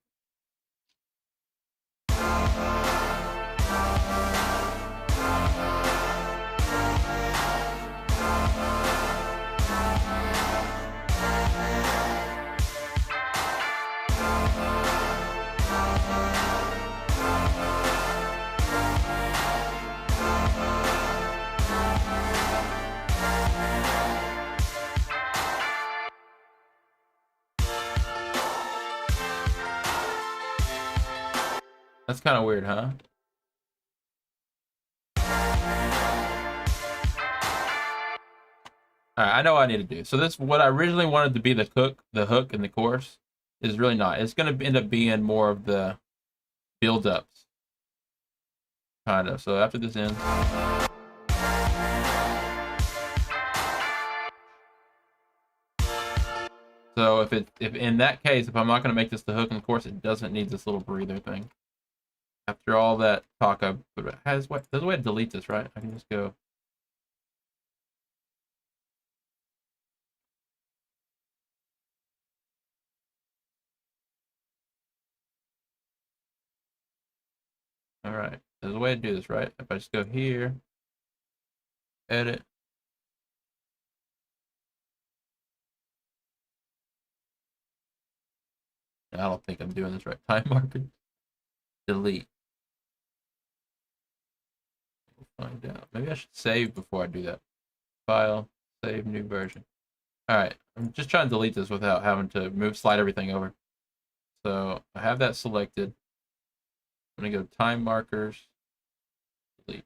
That's kind of weird, huh? All right, I know what I need to do. So this, what I originally wanted to be the hook in the chorus, is really not. It's going to end up being more of the build-ups, kind of. So after this ends. So if in that case, if I'm not going to make this the hook in the chorus, it doesn't need this little breather thing. After all that talk, there's a way to delete this, right? I can just go. All right, there's a way to do this, right? If I just go here, edit. I don't think I'm doing this right. Time marker, delete. We'll find out. Maybe I should save before I do that. File, save, new version. All right, I'm just trying to delete this without having to slide everything over. So I have that selected. I'm gonna go time markers, delete.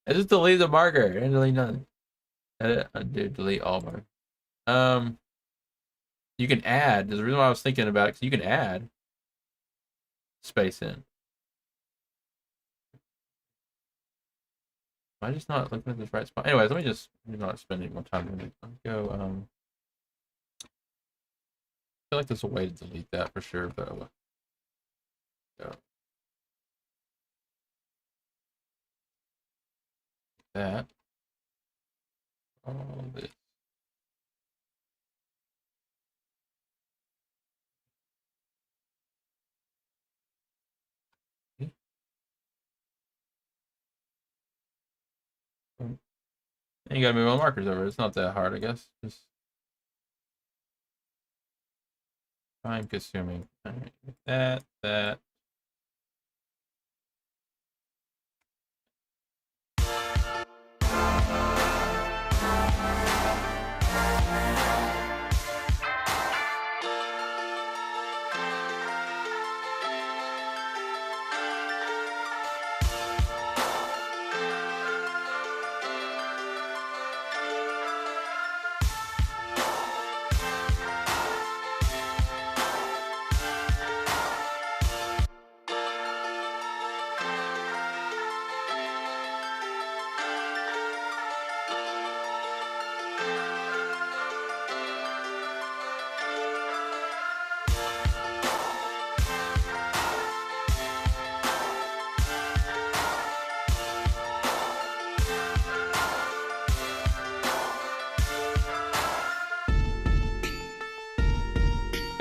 I just delete the marker and delete nothing. Edit, undo, delete all markers. You can add. There's a reason why I was thinking about it, because you can add space in. Am I just not looking at this right spot? Anyways, let me just not spend any more time with it. Go. I feel like there's a way to delete that for sure, but go. That. All this. And you gotta move all markers over. It's not that hard, I guess. Just time consuming. All right, that.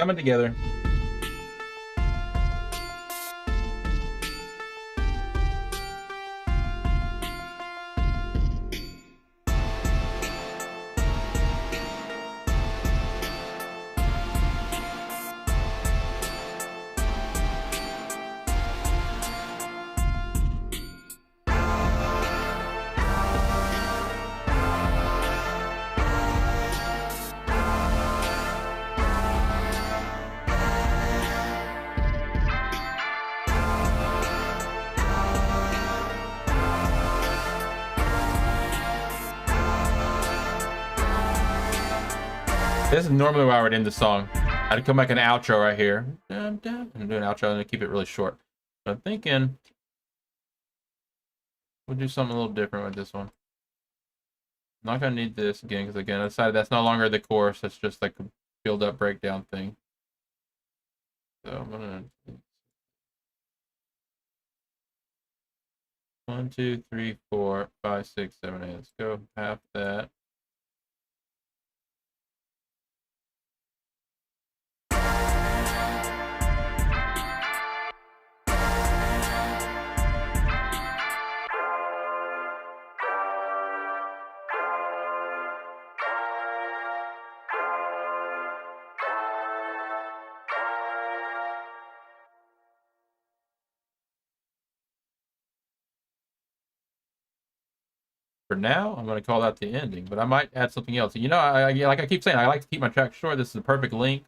coming together. This is normally where I would end the song. I'd come back an outro right here. And do an outro and keep it really short. But I'm thinking we'll do something a little different with this one. I'm not gonna need this again because again I decided that's no longer the chorus. That's just like a build up breakdown thing. So I'm gonna 1, 2, 3, 4, 5, 6, 7, 8. Let's go half that. For now, I'm going to call that the ending, but I might add something else. You know, like I keep saying, I like to keep my tracks short. This is the perfect length.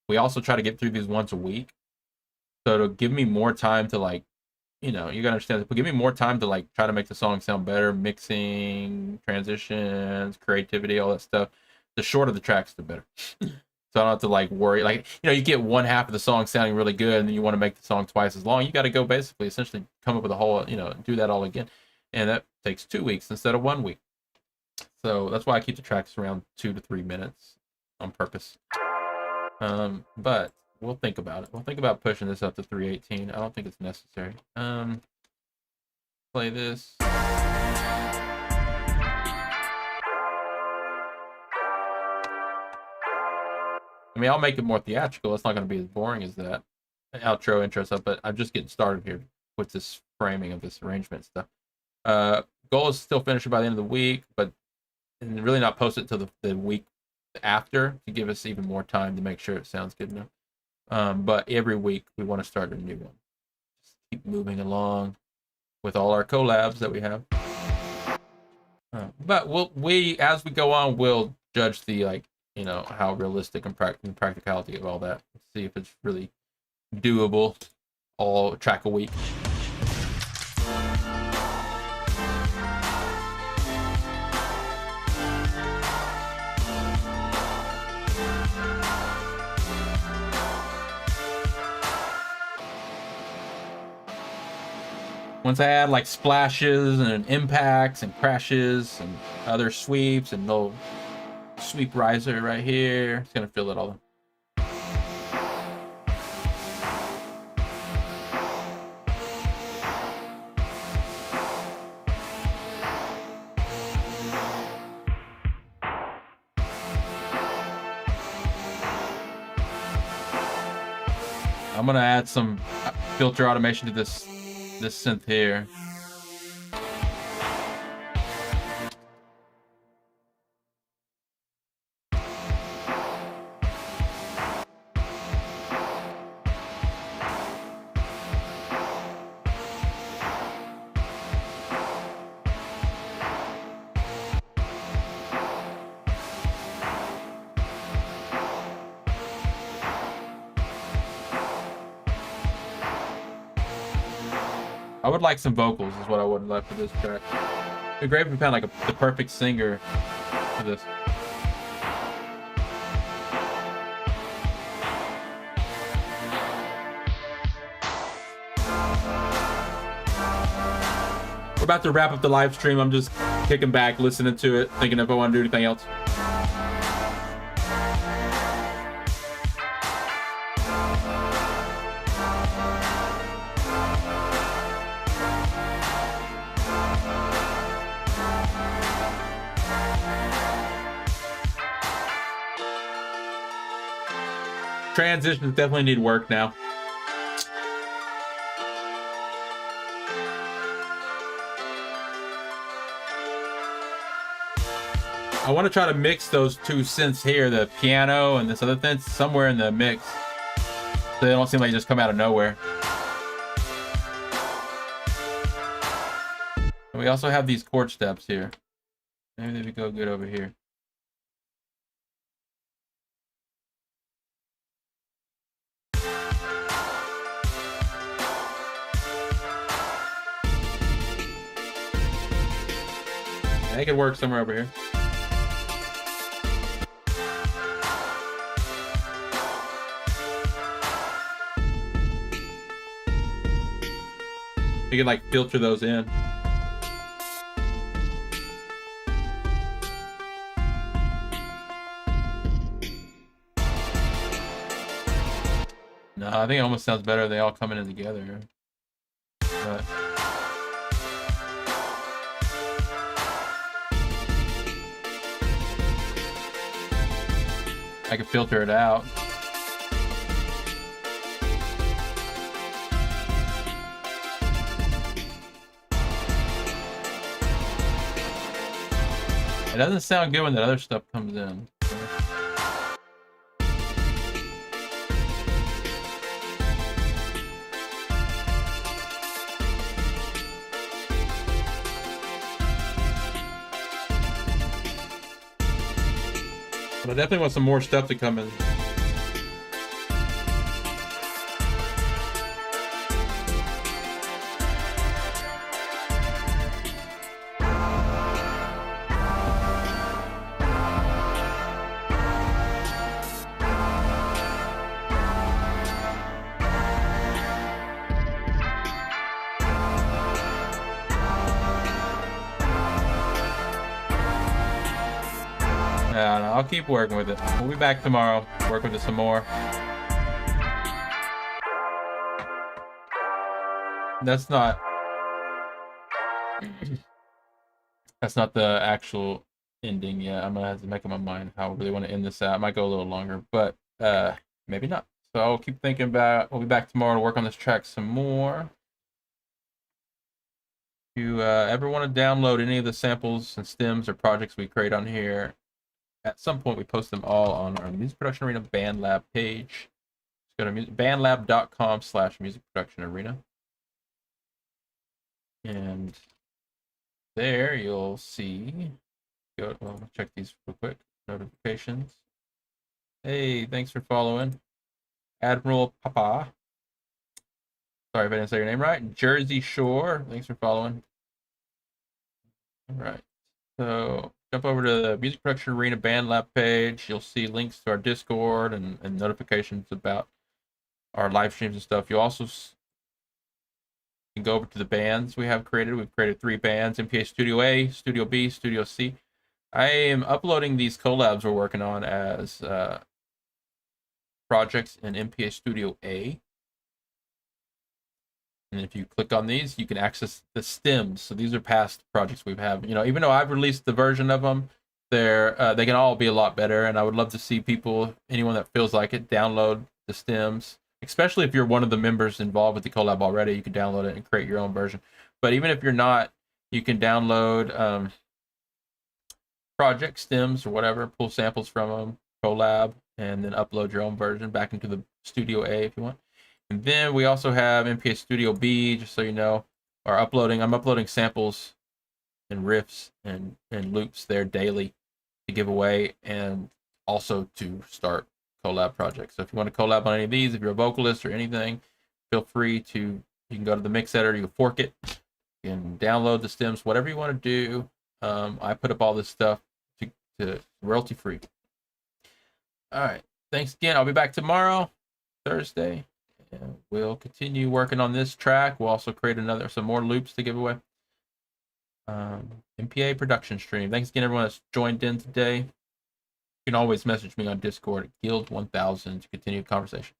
We also try to get through these once a week. So to give me more time to like, you know, you gotta understand, but give me more time to like try to make the song sound better, mixing, transitions, creativity, all that stuff. The shorter the tracks, the better. So I don't have to like worry. Like, you know, you get one half of the song sounding really good and then you want to make the song twice as long. You got to go basically essentially come up with a whole, you know, do that all again. And that takes 2 weeks instead of 1 week. So that's why I keep the tracks around 2 to 3 minutes on purpose. But we'll think about it. We'll think about pushing this up to 318. I don't think it's necessary. Play this. I mean, I'll make it more theatrical. It's not going to be as boring as that outro, intro stuff, but I'm just getting started here with this framing of this arrangement stuff. Goal is still finish it by the end of the week, but and really not post it till the week after to give us even more time to make sure it sounds good enough. But every week we want to start a new one. Just keep moving along with all our collabs that we have. But as we go on, we'll judge the like, you know, how realistic and practicality of all that. See if it's really doable. All track a week. Once I add like splashes and impacts and crashes and other sweeps and little sweep riser right here, it's gonna fill it all in. I'm gonna add some filter automation to this synth here. I would like some vocals is what I would like for this track. It'd be great if we found like the perfect singer for this. We're about to wrap up the live stream. I'm just kicking back, listening to it, thinking if I want to do anything else. transitions definitely need work now. I want to try to mix those two synths here, the piano and this other synth, somewhere in the mix, so they don't seem like they just come out of nowhere. And we also have these chord steps here. Maybe they would go good over here. They could work somewhere over here. You can like filter those in. No, I think it almost sounds better if they all coming in together. But I can filter it out. It doesn't sound good when that other stuff comes in. But I definitely want some more stuff to come in. I'll keep working with it. We'll be back tomorrow. Work with it some more. That's not the actual ending yet. I'm gonna have to make up my mind how I really want to end this out. It might go a little longer, but maybe not. So I'll keep thinking about it. We'll be back tomorrow to work on this track some more. If you ever want to download any of the samples and stems or projects we create on here, at some point we post them all on our Music Production Arena BandLab page. Just go to bandlab.com/musicproductionarena. And there you'll see, well, check these real quick, notifications. Hey, thanks for following. Admiral Papa. Sorry if I didn't say your name right. Jersey Shore, thanks for following. All right, so jump over to the Music Production Arena BandLab page. You'll see links to our Discord and notifications about our live streams and stuff. You also can go over to the bands we have created. We've created 3 bands: MPA Studio A, Studio B, Studio C. I am uploading these collabs we're working on as projects in MPA Studio A. And if you click on these, you can access the stems. So these are past projects we've had. You know, even though I've released the version of them, they can all be a lot better. And I would love to see people, anyone that feels like it, download the stems. Especially if you're one of the members involved with the collab already, you can download it and create your own version. But even if you're not, you can download project stems or whatever, pull samples from them, collab, and then upload your own version back into the Studio A if you want. And then we also have MPA Studio B, just so you know, I'm uploading samples and riffs and loops there daily to give away, and also to start collab projects. So if you want to collab on any of these, if you're a vocalist or anything, feel free to, you can go to the mix editor, you can fork it, you can download the stems, whatever you want to do. I put up all this stuff to royalty free. All right, thanks again. I'll be back tomorrow, Thursday. And we'll continue working on this track. We'll also create some more loops to give away. MPA Production stream. Thanks again, everyone that's joined in today. You can always message me on Discord at Guild1000 to continue the conversation.